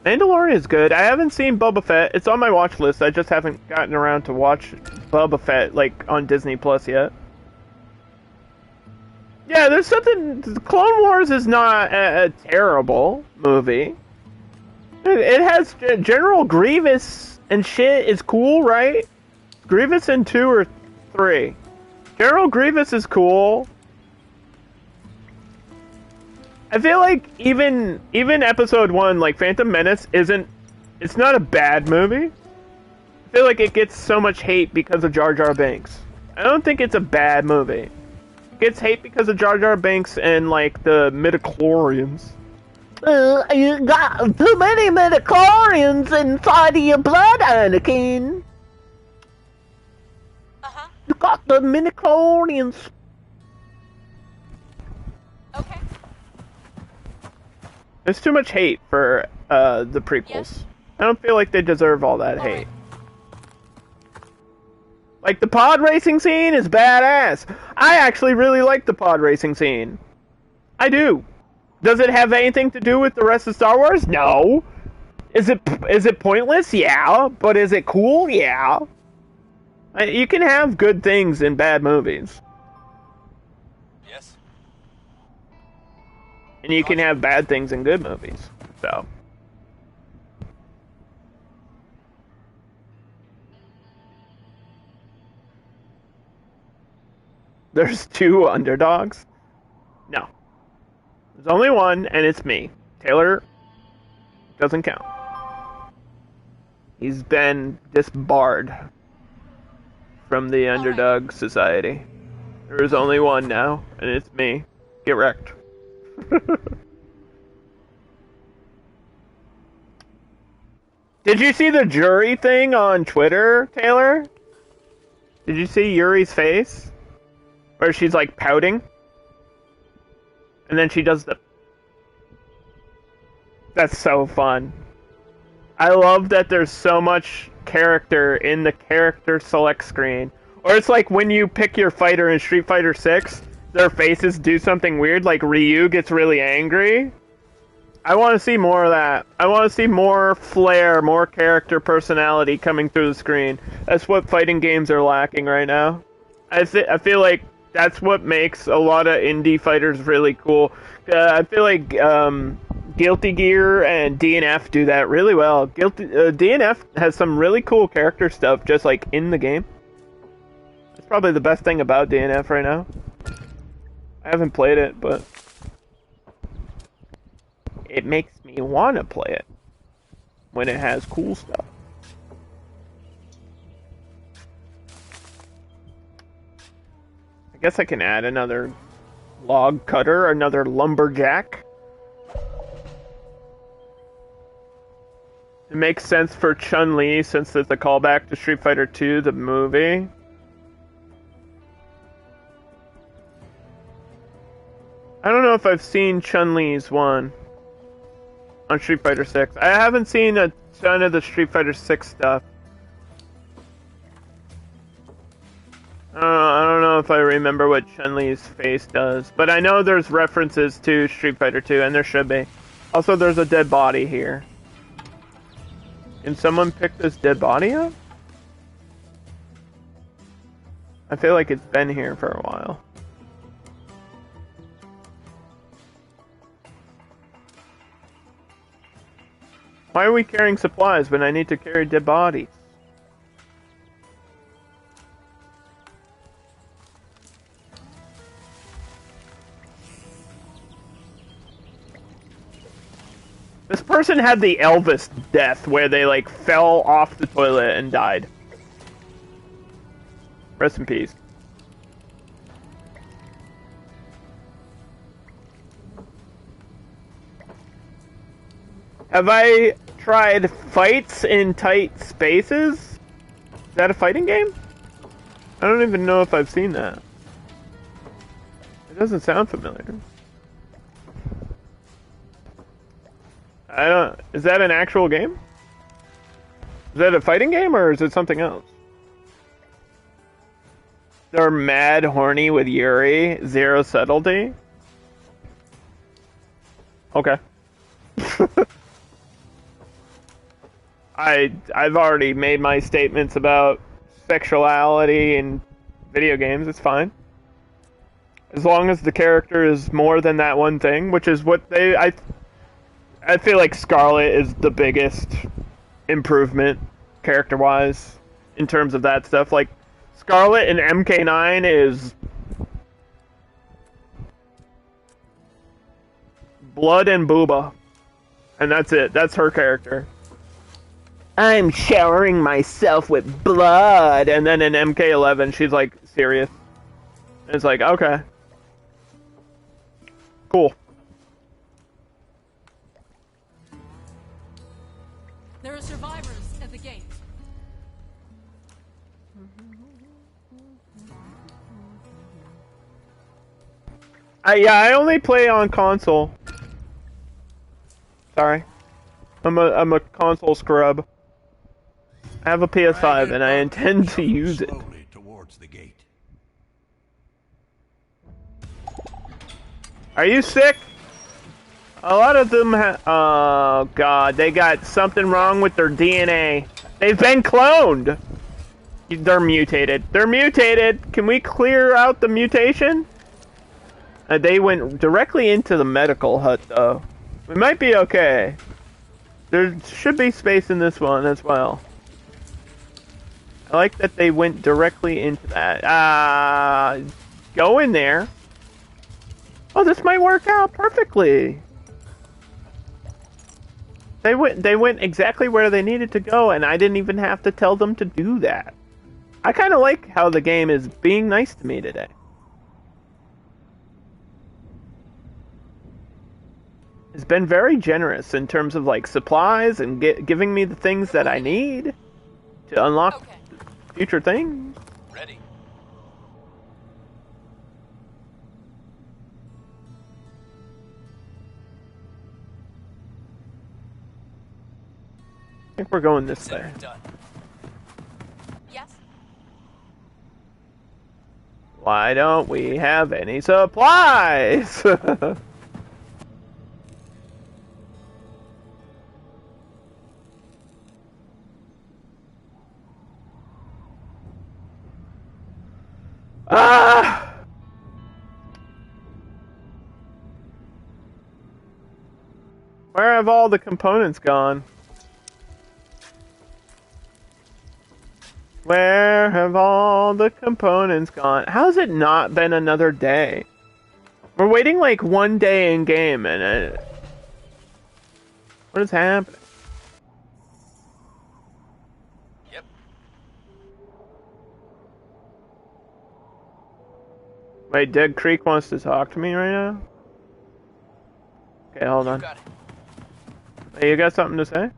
Mandalorian's good. I haven't seen Boba Fett. It's on my watch list. I just haven't gotten around to watch Boba Fett like on Disney Plus yet. Yeah, there's something. Clone Wars is not a terrible movie. It has General Grievous and shit is cool, right? Grievous in 2 or 3. General Grievous is cool. I feel like even episode 1, like Phantom Menace, it's not a bad movie. I feel like it gets so much hate because of Jar Jar Binks. I don't think it's a bad movie. It gets hate because of Jar Jar Binks and like the midichlorians. You got too many midichlorians inside of your blood, Anakin. Uh-huh. You got the midichlorians. Okay. There's too much hate for the prequels. Yes. I don't feel like they deserve all that hate. Right. Like, the pod racing scene is badass. I actually really like the pod racing scene. I do. Does it have anything to do with the rest of Star Wars? No. Is it pointless? Yeah. But is it cool? Yeah. You can have good things in bad movies. Yes. And you can have bad things in good movies. So. There's 2 underdogs? No. There's only one, and it's me. Taylor doesn't count. He's been disbarred from the Underdog Society. There is only one now, and it's me. Get wrecked. Did you see the jury thing on Twitter, Taylor? Did you see Yuri's face? Where she's like pouting? And then she does the... That's so fun. I love that there's so much character in the character select screen. Or it's like when you pick your fighter in Street Fighter 6, their faces do something weird, like Ryu gets really angry. I want to see more of that. I want to see more flair, more character personality coming through the screen. That's what fighting games are lacking right now. I feel like that's what makes a lot of indie fighters really cool. I feel like Guilty Gear and DNF do that really well. DNF has some really cool character stuff just like in the game. That's probably the best thing about DNF right now. I haven't played it, but it makes me want to play it when it has cool stuff. I guess I can add another log cutter, another lumberjack. It makes sense for Chun-Li since it's a callback to Street Fighter 2, the movie. I don't know if I've seen Chun-Li's one on Street Fighter 6. I haven't seen a ton of the Street Fighter 6 stuff. I don't know if I remember what Chun-Li's face does, but I know there's references to Street Fighter 2, and there should be. Also, there's a dead body here. Can someone pick this dead body up? I feel like it's been here for a while. Why are we carrying supplies when I need to carry dead bodies? This person had the Elvis death where they like fell off the toilet and died. Rest in peace. Have I tried fights in tight spaces? Is that a fighting game? I don't even know if I've seen that. It doesn't sound familiar. Is that an actual game? Is that a fighting game or is it something else? They're mad horny with Yuri, zero subtlety. Okay. I've already made my statements about sexuality in video games. It's fine. As long as the character is more than that one thing, which is what I feel like Scarlet is the biggest improvement character-wise in terms of that stuff. Like, Scarlet in MK9 is blood and booba. And that's it. That's her character. I'm showering myself with blood. And then in MK11, she's like serious. And it's like, okay. Cool. There are survivors at the gate. I only play on console. Sorry. I'm a console scrub. I have a PS5 and I intend to use it. Slowly towards the gate. Are you sick? A lot of them oh god, they got something wrong with their DNA. They've been cloned! They're mutated. They're mutated! Can we clear out the mutation? They went directly into the medical hut, though. We might be okay. There should be space in this one as well. I like that they went directly into that. Go in there. Oh, this might work out perfectly. They went exactly where they needed to go, and I didn't even have to tell them to do that. I kind of like how the game is being nice to me today. It's been very generous in terms of like supplies and giving me the things that I need to unlock future things. Ready. I think we're going this way. Done. Yes. Why don't we have any supplies? Where have all the components gone? Where have all the components gone? How's it not been another day? We're waiting like one day in game and what is happening? Yep. Wait, Dead Creek wants to talk to me right now? Okay, hold on. Got it. Hey, you got something to say?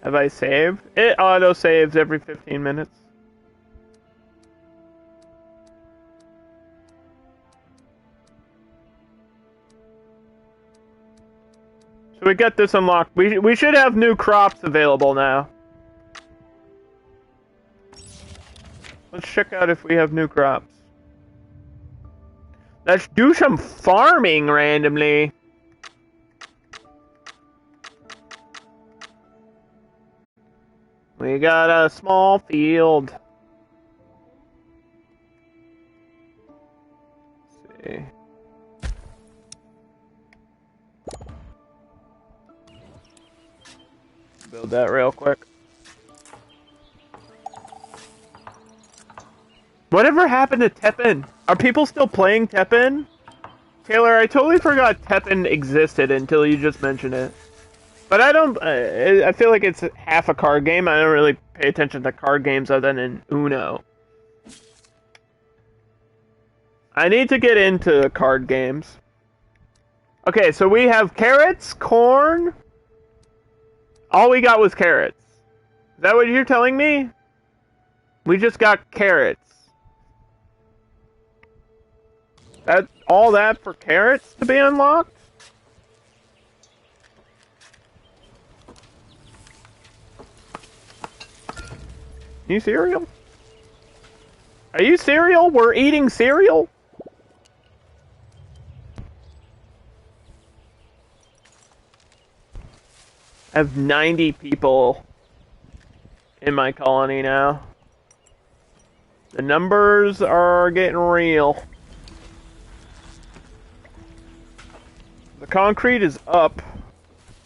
Have I saved? It auto saves every 15 minutes. So we got this unlocked. We should have new crops available now. Let's check out if we have new crops. Let's do some farming randomly. We got a small field. Let's see. Build that real quick. Whatever happened to Teppen? Are people still playing Teppen? Taylor, I totally forgot Teppen existed until you just mentioned it. But I don't. I feel like it's half a card game. I don't really pay attention to card games other than in Uno. I need to get into card games. Okay, so we have carrots, corn. All we got was carrots. Is that what you're telling me? We just got carrots. That all that for carrots to be unlocked? You cereal? Are you cereal? We're eating cereal? I have 90 people in my colony now. The numbers are getting real. The concrete is up,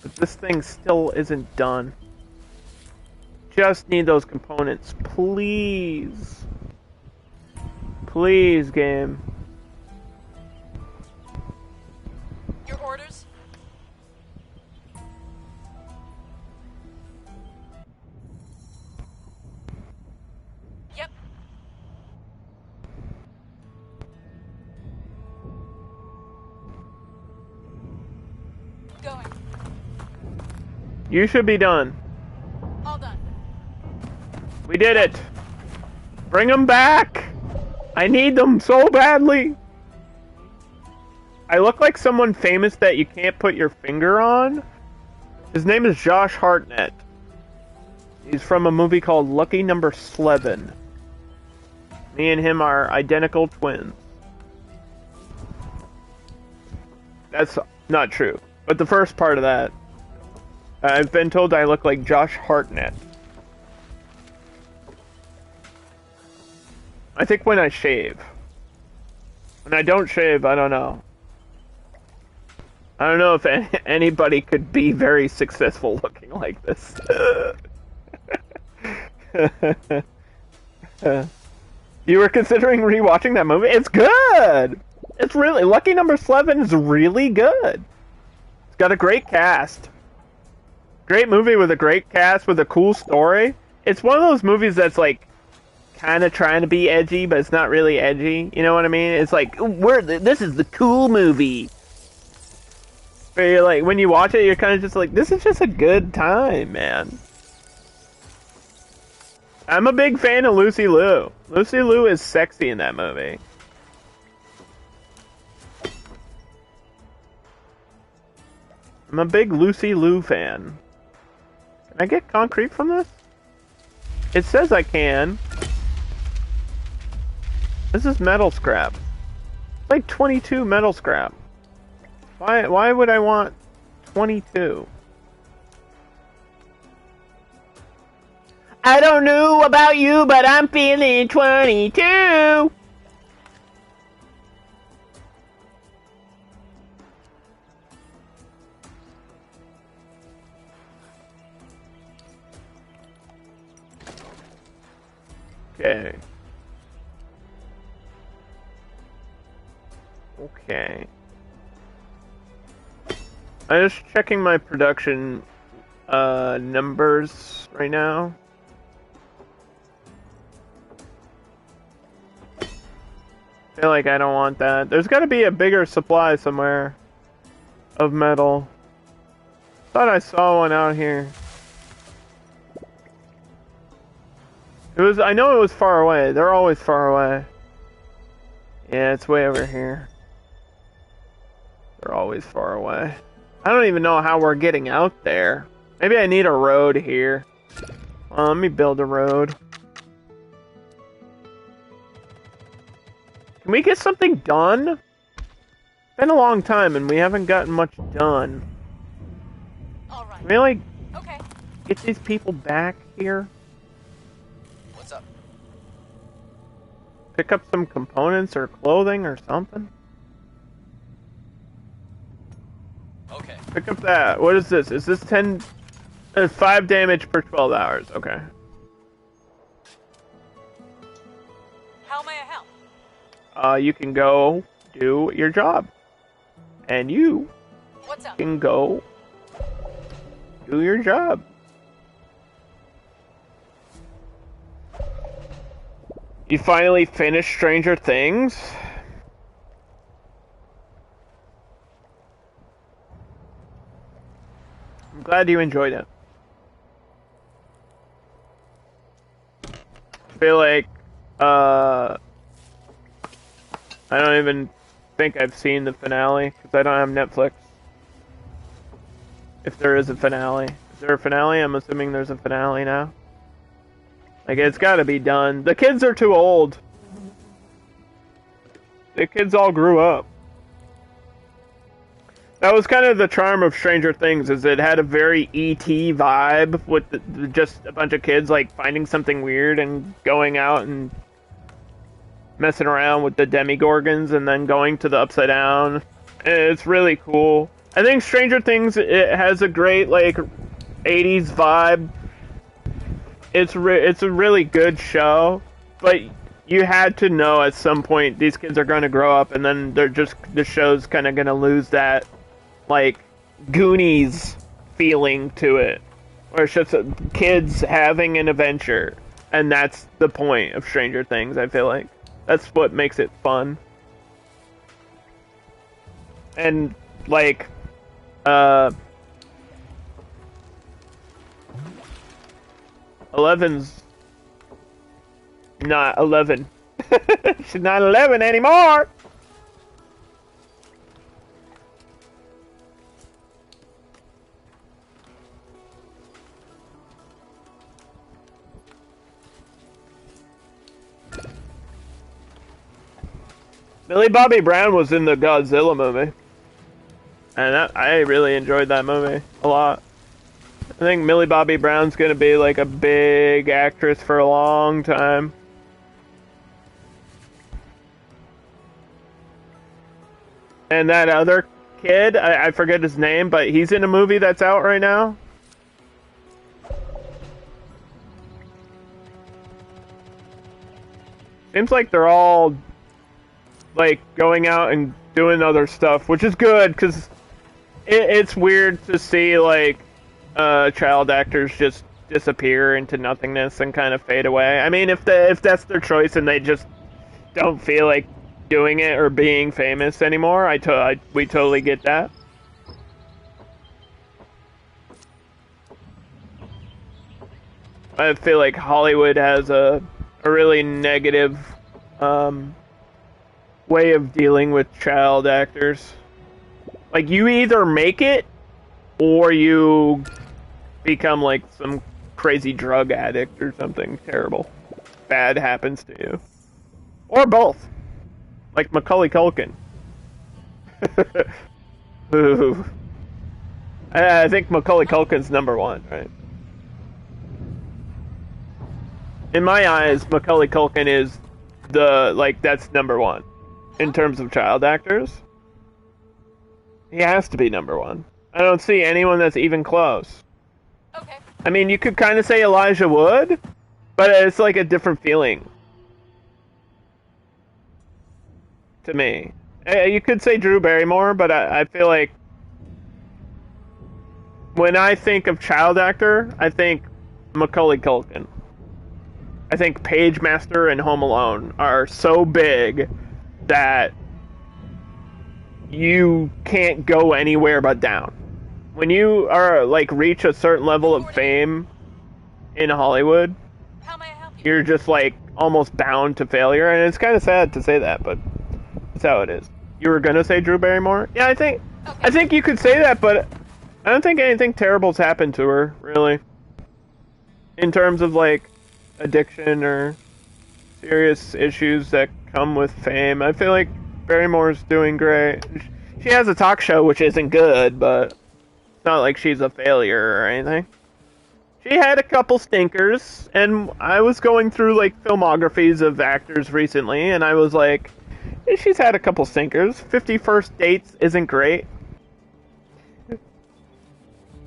but this thing still isn't done. Just need those components, please. Please, game. Your orders? Yep. Going. You should be done. All done. We did it. Bring them back. I need them so badly. I look like someone famous that you can't put your finger on. His name is Josh Hartnett. He's from a movie called Lucky Number 11. Me and him are identical twins. That's not true. But the first part of that, I've been told I look like Josh Hartnett. I think when I shave. When I don't shave, I don't know. I don't know if anybody could be very successful looking like this. You were considering rewatching that movie? It's good! It's really... Lucky Number 11 is really good. It's got a great cast. Great movie with a great cast, with a cool story. It's one of those movies that's like kind of trying to be edgy, but it's not really edgy. You know what I mean? It's like, this is the cool movie. But you're like, when you watch it, you're kind of just like, this is just a good time, man. I'm a big fan of Lucy Liu. Lucy Liu is sexy in that movie. I'm a big Lucy Liu fan. Can I get concrete from this? It says I can. This is metal scrap. It's like 22 metal scrap. Why would I want 22? I don't know about you, but I'm feeling 22. Okay. Okay. I'm just checking my production numbers right now. I feel like I don't want that. There's got to be a bigger supply somewhere of metal. Thought I saw one out here. I know it was far away. They're always far away. Yeah, it's way over here. They're always far away. I don't even know how we're getting out there. Maybe I need a road here. Well, let me build a road. Can we get something done? It's been a long time and we haven't gotten much done. All right. Can we, like, Okay. get these people back here? What's up? Pick up some components or clothing or something? Okay. Pick up that. What is this? Is this 10... 5 damage per 12 hours. Okay. How may I help? You can go do your job. And you What's up? can go do your job. You finally finished Stranger Things? I'm glad you enjoyed it. I feel like, I don't even think I've seen the finale, because I don't have Netflix. If there is a finale. Is there a finale? I'm assuming there's a finale now. Like, it's gotta be done. The kids are too old. The kids all grew up. That was kind of the charm of Stranger Things, is it had a very E.T. vibe with just a bunch of kids, like, finding something weird and going out and messing around with the Demogorgons and then going to the Upside Down. It's really cool. I think Stranger Things, it has a great, like, 80s vibe. It's a really good show, but you had to know at some point these kids are going to grow up and then the show's kind of going to lose that, like, Goonies feeling to it, where it's just kids having an adventure, and that's the point of Stranger Things. I feel like that's what makes it fun. And like, 11's not 11. She's not 11 anymore. Millie Bobby Brown was in the Godzilla movie, and I really enjoyed that movie a lot. I think Millie Bobby Brown's gonna be like a big actress for a long time. And that other kid, I forget his name, but he's in a movie that's out right now. Seems like they're all, like, going out and doing other stuff, which is good, because it's weird to see, like, child actors just disappear into nothingness and kind of fade away. I mean, if that's their choice and they just don't feel like doing it or being famous anymore, we totally get that. I feel like Hollywood has a really negative way of dealing with child actors. Like, you either make it or you become like some crazy drug addict or something terrible bad happens to you, or both, like Macaulay Culkin. Ooh. I think Macaulay Culkin's #1, right? In my eyes, Macaulay Culkin is the, like, that's number one in terms of child actors. He has to be number one. I don't see anyone that's even close. Okay. I mean, you could kind of say Elijah Wood, but it's like a different feeling to me. You could say Drew Barrymore, but I feel like when I think of child actor, I think Macaulay Culkin. I think Page Master and Home Alone are so big that you can't go anywhere but down. When you are like reach a certain level of fame in Hollywood, How may I help you? you're just like almost bound to failure, and it's kind of sad to say that, but that's how it is. You were gonna say Drew Barrymore? Yeah, I think you could say that, but I don't think anything terrible's happened to her, really. In terms of like addiction or serious issues that come with fame, I feel like Barrymore's doing great. She has a talk show which isn't good, but it's not like she's a failure or anything. She had a couple stinkers, and I was going through like filmographies of actors recently, and I was like, she's had a couple stinkers. 50 First Dates isn't great,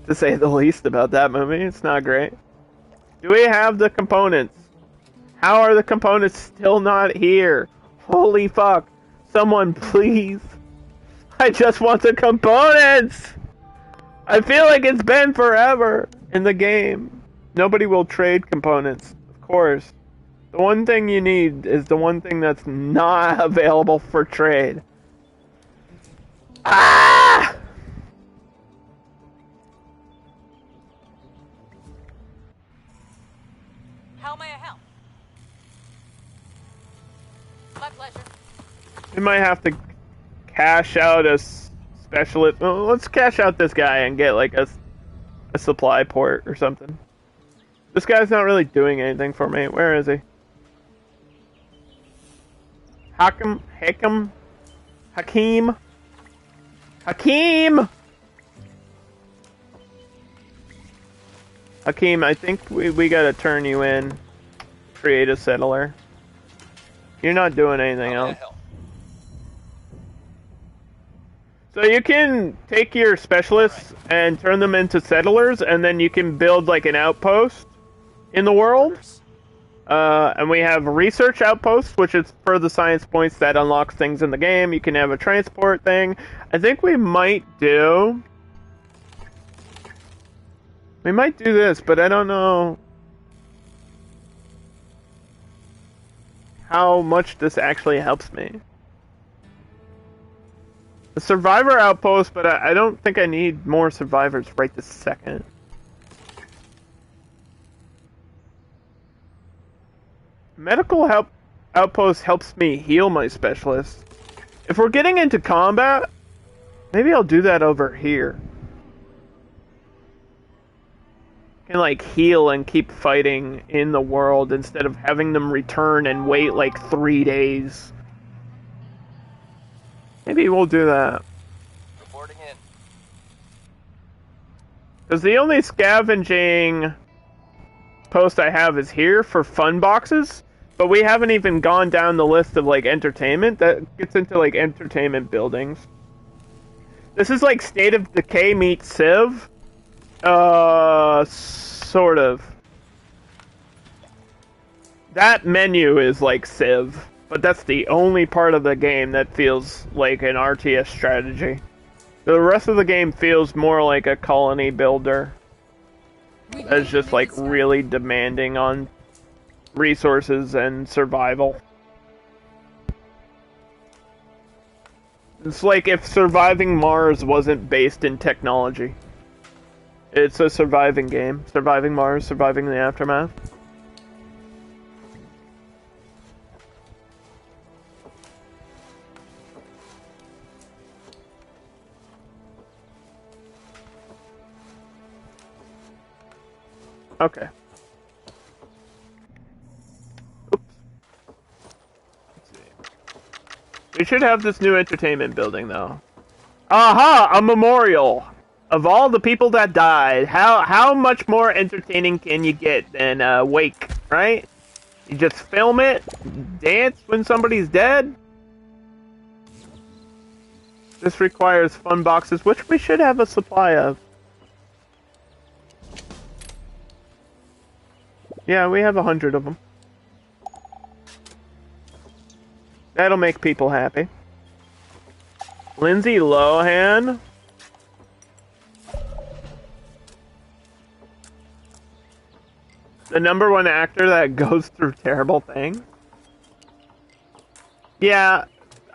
to say the least, about that movie. It's not great. Do we have the components? How are the components still not here? Holy fuck. Someone please. I just want the components! I feel like it's been forever in the game. Nobody will trade components, of course. The one thing you need is the one thing that's not available for trade. Ah! How may I help? My pleasure. We might have to cash out a specialist. Well, let's cash out this guy and get like a supply port or something. This guy's not really doing anything for me. Where is he? Hakim? Hakim? Hakim, I think we gotta turn you in. Create a settler. You're not doing anything How may I else. help? So you can take your specialists and turn them into settlers, and then you can build like an outpost in the world. And we have research outposts, which is for the science points that unlocks things in the game. You can have a transport thing. I think we might do this, but I don't know how much this actually helps me. The survivor outpost, but I don't think I need more survivors right this second. Medical help outpost helps me heal my specialist. If we're getting into combat, maybe I'll do that over here. Can like heal and keep fighting in the world instead of having them return and wait like 3 days. Maybe we'll do that. Reporting in. Because the only scavenging post I have is here for fun boxes, but we haven't even gone down the list of like entertainment. That gets into like entertainment buildings. This is like State of Decay meets Civ. Sort of. That menu is like Civ, but that's the only part of the game that feels like an RTS strategy. The rest of the game feels more like a colony builder. That's just like really demanding on resources and survival. It's like if surviving Mars wasn't based in technology. It's a surviving game. Surviving Mars, surviving the aftermath. Okay. Oops. Let's see. We should have this new entertainment building, though. Aha! A memorial of all the people that died. How much more entertaining can you get than Wake, right? You just film it, dance when somebody's dead. This requires fun boxes, which we should have a supply of. Yeah, we have 100 of them. That'll make people happy. Lindsay Lohan. The #1 actor that goes through terrible things. Yeah,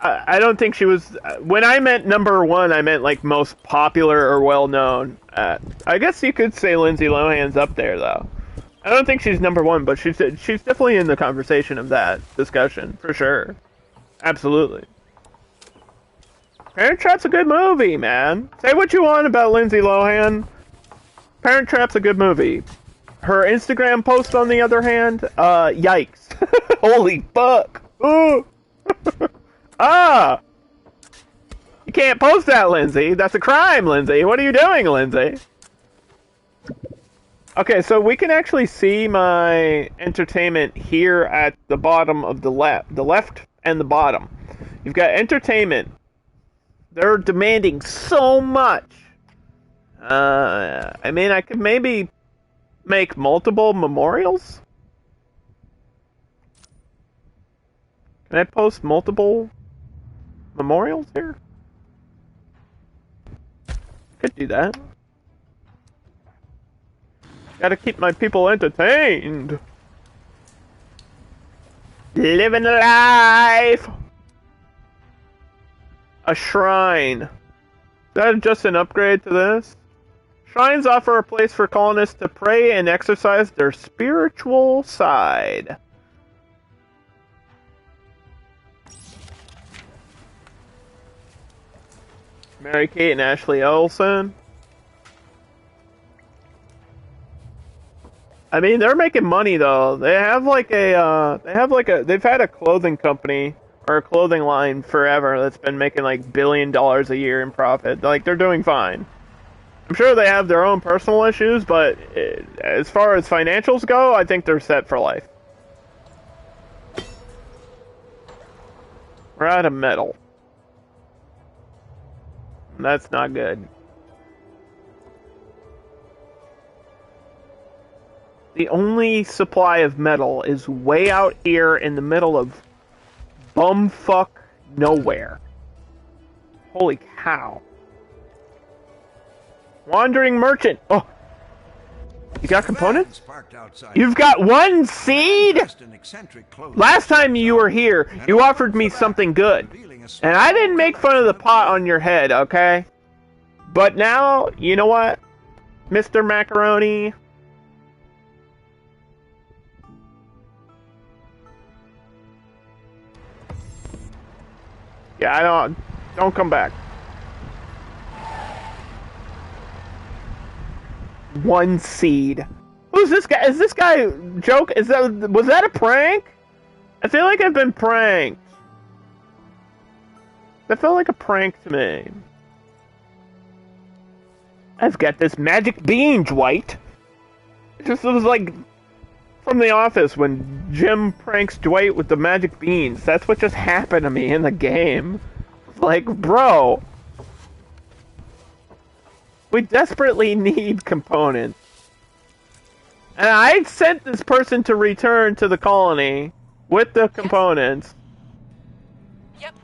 I don't think she was... When I meant #1, I meant like most popular or well-known. I guess you could say Lindsay Lohan's up there, though. I don't think she's #1, but she's definitely in the conversation of that discussion, for sure. Absolutely. Parent Trap's a good movie, man. Say what you want about Lindsay Lohan. Parent Trap's a good movie. Her Instagram post, on the other hand, yikes. Holy fuck. Ooh. Ah! You can't post that, Lindsay. That's a crime, Lindsay. What are you doing, Lindsay? Okay, so we can actually see my entertainment here at the bottom of the left and the bottom. You've got entertainment. They're demanding so much. I mean, I could maybe make multiple memorials? Can I post multiple memorials here? Could do that. Gotta keep my people entertained. Living life! A shrine. Is that just an upgrade to this? Shrines offer a place for colonists to pray and exercise their spiritual side. Mary-Kate and Ashley Olsen. I mean, they're making money though. They've had a clothing company or a clothing line forever that's been making like $1 billion a year in profit. Like, they're doing fine. I'm sure they have their own personal issues, but as far as financials go, I think they're set for life. We're out of metal. That's not good. The only supply of metal is way out here in the middle of bumfuck nowhere. Holy cow. Wandering merchant. Oh. You got components? You've got 1 seed? Last time you were here, you offered me something good. And I didn't make fun of the pot on your head, okay? But now, you know what, Mr. Macaroni? Yeah, don't come back. 1 seed. Who's this guy? Is this guy joke? Was that a prank? I feel like I've been pranked. That felt like a prank to me. I've got this magic bean, Dwight. It was like from The Office when Jim pranks Dwight with the magic beans. That's what just happened to me in the game. Like, bro. We desperately need components. And I sent this person to return to the colony with the components. Yep.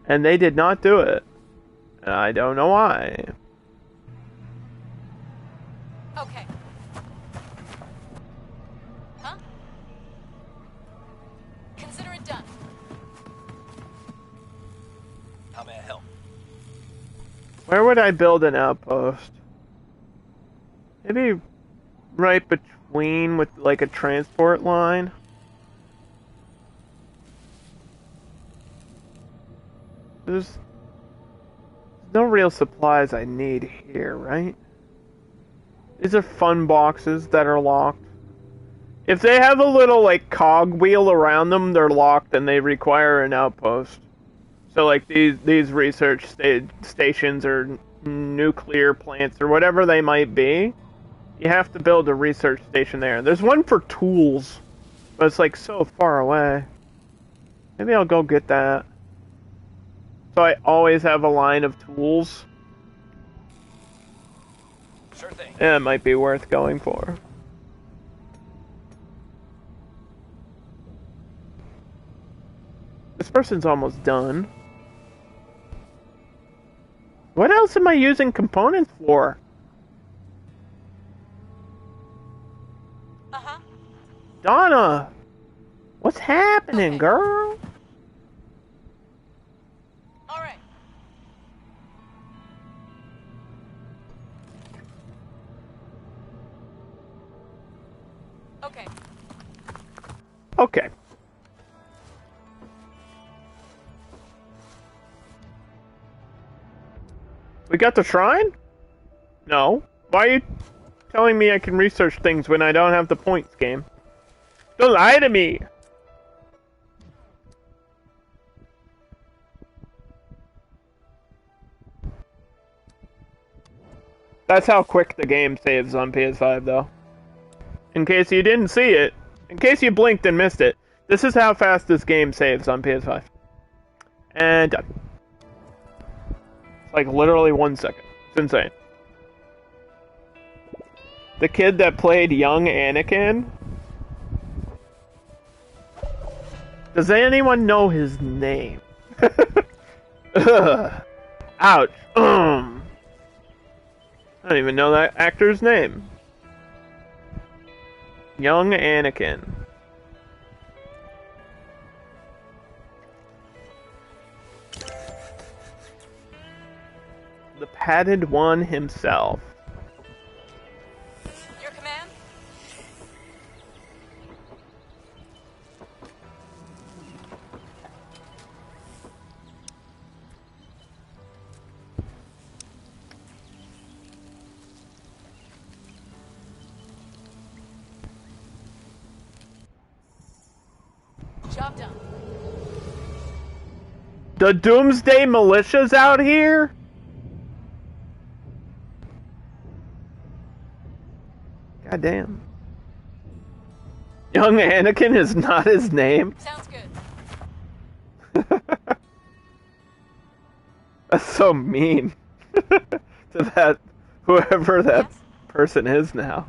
And they did not do it. And I don't know why. Okay. Huh? Consider it done. How may I help? Where would I build an outpost? Maybe right between with like a transport line. There's no real supplies I need here, right? These are fun boxes that are locked. If they have a little like cog wheel around them, they're locked and they require an outpost. So like these research stations or nuclear plants or whatever they might be, you have to build a research station there. There's one for tools But it's like so far away. Maybe I'll go get that. So I always have a line of tools. Sure thing. Yeah, it might be worth going for. This person's almost done. What else am I using components for? Uh-huh. Donna! What's happening, Okay. girl? All right. Okay. Okay. We got the shrine? No. Why are you telling me I can research things when I don't have the points, game? Don't lie to me! That's how quick the game saves on PS5, though. In case you didn't see it, in case you blinked and missed it, this is how fast this game saves on PS5. And done. It's like literally 1 second. It's insane. The kid that played young Anakin. Does anyone know his name? Ugh. Ouch. I don't even know that actor's name. Young Anakin. The padded one himself. Your command? Job done. The Doomsday Militia's out here? God damn. Young Anakin is not his name? Sounds good. That's so mean. To that, whoever that Yes? person is now.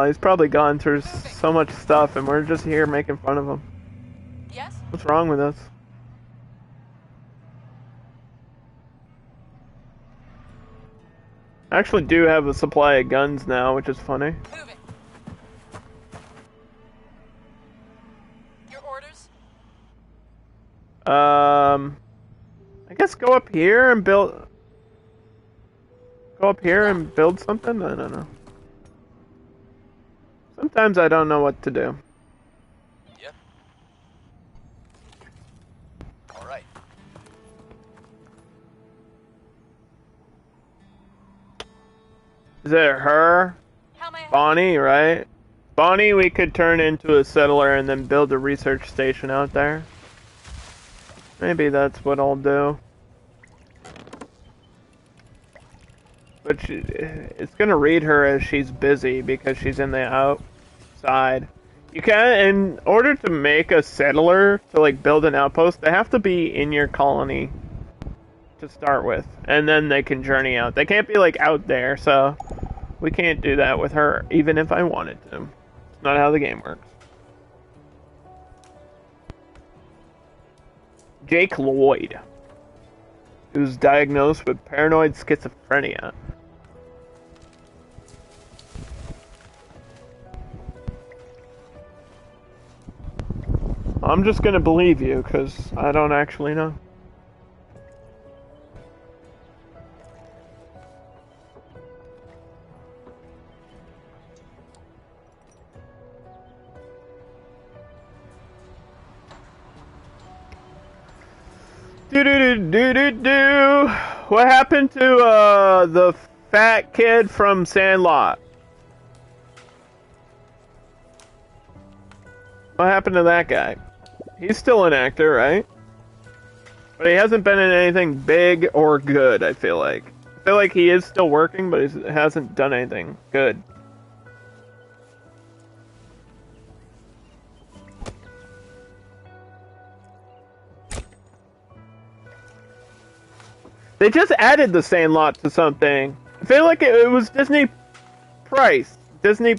He's probably gone through so much stuff and we're just here making fun of him. Yes? What's wrong with us? I actually do have a supply of guns now, which is funny. Moving. Your orders? I guess go up here and build... Go up here and build something? I don't know. Sometimes I don't know what to do. Yep. All right. Is it her? How may I help? Bonnie, right? Bonnie we could turn into a settler and then build a research station out there. Maybe that's what I'll do. But it's gonna read her as she's busy because she's in the outside. You can, in order to make a settler to like build an outpost, they have to be in your colony to start with, and then they can journey out. They can't be like out there, so we can't do that with her, even if I wanted to. It's not how the game works. Jake Lloyd, who's diagnosed with paranoid schizophrenia. I'm just gonna believe you, because I don't actually know. Do. What happened to the fat kid from Sandlot? What happened to that guy? He's still an actor, right? But he hasn't been in anything big or good, I feel like. I feel like he is still working, but he hasn't done anything good. They just added the Sandlot to something. I feel like it was Disney Price. Disney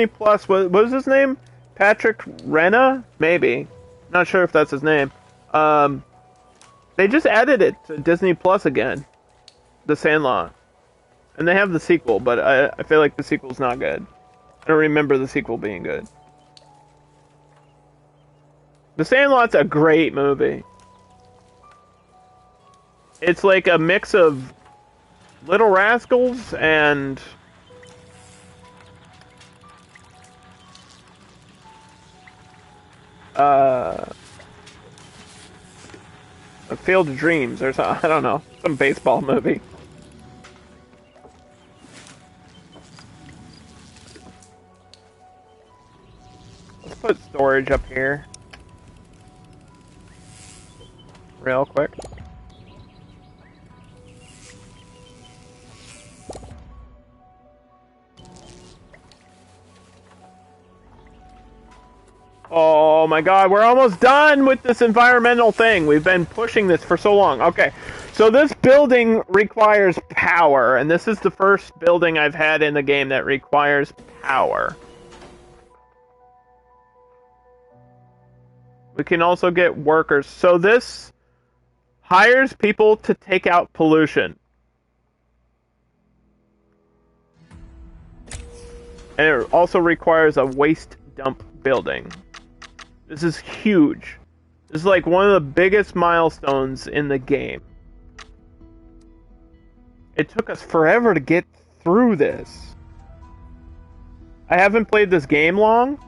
Plus. What was his name? Patrick Renna? Maybe. Not sure if that's his name. They just added it to Disney Plus again. The Sandlot. And they have the sequel, but I feel like the sequel's not good. I don't remember the sequel being good. The Sandlot's a great movie. It's like a mix of Little Rascals and A Field of Dreams or something. I don't know. Some baseball movie. Let's put storage up here. Real quick. Oh my god, we're almost done with this environmental thing. We've been pushing this for so long. Okay, so this building requires power, and this is the first building I've had in the game that requires power. We can also get workers. So this hires people to take out pollution. And it also requires a waste dump building. This is huge. This is like one of the biggest milestones in the game. It took us forever to get through this. I haven't played this game long.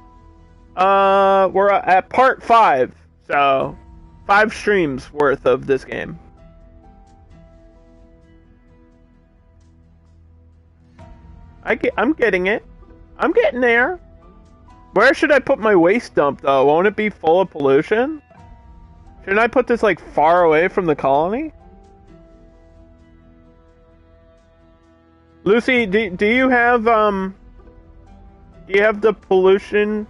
We're at part 5, so 5 streams worth of this game. I'm getting it. I'm getting there. Where should I put my waste dump, though? Won't it be full of pollution? Shouldn't I put this, like, far away from the colony? Lucy, do you have the pollution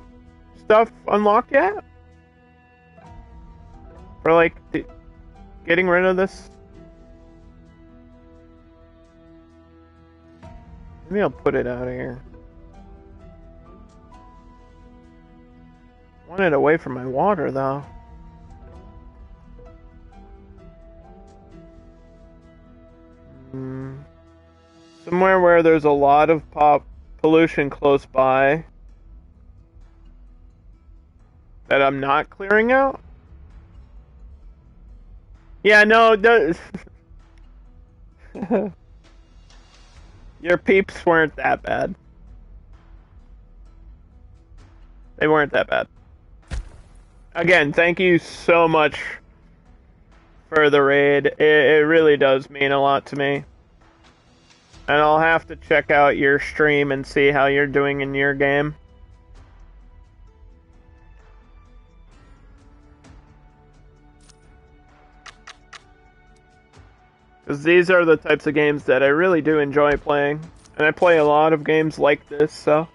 stuff unlocked yet? For, like, getting rid of this? Maybe I'll put it out of here. I want it away from my water, though. Somewhere where there's a lot of pollution close by that I'm not clearing out? Yeah, no, your peeps weren't that bad. They weren't that bad. Again, thank you so much for the raid. It really does mean a lot to me. And I'll have to check out your stream and see how you're doing in your game. Because these are the types of games that I really do enjoy playing. And I play a lot of games like this, so...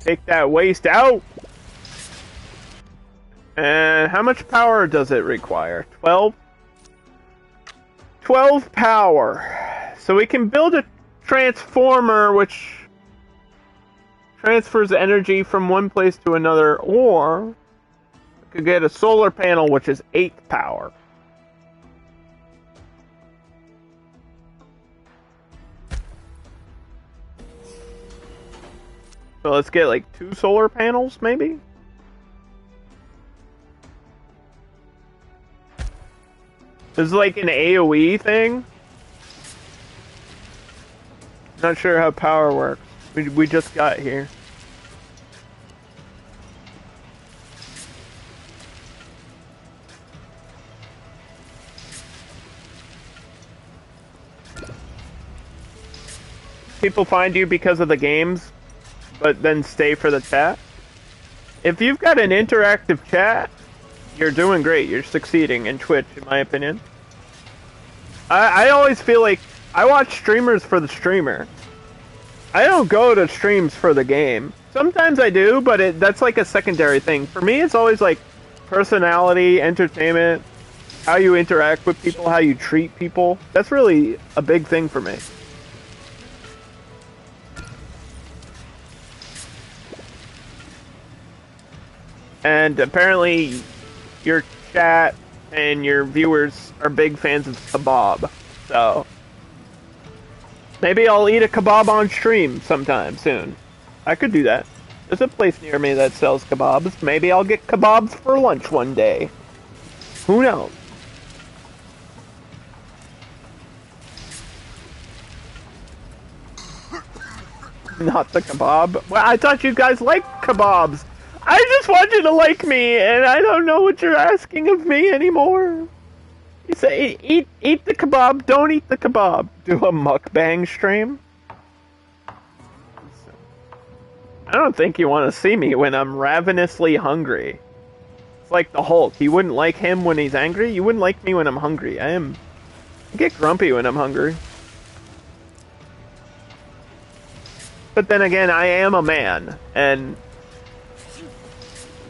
Take that waste out! And how much power does it require? 12? 12 power. So we can build a transformer which transfers energy from one place to another, or we could get a solar panel which is 8 power. So let's get like 2 solar panels, maybe? This is like an AoE thing. Not sure how power works. We just got here. People find you because of the games, but then stay for the chat. If you've got an interactive chat, you're doing great. You're succeeding in Twitch, in my opinion. I always feel like I watch streamers for the streamer. I don't go to streams for the game. Sometimes I do, but that's like a secondary thing. For me, it's always like personality, entertainment, how you interact with people, how you treat people. That's really a big thing for me. And apparently your chat and your viewers are big fans of kebab. So maybe I'll eat a kebab on stream sometime soon. I could do that. There's a place near me that sells kebabs. Maybe I'll get kebabs for lunch one day. Who knows? Not the kebab. Well, I thought you guys liked kebabs. I just want you to like me, and I don't know what you're asking of me anymore. You say, eat the kebab, don't eat the kebab. Do a mukbang stream? I don't think you want to see me when I'm ravenously hungry. It's like the Hulk. You wouldn't like him when he's angry? You wouldn't like me when I'm hungry. I get grumpy when I'm hungry. But then again, I am a man, and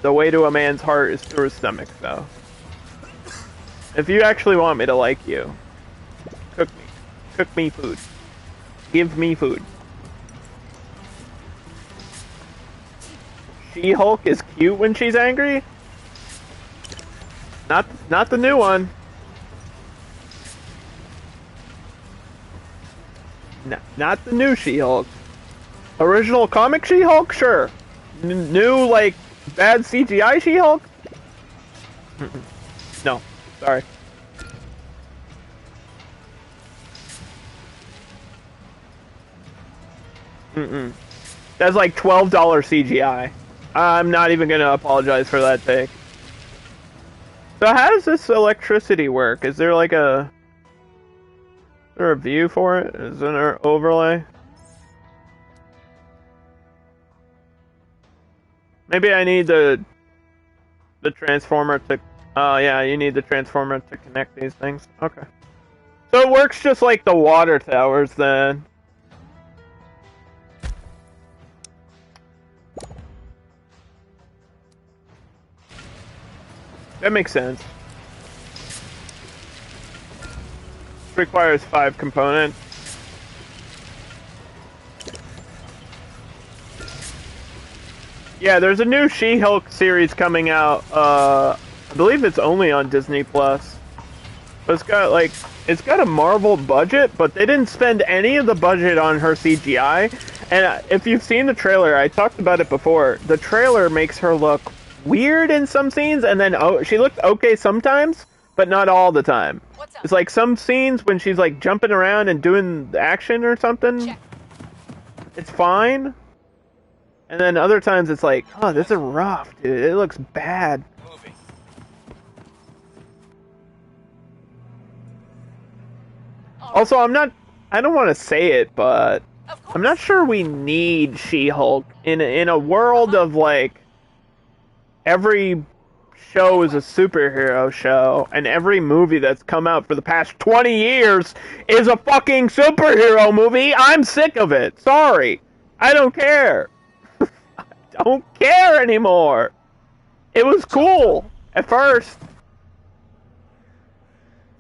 the way to a man's heart is through his stomach, so. If you actually want me to like you, cook me. Cook me food. Give me food. She-Hulk is cute when she's angry? Not the new one. No, not the new She-Hulk. Original comic She-Hulk? Sure. New, like, bad CGI She-Hulk? No. Sorry. That's like $12 CGI. I'm not even gonna apologize for that take. So how does this electricity work? Is there like is there a view for it? Is there an overlay? Maybe I need the transformer to... Oh yeah, you need the transformer to connect these things. Okay. So it works just like the water towers then. That makes sense. Requires 5 components. Yeah, there's a new She-Hulk series coming out. I believe it's only on Disney Plus. But it's got a Marvel budget, but they didn't spend any of the budget on her CGI. And if you've seen the trailer, I talked about it before. The trailer makes her look weird in some scenes, and then she looked okay sometimes, but not all the time. It's like some scenes when she's like jumping around and doing the action or something. Check. It's fine. And then other times it's like, oh, this is rough, dude. It looks bad. Moving. Also, I don't want to say it, but I'm not sure we need She-Hulk in a world of like every show is a superhero show, and every movie that's come out for the past 20 years is a fucking superhero movie. I'm sick of it. Sorry. I don't care. I don't care anymore. It was cool at first.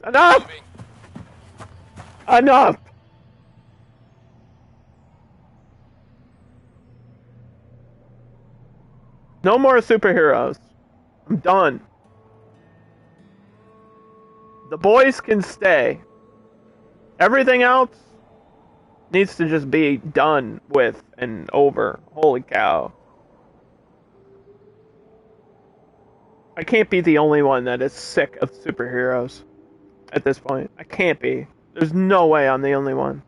Enough. Enough. No more superheroes. I'm done. The boys can stay. Everything else needs to just be done with and over. Holy cow. I can't be the only one that is sick of superheroes at this point. I can't be. There's no way I'm the only one.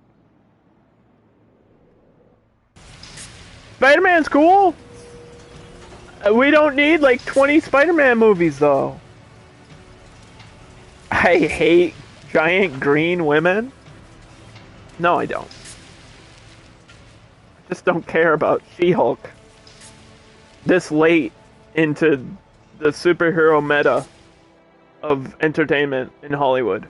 Spider-Man's cool. We don't need like 20 Spider-Man movies though. I hate giant green women. No, I don't. I just don't care about She-Hulk this late into the superhero meta of entertainment in Hollywood.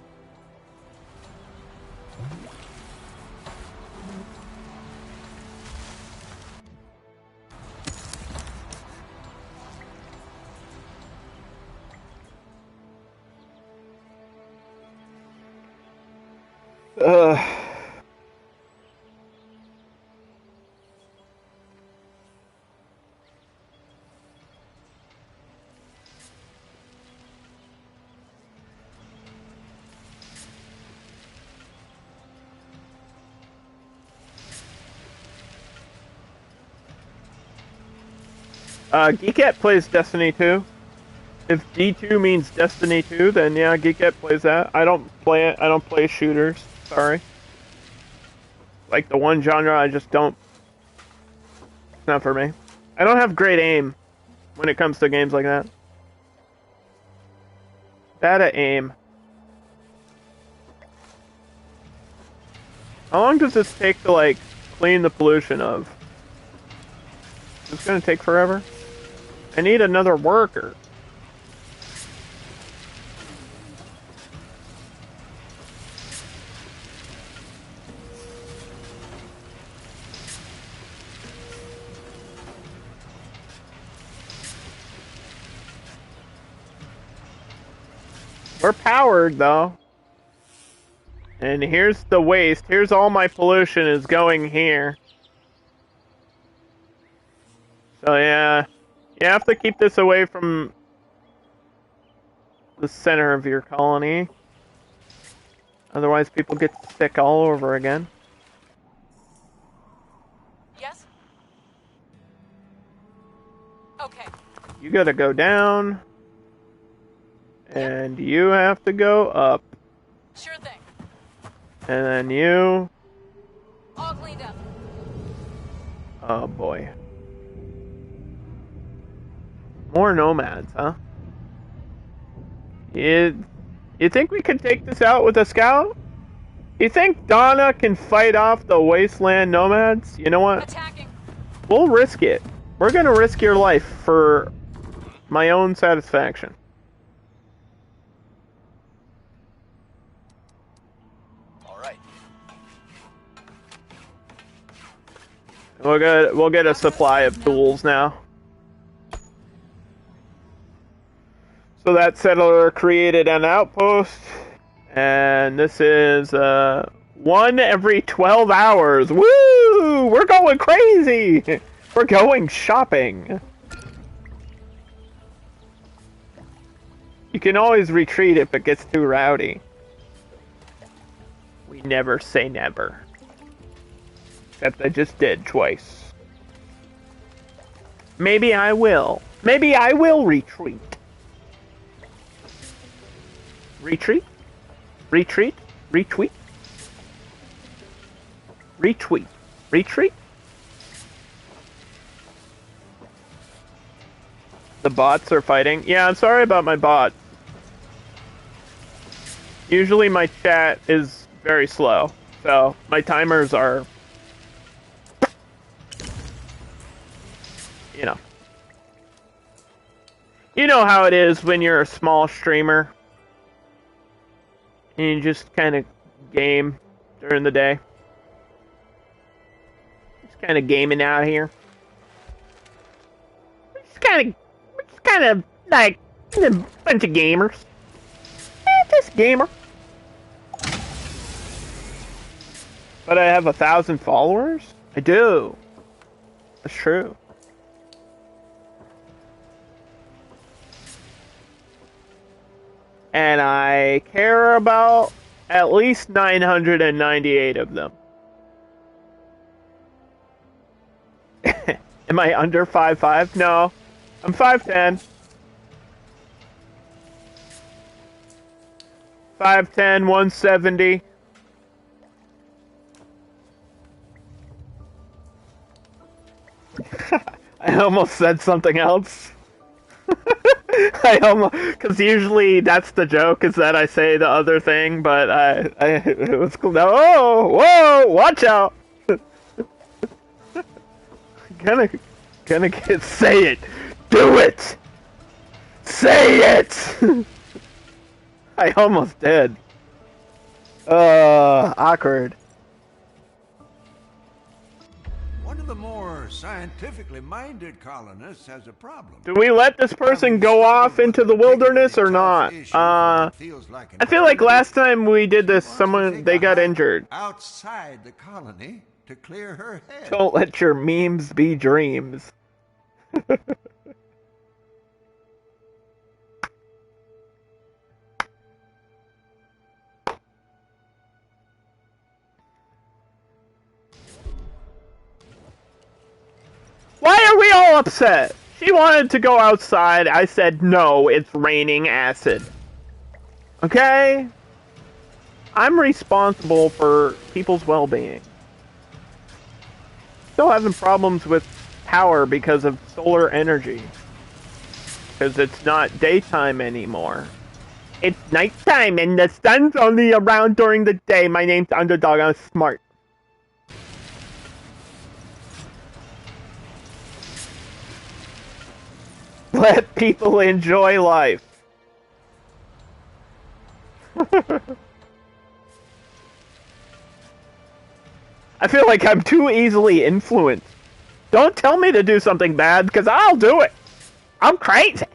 Geekette plays Destiny 2. If D2 means Destiny 2, then yeah, Geekette plays that. I don't play it. I don't play shooters. Sorry. Like the one genre I just don't. It's not for me. I don't have great aim when it comes to games like that. Bad aim. How long does this take to, like, clean the pollution of? It's gonna take forever. I need another worker. We're powered, though. And here's the waste. Here's all my pollution is going here. So yeah, you have to keep this away from the center of your colony. Otherwise people get sick all over again. Yes? Okay. You gotta go down. And you have to go up. Sure thing. And then you... All cleaned up. Oh boy. More nomads, huh? You think we could take this out with a scout? You think Donna can fight off the wasteland nomads? You know what? Attacking. We'll risk it. We're gonna risk your life for my own satisfaction. We'll get a supply of tools now. So that settler created an outpost, and this is one every 12 hours. Woo! We're going crazy. We're going shopping. You can always retreat if it gets too rowdy. We never say never. Except I just did twice. Maybe I will. Maybe I will retreat. Retreat? Retreat? Retweet? Retweet. Retreat? The bots are fighting. Yeah, I'm sorry about my bot. Usually my chat is very slow, so my timers are... You know how it is when you're a small streamer and you just kind of game during the day. Just kind of gaming out here. Just kind of like a bunch of gamers. Just gamer. But I have 1,000 followers? I do. That's true. And I care about at least 998 of them. Am I under 5'5"? No. I'm 5'10". 5'10", 170. I almost said something else. I almost, because usually that's the joke, is that I say the other thing, but it was cool. Oh, whoa, watch out! gonna get, say it, do it, say it. I almost did. Awkward. One of the more scientifically minded colonists has a problem. Do we let this person go off into the wilderness or not? I feel like last time we did this, they got injured. Outside the colony to clear her head. Don't let your memes be dreams. Why are we all upset? She wanted to go outside. I said, no, it's raining acid. Okay? I'm responsible for people's well-being. Still having problems with power because of solar energy. Because it's not daytime anymore. It's nighttime and the sun's only around during the day. My name's Underdog. I'm smart. Let people enjoy life. I feel like I'm too easily influenced. Don't tell me to do something bad, because I'll do it. I'm crazy.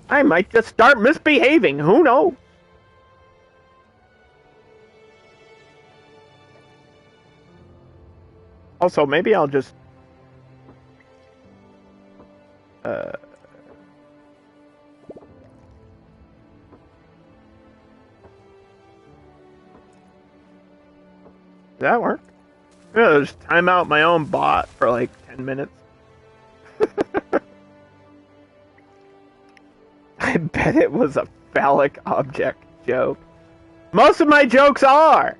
I might just start misbehaving. Who knows? Also, maybe I'll just... Does that work? I'm gonna just time out my own bot for like 10 minutes. I bet it was a phallic object joke. Most of my jokes are!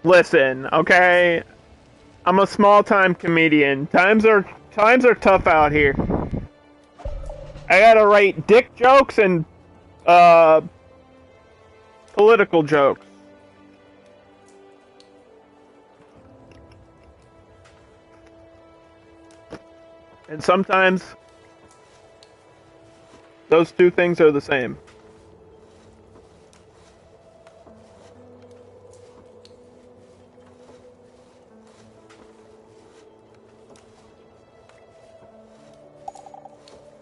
Listen, okay? I'm a small-time comedian. Times are tough out here. I gotta write dick jokes and political jokes. And sometimes those two things are the same.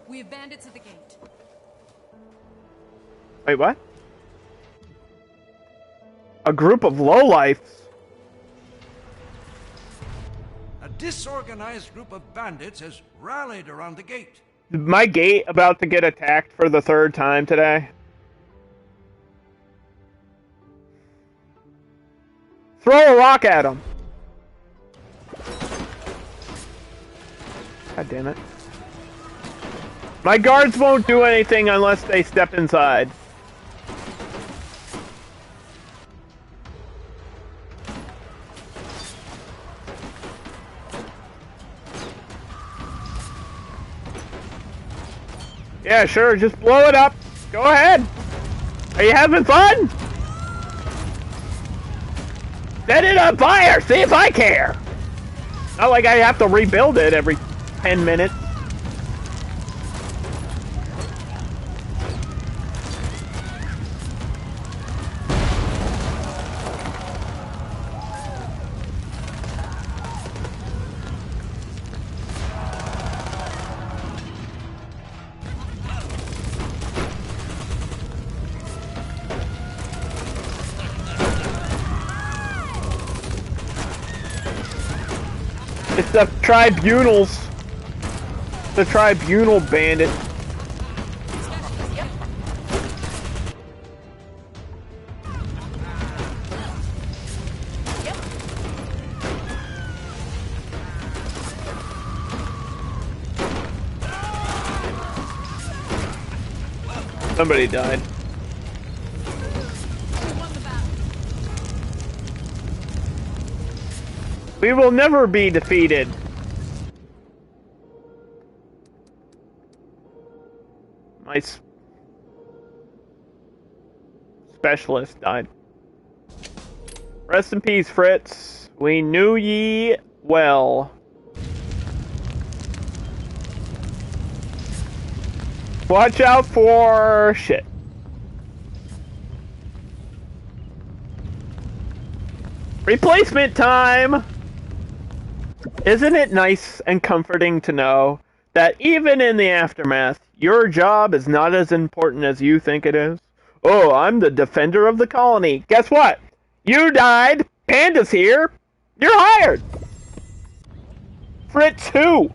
We have bandits at the gate. Wait, what? A group of lowlifes? A disorganized group of bandits has rallied around the gate. Is my gate about to get attacked for the third time today? Throw a rock at them. God damn it. My guards won't do anything unless they step inside. Yeah, sure, just blow it up. Go ahead. Are you having fun? Set it on fire, see if I care. Not like I have to rebuild it every 10 minutes. It's the tribunals. The tribunal bandit. Yep. Yep. Somebody died. We won the battle. We will never be defeated. My specialist died. Rest in peace, Fritz. We knew ye well. Watch out for shit. Replacement time! Isn't it nice and comforting to know that even in the aftermath, your job is not as important as you think it is? Oh, I'm the defender of the colony. Guess what? You died. Panda's here. You're hired. Fritz who?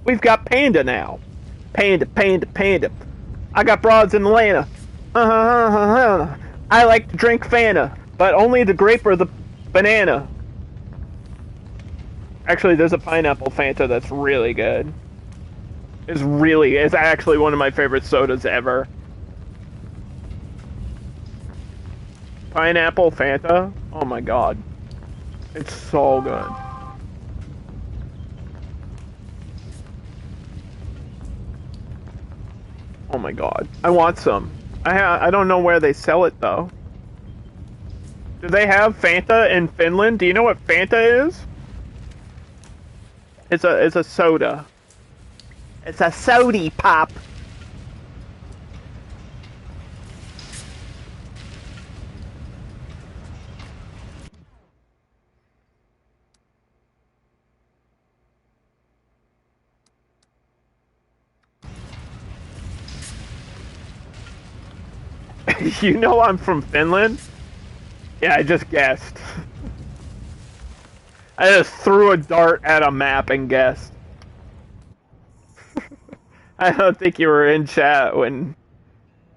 We've got Panda now. Panda, Panda, Panda. I got broads in Atlanta. I like to drink Fanta, but only the grape or the banana. Actually, there's a pineapple Fanta that's really good. It's actually one of my favorite sodas ever. Pineapple Fanta? Oh my god. It's so good. Oh my god. I want some. I don't know where they sell it though. Do they have Fanta in Finland? Do you know what Fanta is? It's a soda. It's a sody pop. You know I'm from Finland? Yeah, I just guessed. I just threw a dart at a map and guessed. I don't think you were in chat when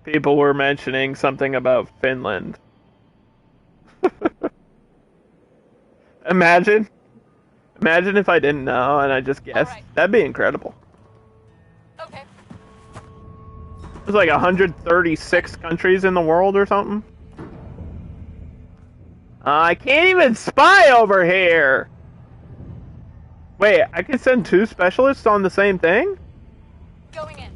people were mentioning something about Finland. Imagine if I didn't know and I just guessed. Right. That'd be incredible. Okay. There's like 136 countries in the world or something. I can't even spy over here! Wait, I can send 2 specialists on the same thing? Going in.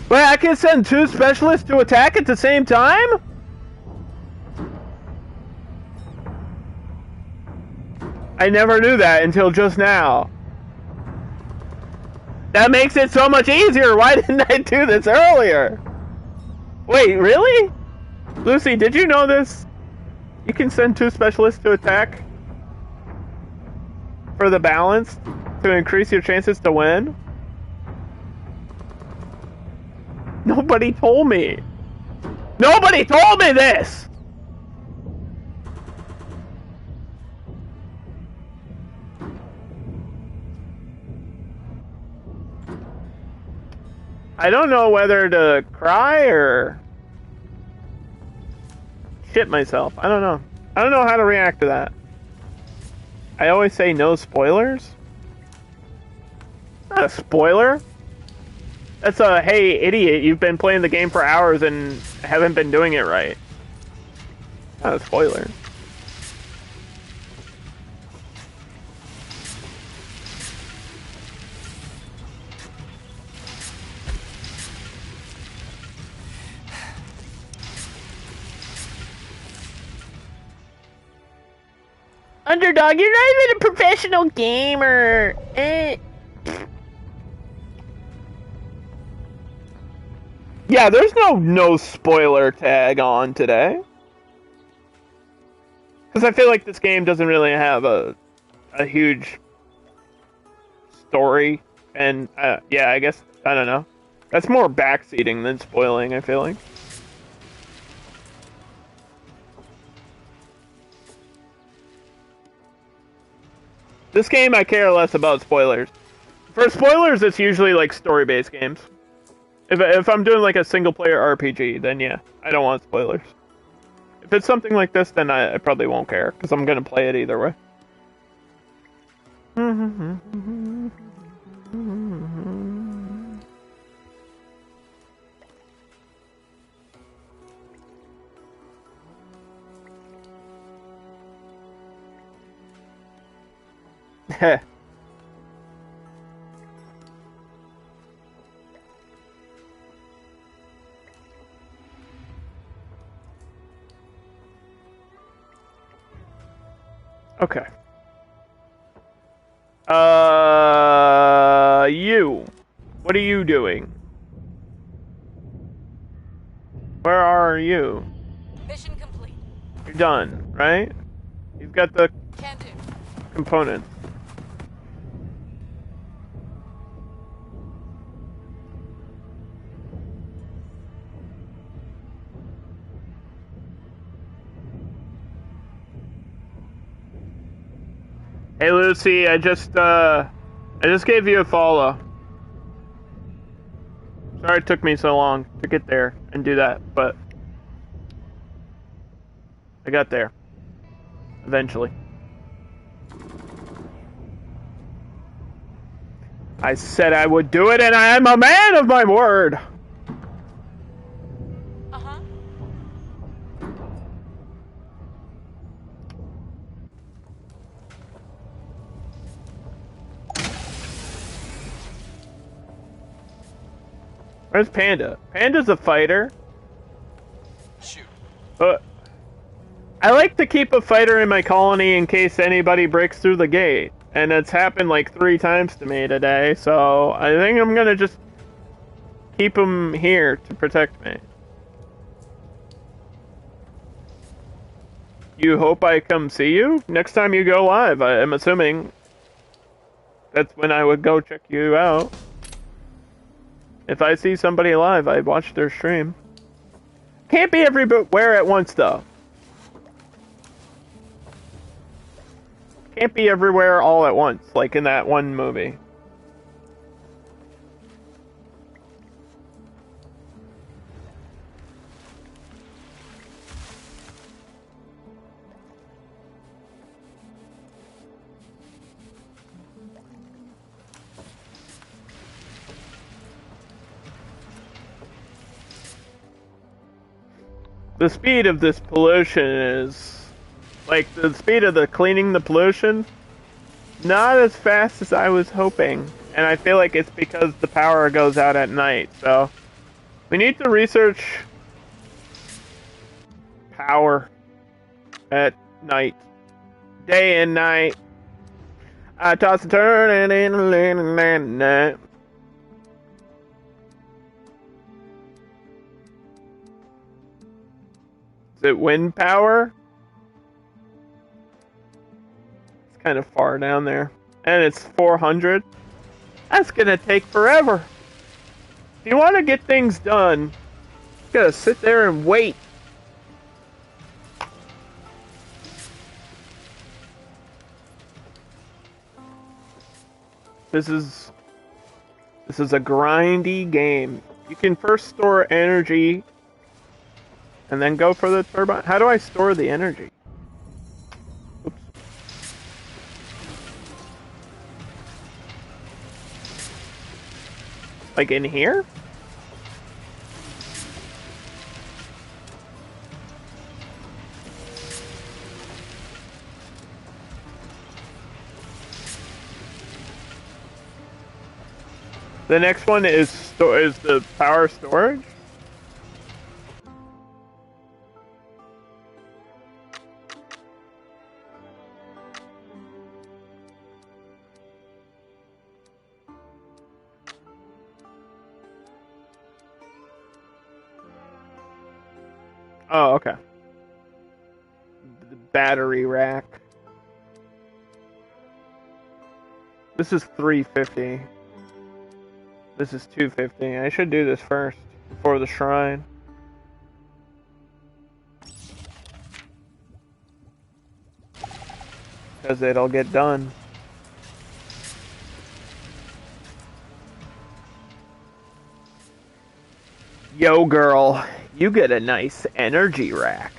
Wait, I can send 2 specialists to attack at the same time? I never knew that until just now. That makes it so much easier! Why didn't I do this earlier? Wait, really? Lucy, did you know this? You can send 2 specialists to attack for the balance to increase your chances to win? Nobody told me. Nobody told me this! I don't know whether to cry or shit myself. I don't know. I don't know how to react to that. I always say no spoilers. Not a spoiler. That's a, hey, idiot, you've been playing the game for hours and haven't been doing it right. Not a spoiler. Underdog, you're not even a professional gamer. Yeah, there's no spoiler tag on today. Because I feel like this game doesn't really have a huge story. And, yeah, I guess, I don't know. That's more backseating than spoiling, I feel like. This game, I care less about spoilers. For spoilers, it's usually like story-based games. If I'm doing like a single-player RPG, then yeah, I don't want spoilers. If it's something like this, then I probably won't care, because I'm gonna play it either way. Heh. Okay. You. What are you doing? Where are you? Mission complete. You're done, right? You've got the Can do. component. Hey Lucy, I just gave you a follow. Sorry it took me so long to get there and do that, but I got there. Eventually. I said I would do it, and I am a man of my word! Uh-huh. Where's Panda? Panda's a fighter. Shoot. I like to keep a fighter in my colony in case anybody breaks through the gate. And it's happened like 3 times to me today, so I think I'm gonna just keep him here to protect me. You hope I come see you? Next time you go live, I'm assuming that's when I would go check you out. If I see somebody live, I watch their stream. Can't be everywhere at once, though. Can't be everywhere all at once, like in that one movie. The speed of this pollution is... like, the speed of the cleaning the pollution, not as fast as I was hoping. And I feel like it's because the power goes out at night, so... we need to research... power at night. Day and night. I toss and turn and in the night. Is it wind power? It's kind of far down there. And it's 400. That's gonna take forever. If you want to get things done, you gotta sit there and wait. This is a grindy game. You can first store energy and then go for the turbine. How do I store the energy? Oops. Like in here? The next one is the power storage. Oh, okay. The battery rack. This is 350. This is 250. I should do this first before the shrine. Because it'll get done. Yo, girl, you get a nice energy rack.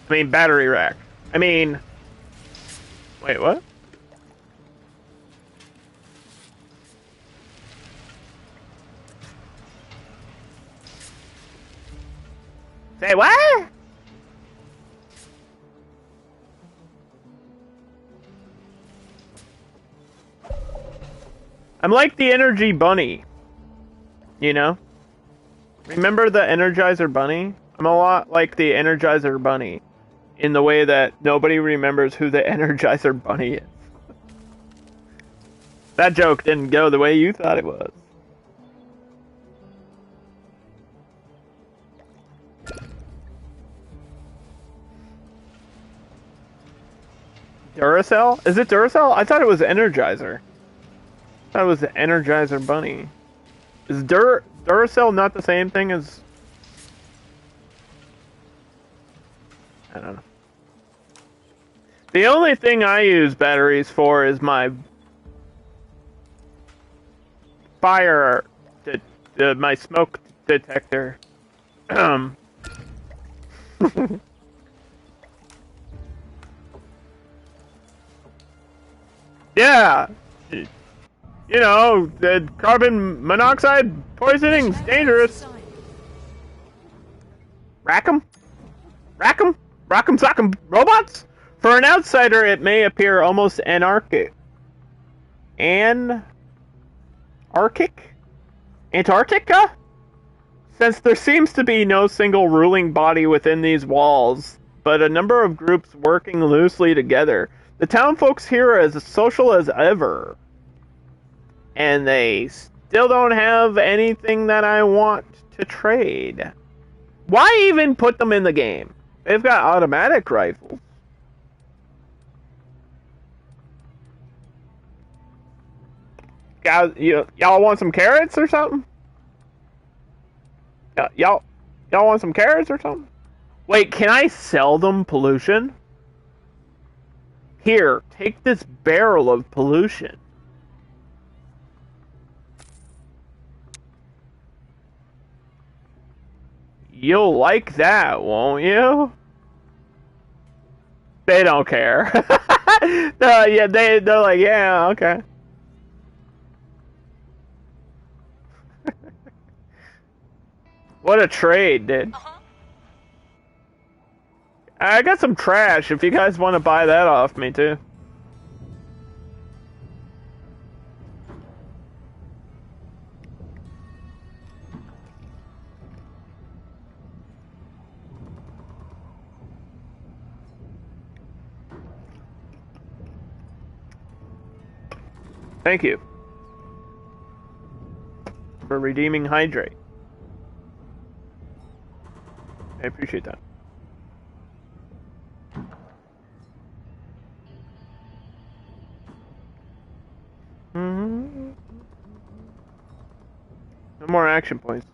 I mean, battery rack. I mean... wait, what? Say what? I'm like the Energy Bunny. You know? Remember the Energizer Bunny? I'm a lot like the Energizer Bunny. In the way that nobody remembers who the Energizer Bunny is. That joke didn't go the way you thought it was. Duracell? Is it Duracell? I thought it was Energizer. I thought it was the Energizer Bunny. Is Duracell not the same thing as... I don't know. The only thing I use batteries for is my fire my smoke detector. Yeah, you know, the carbon monoxide poisoning's dangerous. Rack 'em, rack 'em, rock 'em, sock 'em, robots. For an outsider, it may appear almost anarchic. Antarctica? Since there seems to be no single ruling body within these walls, but a number of groups working loosely together, the town folks here are as social as ever. And they still don't have anything that I want to trade. Why even put them in the game? They've got automatic rifles. Y'all want some carrots or something? Y'all want some carrots or something? Wait, can I sell them pollution? Here, take this barrel of pollution. You'll like that, won't you? They don't care. No, yeah, they're like, yeah, okay. What a trade, dude. I got some trash if you guys want to buy that off me, too. Thank you for redeeming Hydrate. I appreciate that. No more action points.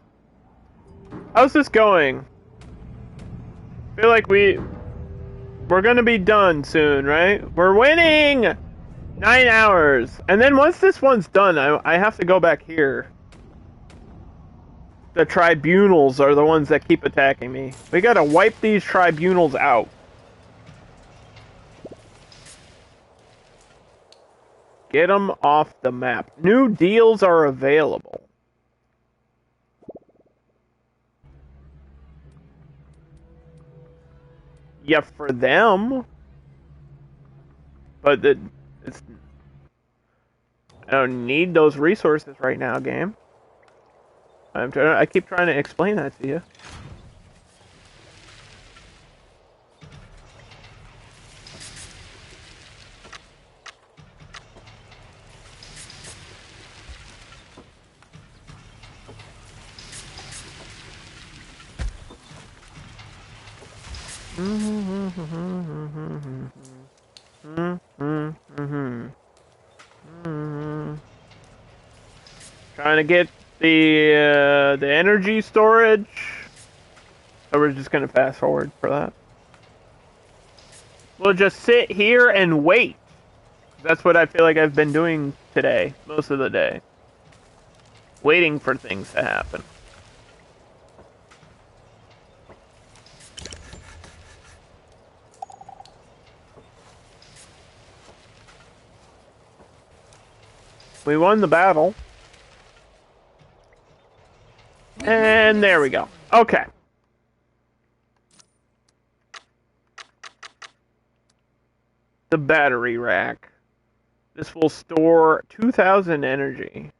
How's this going? I feel like we're gonna be done soon, right? We're winning! 9 hours. And then once this one's done, I have to go back here. The tribunals are the ones that keep attacking me. We gotta wipe these tribunals out. Get them off the map. New deals are available. Yeah, for them. But it's... I don't need those resources right now, game. I keep trying to explain that to you. Trying to get the energy storage. So we're just gonna fast forward for that. We'll just sit here and wait. That's what I feel like I've been doing today, most of the day. Waiting for things to happen. We won the battle. And there we go. Okay. The battery rack. This will store 2,000 energy.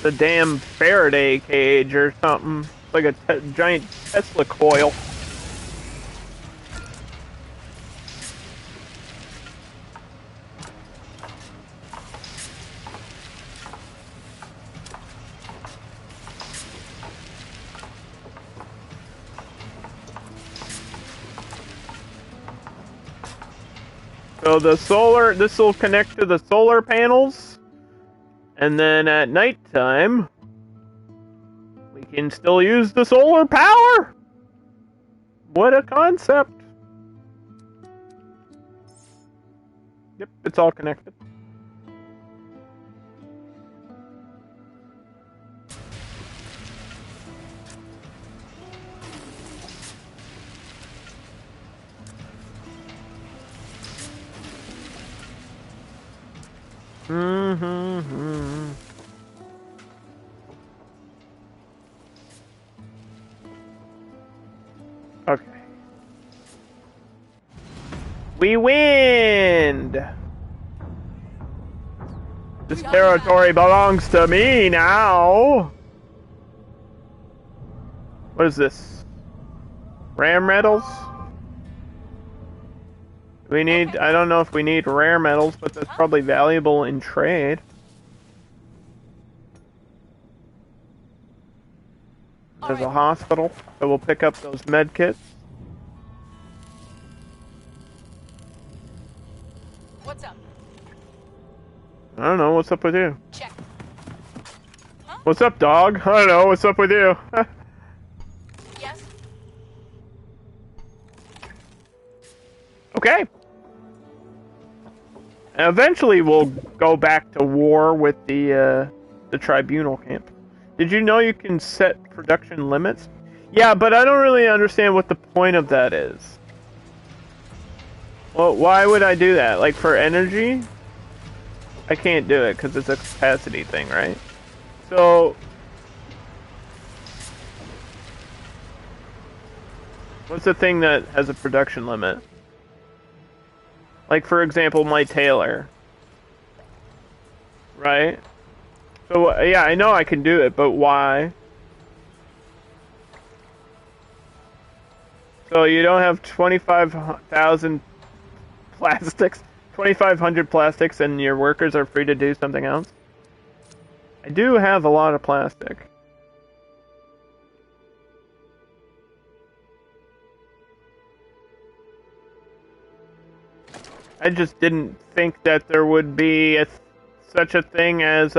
The damn Faraday cage or something. Like a giant Tesla coil. So the solar, this will connect to the solar panels. And then at nighttime, we can still use the solar power. What a concept. Yep, it's all connected. Mm-hmm. Okay. We win! This territory belongs to me now! What is this? Rare metals? We need, I don't know if we need rare metals, but that's probably valuable in trade. There's a hospital, so we'll pick up those med kits. What's up? I don't know, what's up with you? Check. Huh? What's up, dog? I don't know, what's up with you? Yes. Okay. Eventually we'll go back to war with the tribunal camp. Did you know you can set production limits? Yeah, but I don't really understand what the point of that is. Well, why would I do that? Like, for energy? I can't do it because it's a capacity thing, right? So... what's the thing that has a production limit? Like, for example, my tailor. Right? So, yeah, I know I can do it, but why? So, you don't have 25,000 plastics, 2,500 plastics, and your workers are free to do something else? I do have a lot of plastic. I just didn't think that there would be such a thing as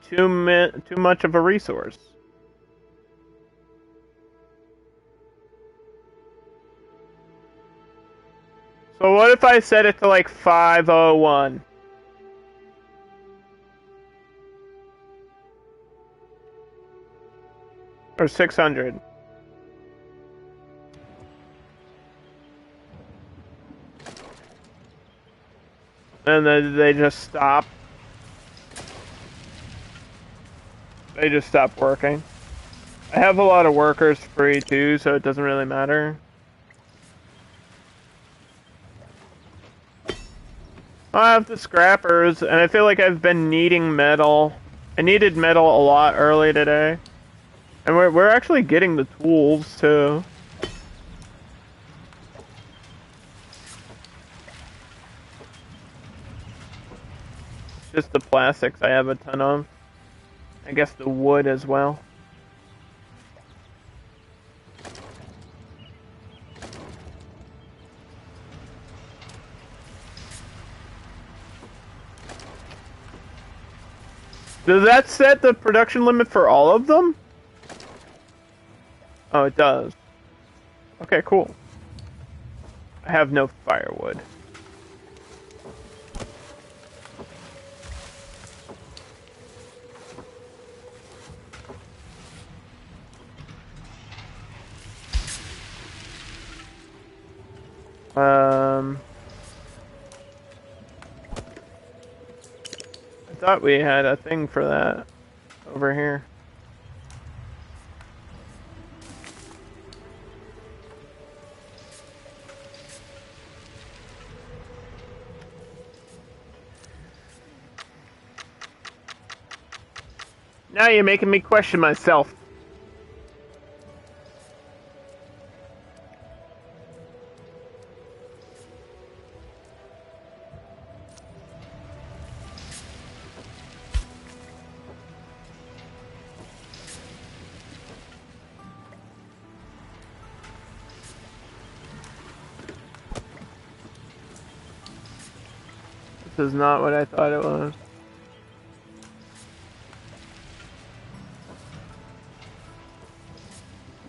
too much of a resource. So what if I set it to like 501? Or 600? And then they just stop. They just stop working. I have a lot of workers free too, so it doesn't really matter. I have the scrappers, and I feel like I've been needing metal. I needed metal a lot early today. And we're actually getting the tools too. Just the plastics I have a ton of. I guess the wood as well. Does that set the production limit for all of them? Oh, it does. Okay, cool. I have no firewood. I thought we had a thing for that over here. Now you're making me question myself. This is not what I thought it was.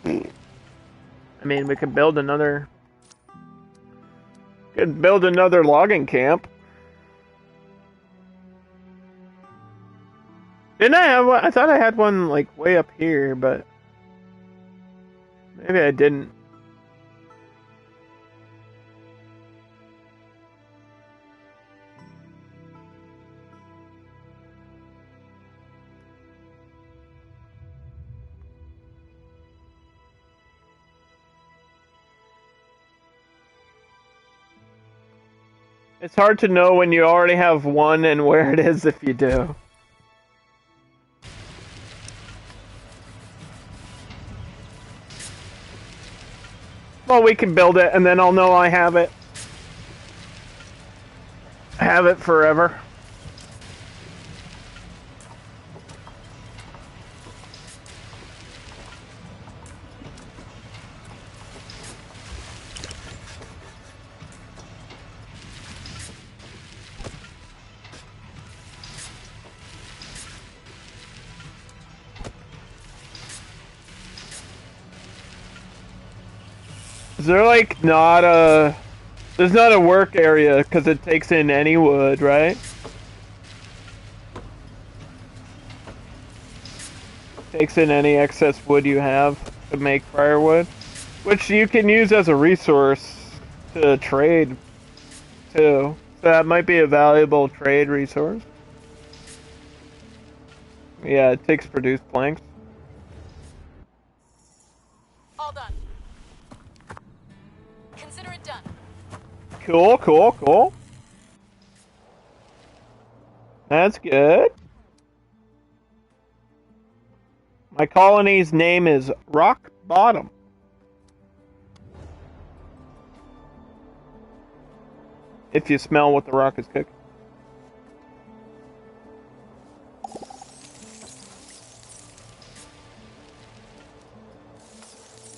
I mean, we could build another... Could build another logging camp. Didn't I have one? I thought I had one, like, way up here, but... Maybe I didn't. It's hard to know when you already have one and where it is if you do. Well, we can build it and then I'll know I have it. Have it forever. Is there like not a... There's not a work area because it takes in any wood, right? Takes in any excess wood you have to make firewood, which you can use as a resource to trade too. So that might be a valuable trade resource. Yeah, it takes produced planks. All done. Consider it done. Cool, cool, cool. That's good. My colony's name is Rock Bottom. If you smell what the rock is cooking.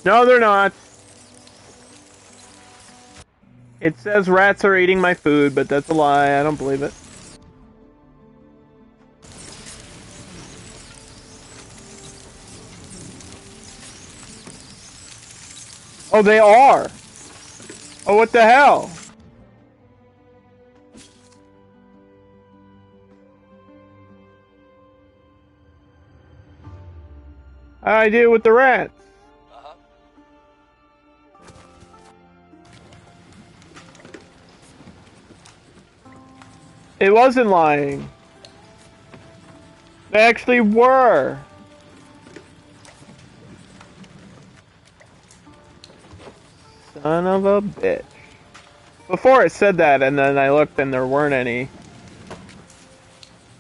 No, they're not. It says rats are eating my food, but that's a lie. I don't believe it. Oh, they are. Oh, what the hell? How'd I do with the rats? It wasn't lying. They actually were. Son of a bitch. Before it said that, and then I looked and there weren't any.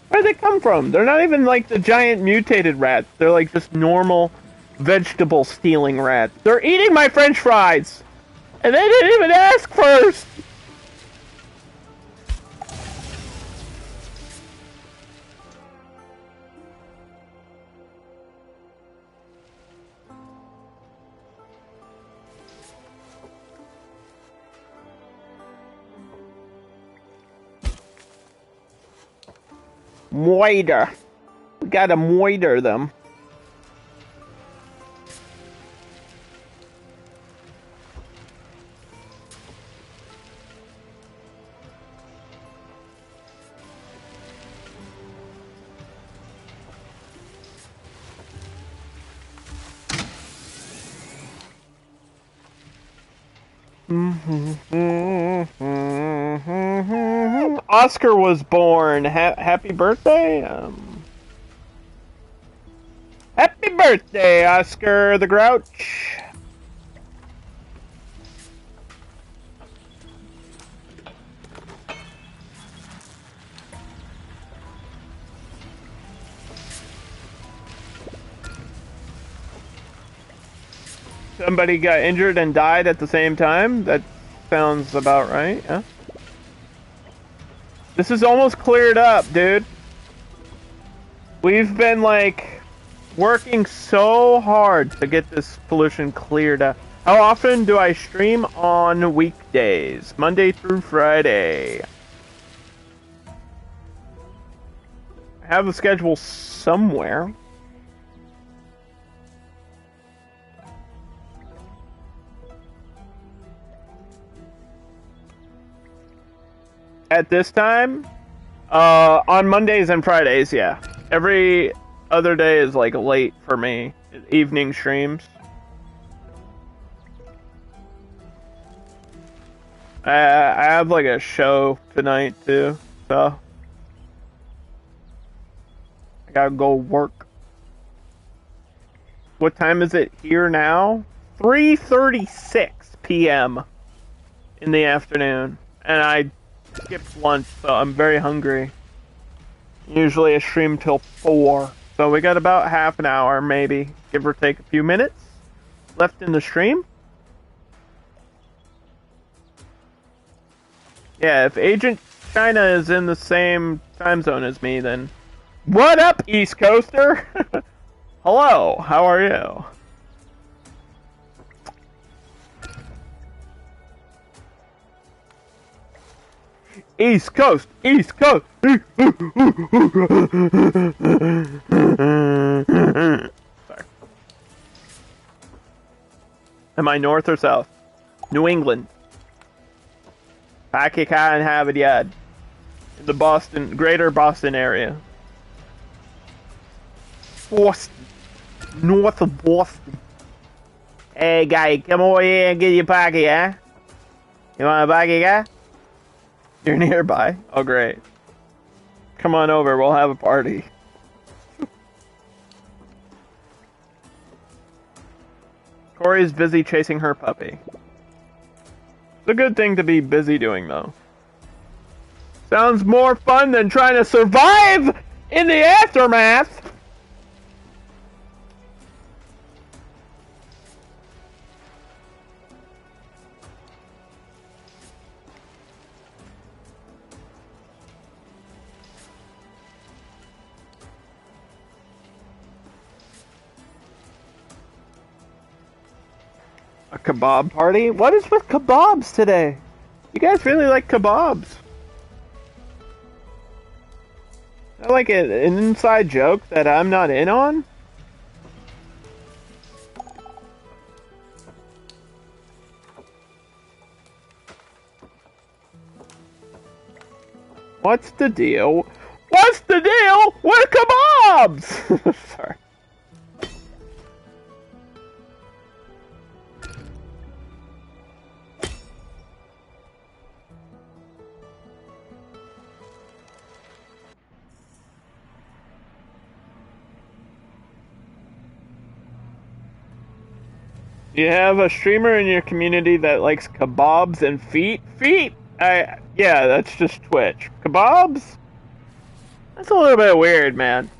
Where'd they come from? They're not even like the giant mutated rats. They're like just normal vegetable stealing rats. They're eating my french fries! And they didn't even ask first! Moiter. We gotta moiter them. Oscar was born. Happy birthday? Happy birthday, Oscar the Grouch. Somebody got injured and died at the same time? That sounds about right, yeah? This is almost cleared up, dude. We've been, like, working so hard to get this pollution cleared up. How often do I stream on weekdays? Monday through Friday. have a schedule somewhere. At this time, on Mondays and Fridays, yeah. Every other day is like late for me. Evening streams. I have like a show tonight too, so I gotta go work. What time is it here now? 3:36 p.m. in the afternoon, and I skipped lunch, so I'm very hungry. Usually I stream till 4, so we got about half an hour, maybe, give or take a few minutes left in the stream. Yeah, if Agent China is in the same time zone as me, then what up, East Coaster? Hello, how are you? East Coast, East Coast. Sorry. Am I north or south? New England. I can't have it yet. In the greater Boston area. Boston. North of Boston. Hey, guy, come over here and get your pocket, huh? You want a pocket, guy? You're nearby? Oh, great. Come on over, we'll have a party. Corey's busy chasing her puppy. It's a good thing to be busy doing, though. Sounds more fun than trying to survive in the aftermath! A kebab party? What is with kebabs today? You guys really like kebabs? Is that like an inside joke that I'm not in on? What's the deal? What's the deal with kebabs? Sorry. You have a streamer in your community that likes kebabs and feet? Feet? Yeah, that's just Twitch. Kebabs? That's a little bit weird, man.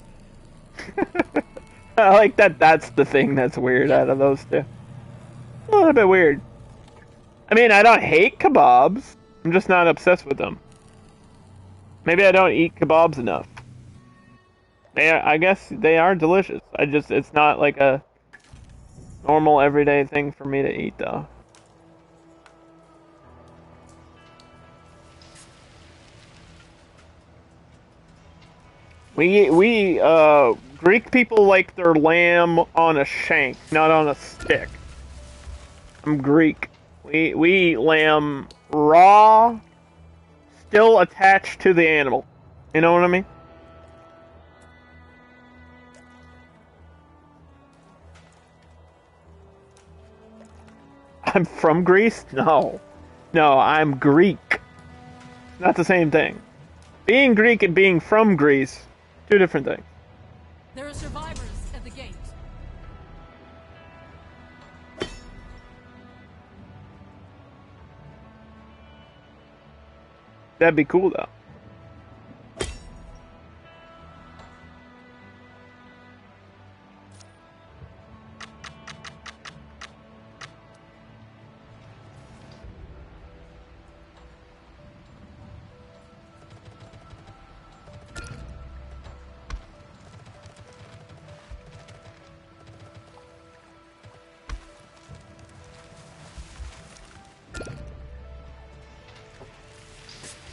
I like that that's the thing that's weird out of those two. A little bit weird. I mean, I don't hate kebabs. I'm just not obsessed with them. Maybe I don't eat kebabs enough. I guess they are delicious. It's not like a normal everyday thing for me to eat, though. Greek people like their lamb on a shank, not on a stick. I'm Greek. We eat lamb raw, still attached to the animal. You know what I mean? I'm from Greece? No. No, I'm Greek. It's not the same thing. Being Greek and being from Greece, two different things. There are survivors at the gate. That'd be cool, though.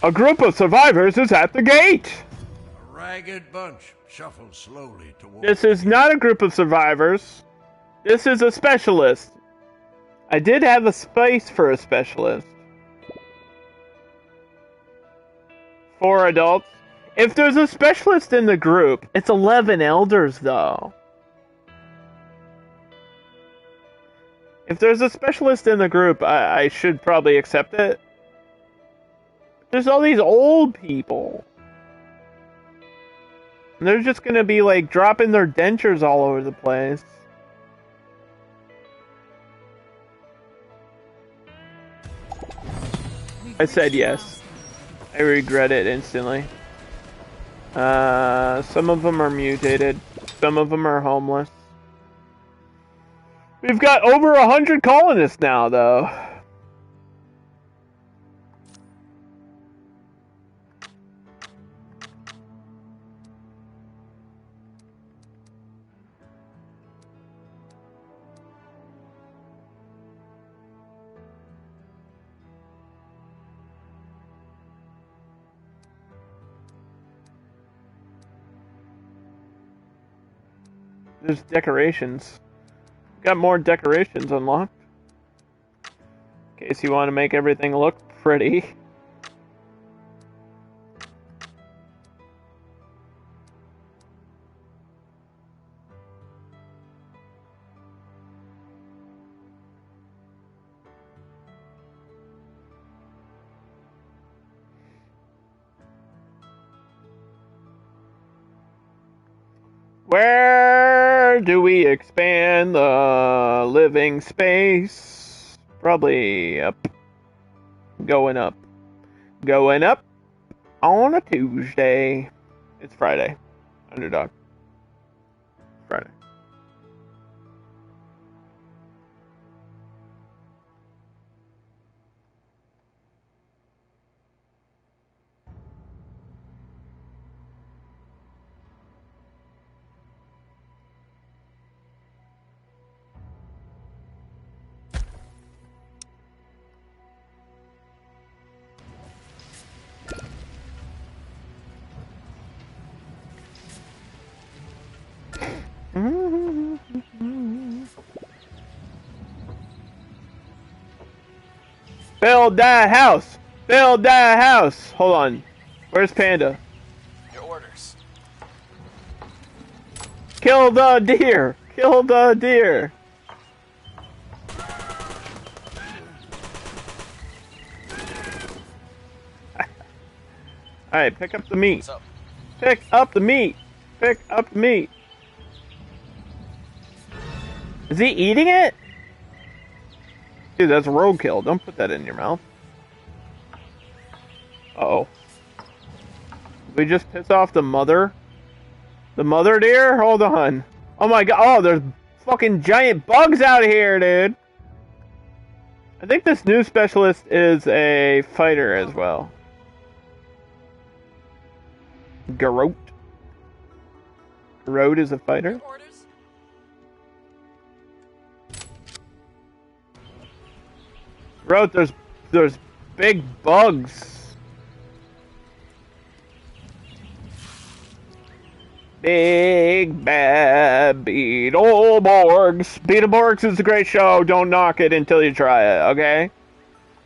A group of survivors is at the gate! ragged bunch shuffle slowly toward. This is not a group of survivors. This is a specialist. I did have a space for a specialist. 4 adults. If there's a specialist in the group, it's 11 elders, though. If there's a specialist in the group, I should probably accept it. There's all these old people. And they're just gonna be, like, dropping their dentures all over the place. I said yes. I regret it instantly. Some of them are mutated. Some of them are homeless. We've got over 100 colonists now, though. There's decorations. Got more decorations unlocked. In case you want to make everything look pretty. Where do we expand the living space? Probably up. Going up. Going up on a Tuesday. It's Friday. Underdog. Friday. Build that house! Build that house! Hold on. Where's Panda? Your orders. Kill the deer! Kill the deer! Alright, pick up the meat. What's up? Pick up the meat! Pick up the meat! Is he eating it? Dude, that's roadkill. Don't put that in your mouth. Uh-oh. Did we just piss off the mother? The mother deer? Hold on. Oh my god. Oh, there's fucking giant bugs out here, dude. I think this new specialist is a fighter as well. Garrote. Garrote is a fighter? Orders? Garrote, there's big bugs. Big bad Beetleborgs. Beetleborgs is a great show. Don't knock it until you try it, okay?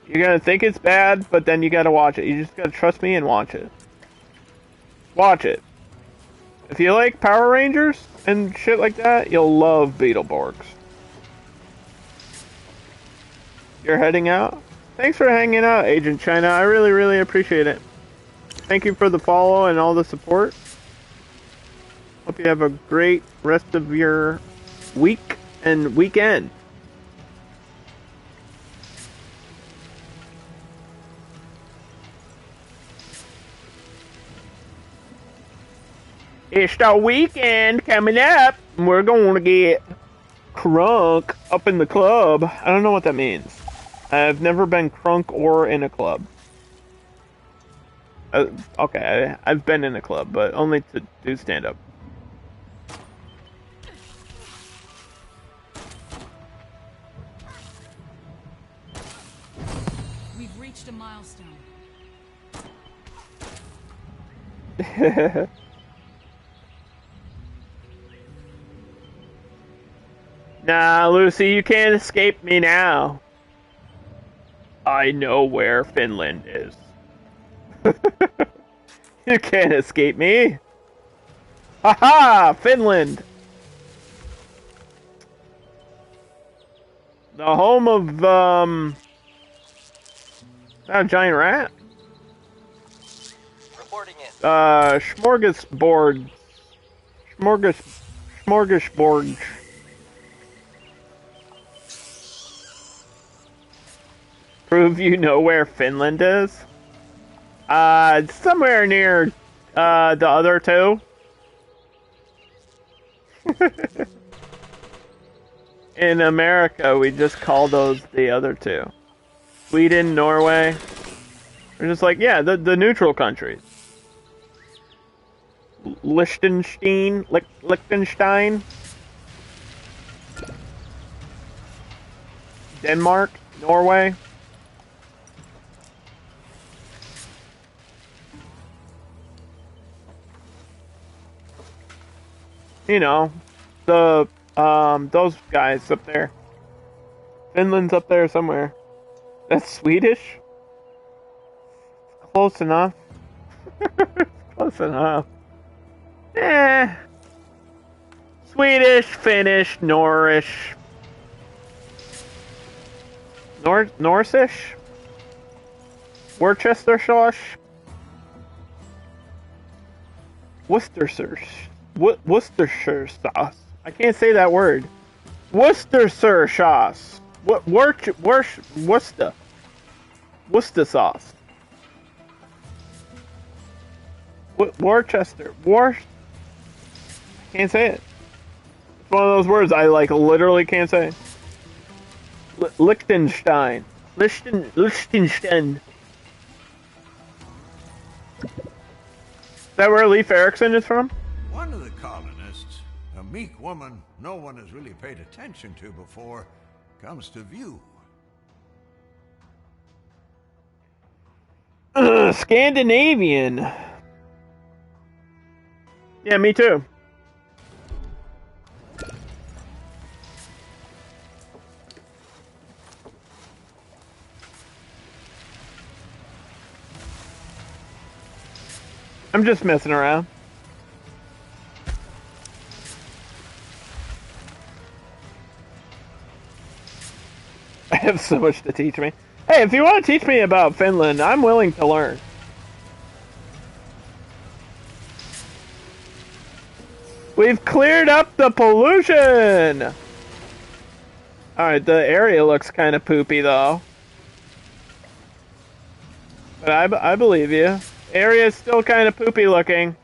You're gonna think it's bad, but then you gotta watch it. You just gotta trust me and watch it. Watch it. If you like Power Rangers and shit like that, you'll love Beetleborgs. You're heading out? Thanks for hanging out, Agent China. I really, really appreciate it. Thank you for the follow and all the support. Hope you have a great rest of your week and weekend. It's the weekend coming up. We're going to get crunk up in the club. I don't know what that means. I've never been crunk or in a club. Okay, I've been in a club, but only to do stand-up. We've reached a milestone. Nah, Lucy, you can't escape me now. I know where Finland is. You can't escape me. Haha, Finland. The home of, a giant rat? Reporting in. Smorgasbord. Smorgasbord. Prove you know where Finland is? It's somewhere near, the other two. In America, we just call those the other two. Sweden, Norway. We're just like, yeah, the neutral countries. Liechtenstein, Liechtenstein, Denmark, Norway. You know, those guys up there. Finland's up there somewhere. That's Swedish? Close enough. Close enough. Swedish, Finnish, Norrish. Norsish? Worcestershire? Worcestershire. Worcestershire sauce. I can't say that word. Worcestershire sauce. Worcester. Worcester sauce. Worcester. Can't say it. It's one of those words I like literally can't say. Liechtenstein. Liechtenstein. Is that where Leif Erikson is from? One of the colonists, a meek woman no one has really paid attention to before, comes to view. Scandinavian. Yeah, me too. I'm just messing around. I have so much to teach me. Hey, if you want to teach me about Finland, I'm willing to learn. We've cleared up the pollution! Alright, the area looks kind of poopy, though. But I believe you. Area's still kind of poopy looking.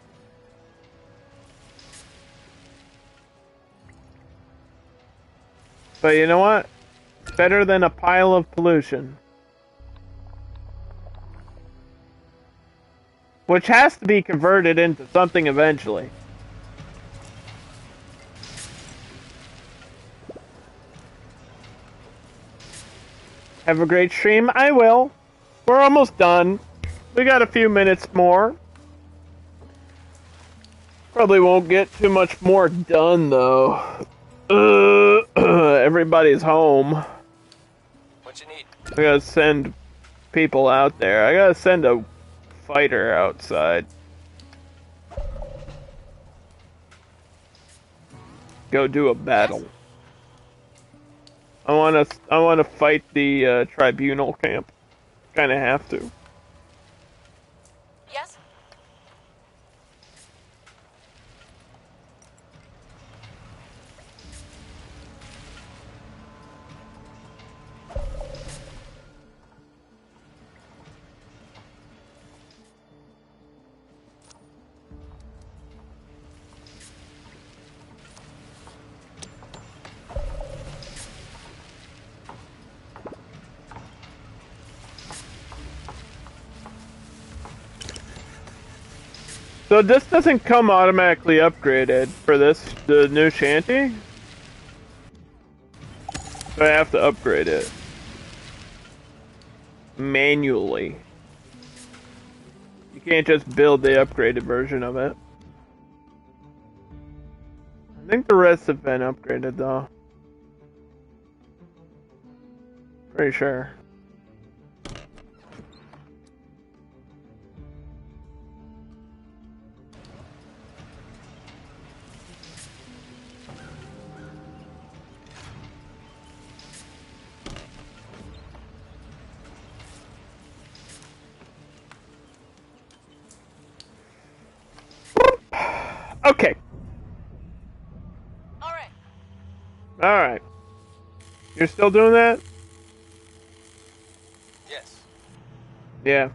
But you know what? Better than a pile of pollution. Which has to be converted into something eventually. Have a great stream. I will. We're almost done. We got a few minutes more. Probably won't get too much more done, though. Everybody's home. What you need? I gotta send people out there. I gotta send a fighter outside. Go do a battle. I wanna fight the tribunal camp. Kinda have to. Yes? So this doesn't come automatically upgraded for the new shanty? So I have to upgrade it. Manually. You can't just build the upgraded version of it. I think the rest have been upgraded though. Pretty sure. Okay. All right. Alright. You're still doing that? Yes. Yeah.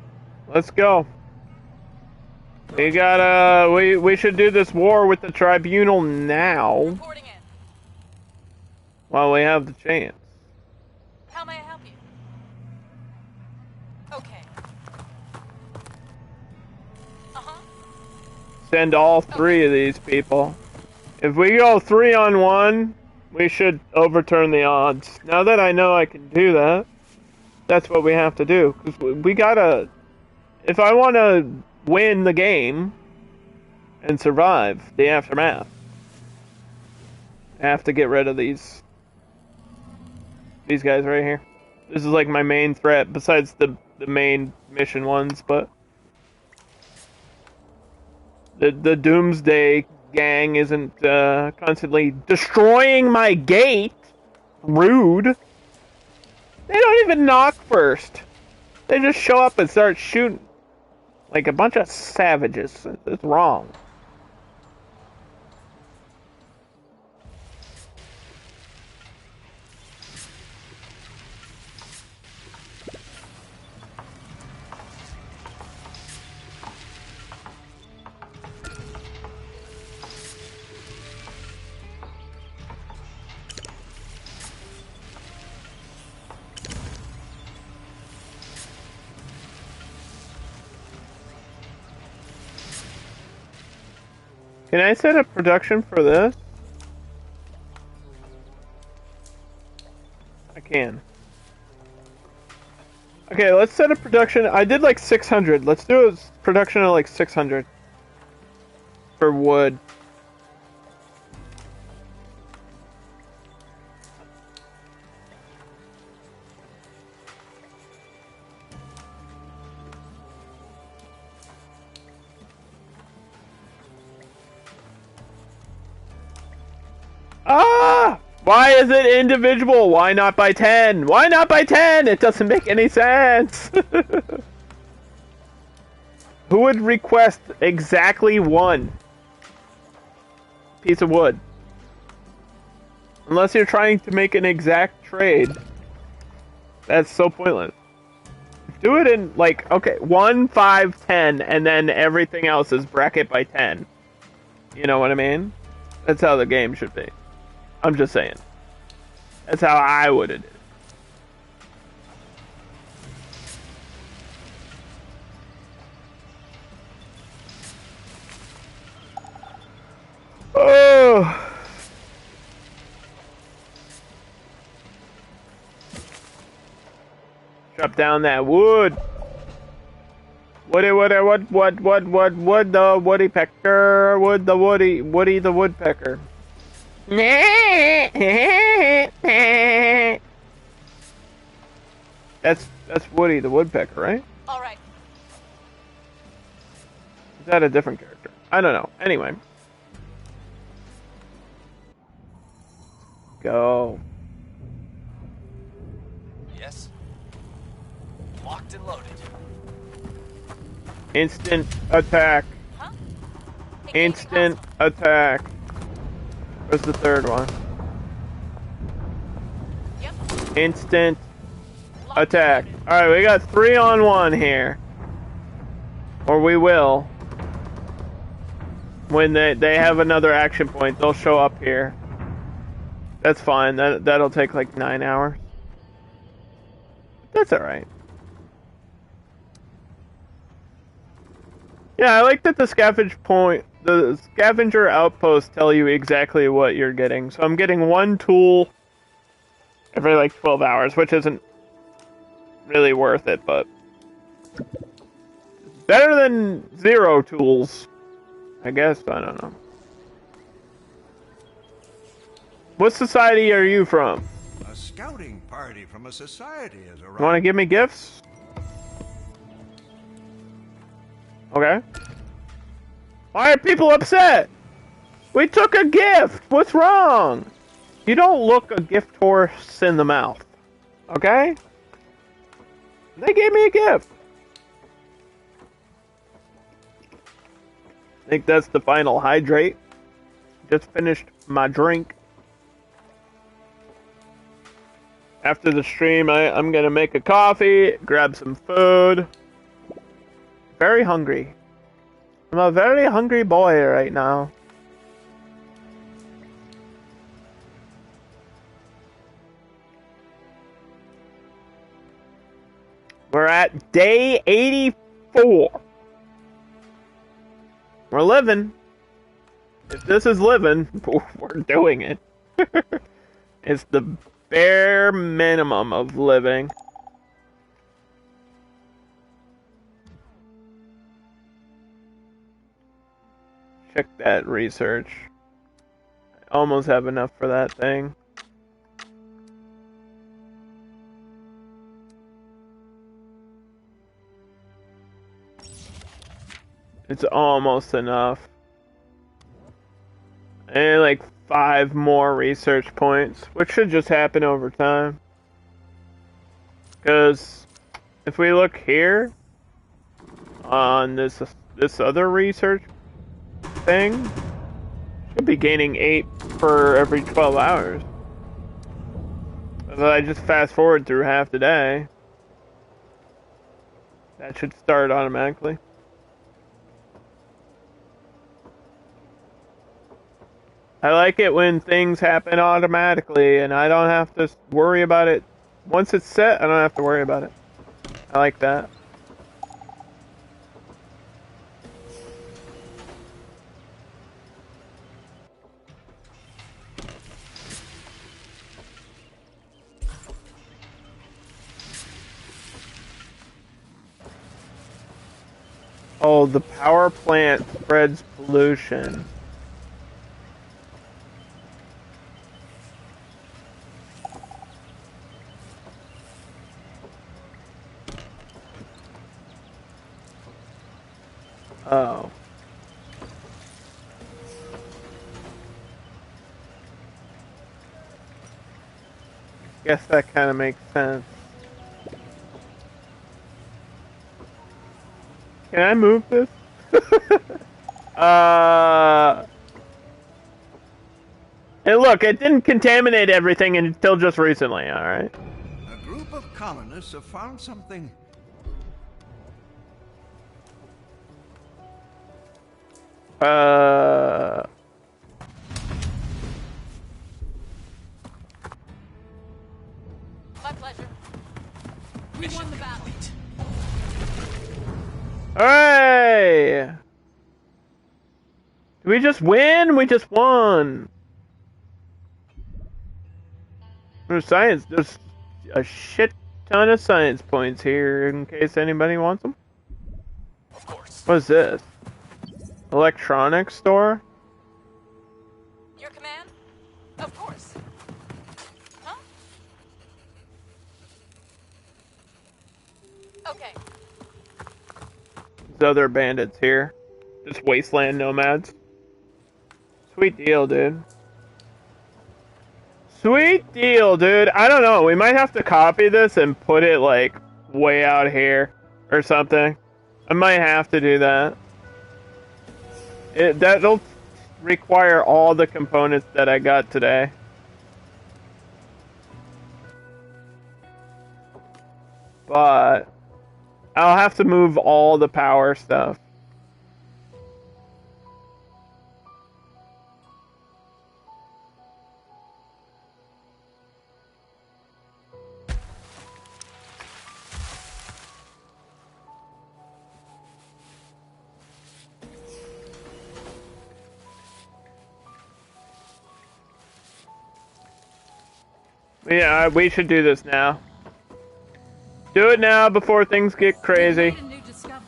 Let's go. We gotta... We should do this war with the tribunal now, Reporting in. while we have the chance. How may I help you? Okay. Uh-huh. Send all three of these people. If we go 3-on-1, we should overturn the odds. Now that I know I can do that, that's what we have to do. Because we gotta... If I want to win the game and survive the aftermath, I have to get rid of these guys right here. This is like my main threat, besides the main mission ones, but... The Doomsday gang isn't constantly destroying my gate. Rude. They don't even knock first. They just show up and start shooting. Like a bunch of savages. It's wrong. Can I set up production for this? I can. Okay, let's set up production. I did like 600. Let's do a production of like 600 for wood. Ah! Why is it individual? Why not by 10? Why not by 10? It doesn't make any sense. Who would request exactly one piece of wood? Unless you're trying to make an exact trade. That's so pointless. Do it in, like, okay, 1, 5, 10, and then everything else is bracket by 10. You know what I mean? That's how the game should be. I'm just saying. That's how I would have did it. Oh! Chop down that wood. Woody, wood, the woody pecker, wood, the woody the woodpecker. That's Woody the woodpecker, right? All right. Is that a different character? I don't know. Anyway. Go. Yes. Locked and loaded. Instant attack. Huh? Instant attack. Where's the third one? Yep. Instant attack. Alright, we got 3-on-1 here. Or we will. When they have another action point, they'll show up here. That's fine. That'll take like 9 hours. That's alright. Yeah, I like that the scavenger outposts tell you exactly what you're getting. So I'm getting 1 tool every like 12 hours, which isn't really worth it, but better than 0 tools, I guess. I don't know. What society are you from? A scouting party from a society has arrived. You want to give me gifts? Okay. Why are people upset? We took a gift. What's wrong? You don't look a gift horse in the mouth. Okay? They gave me a gift. I think that's the final hydrate. Just finished my drink. After the stream, I'm gonna make a coffee, grab some food. Very hungry. I'm a very hungry boy right now. We're at day 84. We're living. If this is living, we're doing it. It's the bare minimum of living. Check that research. I almost have enough for that thing. It's almost enough. And like 5 more research points, which should just happen over time. Because if we look here on this other research thing, should be gaining 8 for every 12 hours. If I just fast forward through half the day, that should start automatically. I like it when things happen automatically and I don't have to worry about it. Once it's set, I don't have to worry about it. I like that. Oh, the power plant spreads pollution. Oh. Guess that kind of makes sense. Can I move this? Hey, look, it didn't contaminate everything until just recently, alright? A group of colonists have found something. My pleasure. We won the battle. Hooray! Did we just win? We just won. There's science. There's a shit ton of science points here in case anybody wants them. Of course. What is this? Electronics store? Your command? Of course. Huh? Okay. There's other bandits here. Just wasteland nomads. Sweet deal, dude. Sweet deal, dude. I don't know. We might have to copy this and put it, like, way out here or something. I might have to do that. That'll require all the components that I got today. But I'll have to move all the power stuff. Yeah, we should do this now. Do it now before things get crazy. We made a new discovery.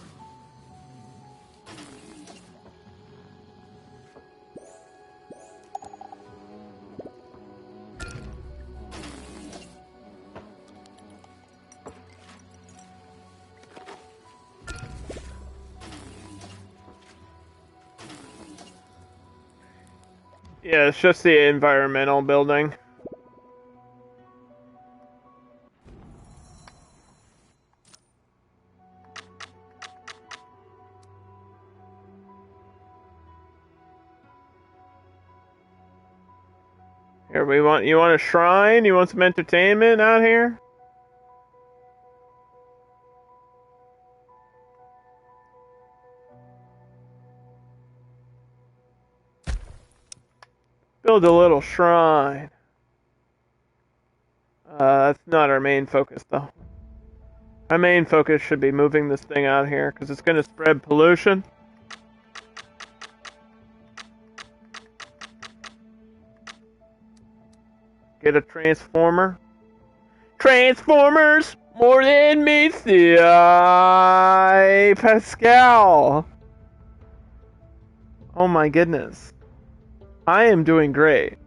Yeah, it's just the environmental building. Here, you want a shrine? You want some entertainment out here? Build a little shrine. That's not our main focus, though. Our main focus should be moving this thing out here, because it's going to spread pollution. Get a transformer. Transformers! More than meets the eye! Pascal! Oh my goodness. I am doing great.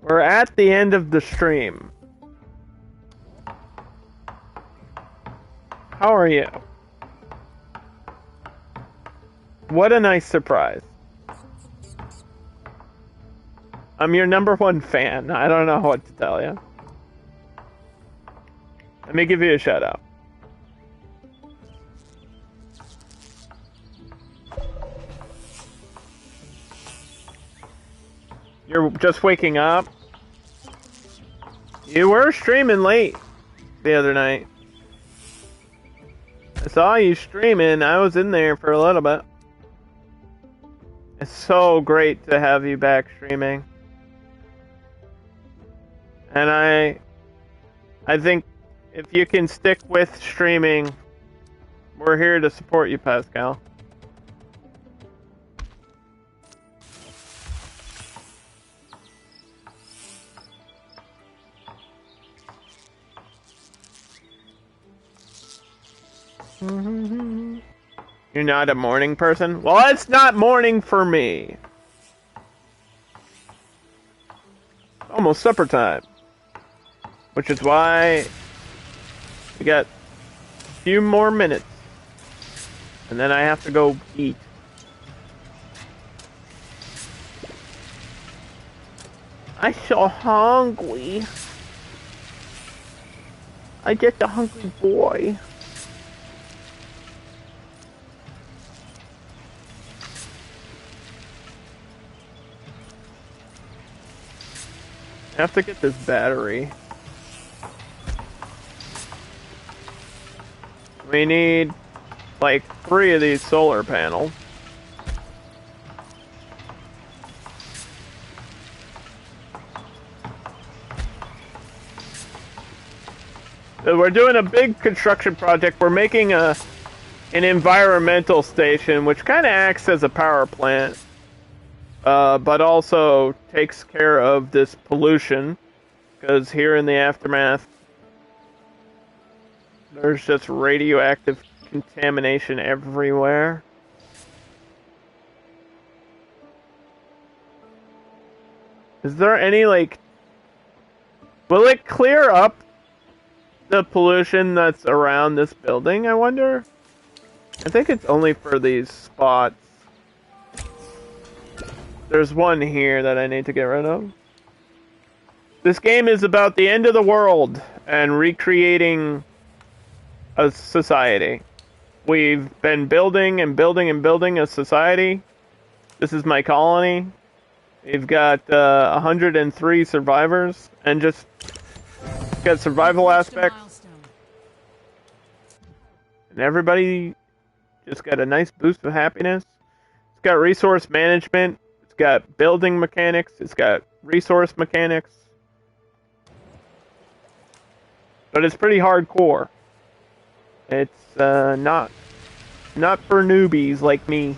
We're at the end of the stream. How are you? What a nice surprise. I'm your #1 fan. I don't know what to tell you. Let me give you a shout out. You're just waking up? You were streaming late the other night. I saw you streaming. I was in there for a little bit. It's so great to have you back streaming. And I think if you can stick with streaming, we're here to support you, Pascal. You're not a morning person? Well, it's not morning for me. Almost supper time. Which is why we got a few more minutes. And then I have to go eat. I'm so hungry. I'm just a hungry boy. I have to get this battery. We need like 3 of these solar panels. So we're doing a big construction project. We're making an environmental station, which kind of acts as a power plant. But also takes care of this pollution, because here in the aftermath, there's just radioactive contamination everywhere. Is there any, like... Will it clear up the pollution that's around this building, I wonder? I think it's only for these spots. There's one here that I need to get rid of. This game is about the end of the world and recreating a society. We've been building and building and building a society. This is my colony. We've got 103 survivors and just got survival aspects. And everybody just got a nice boost of happiness. It's got resource management. It's got building mechanics. It's got resource mechanics. But it's pretty hardcore. It's not for newbies like me.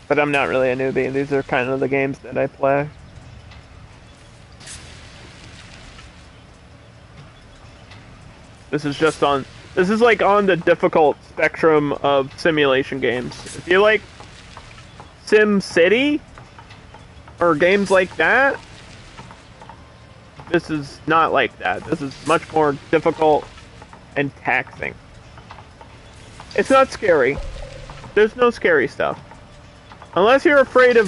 But I'm not really a newbie. These are kind of the games that I play. This is like on the difficult spectrum of simulation games. If you like Sim City or games like that, this is not like that. This is much more difficult and taxing. It's not scary. There's no scary stuff. Unless you're afraid of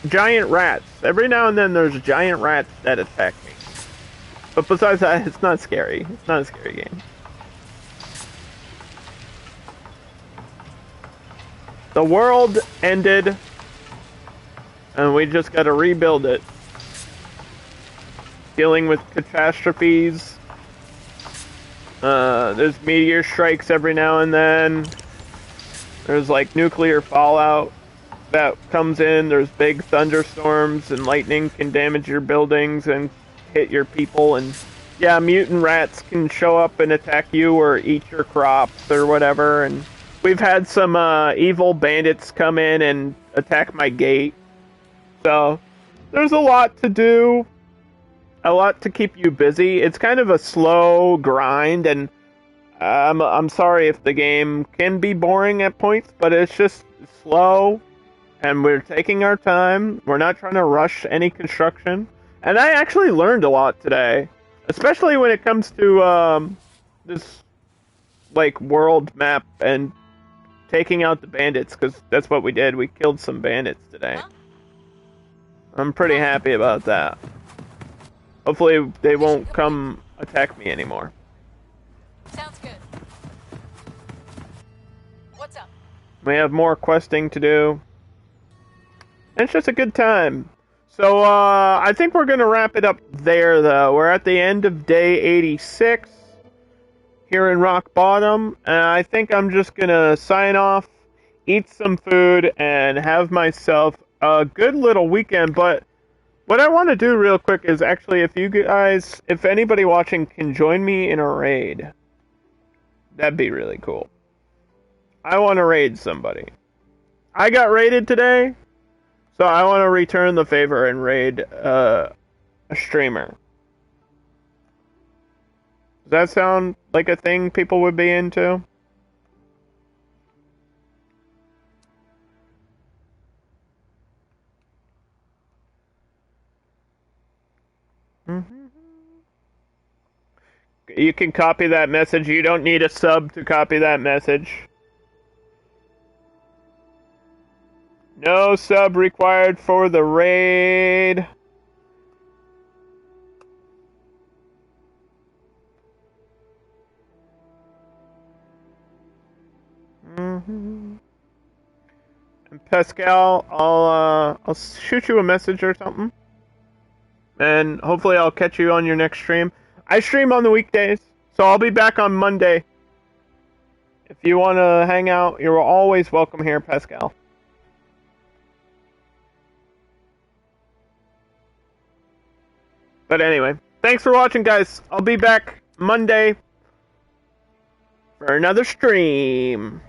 giant rats. Every now and then there's giant rats that attack me. But besides that, it's not scary. It's not a scary game. The world ended, and we just gotta rebuild it. Dealing with catastrophes. There's meteor strikes every now and then. There's like nuclear fallout that comes in. There's big thunderstorms, and lightning can damage your buildings and hit your people. And yeah, mutant rats can show up and attack you or eat your crops or whatever. And we've had some evil bandits come in and attack my gate. So there's a lot to do, a lot to keep you busy. It's kind of a slow grind, and I'm sorry if the game can be boring at points, but it's just slow, and we're taking our time. We're not trying to rush any construction. And I actually learned a lot today, especially when it comes to this like world map and taking out the bandits, because that's what we did. We killed some bandits today. Huh? I'm pretty happy about that. Hopefully they won't come attack me anymore. Sounds good. What's up? We have more questing to do. And it's just a good time. So, I think we're going to wrap it up there, though. We're at the end of day 86 here in Rock Bottom. And I think I'm just going to sign off, eat some food, and have myself a good little weekend. But what I want to do real quick is actually, if you guys, if anybody watching can join me in a raid, that'd be really cool. I want to raid somebody. I got raided today, so I want to return the favor and raid a streamer. Does that sound like a thing people would be into? You can copy that message. You don't need a sub to copy that message. No sub required for the raid. And Pascal, I'll shoot you a message or something, and hopefully I'll catch you on your next stream. I stream on the weekdays, so I'll be back on Monday. If you want to hang out, you're always welcome here, Pascal. But anyway, thanks for watching, guys. I'll be back Monday for another stream.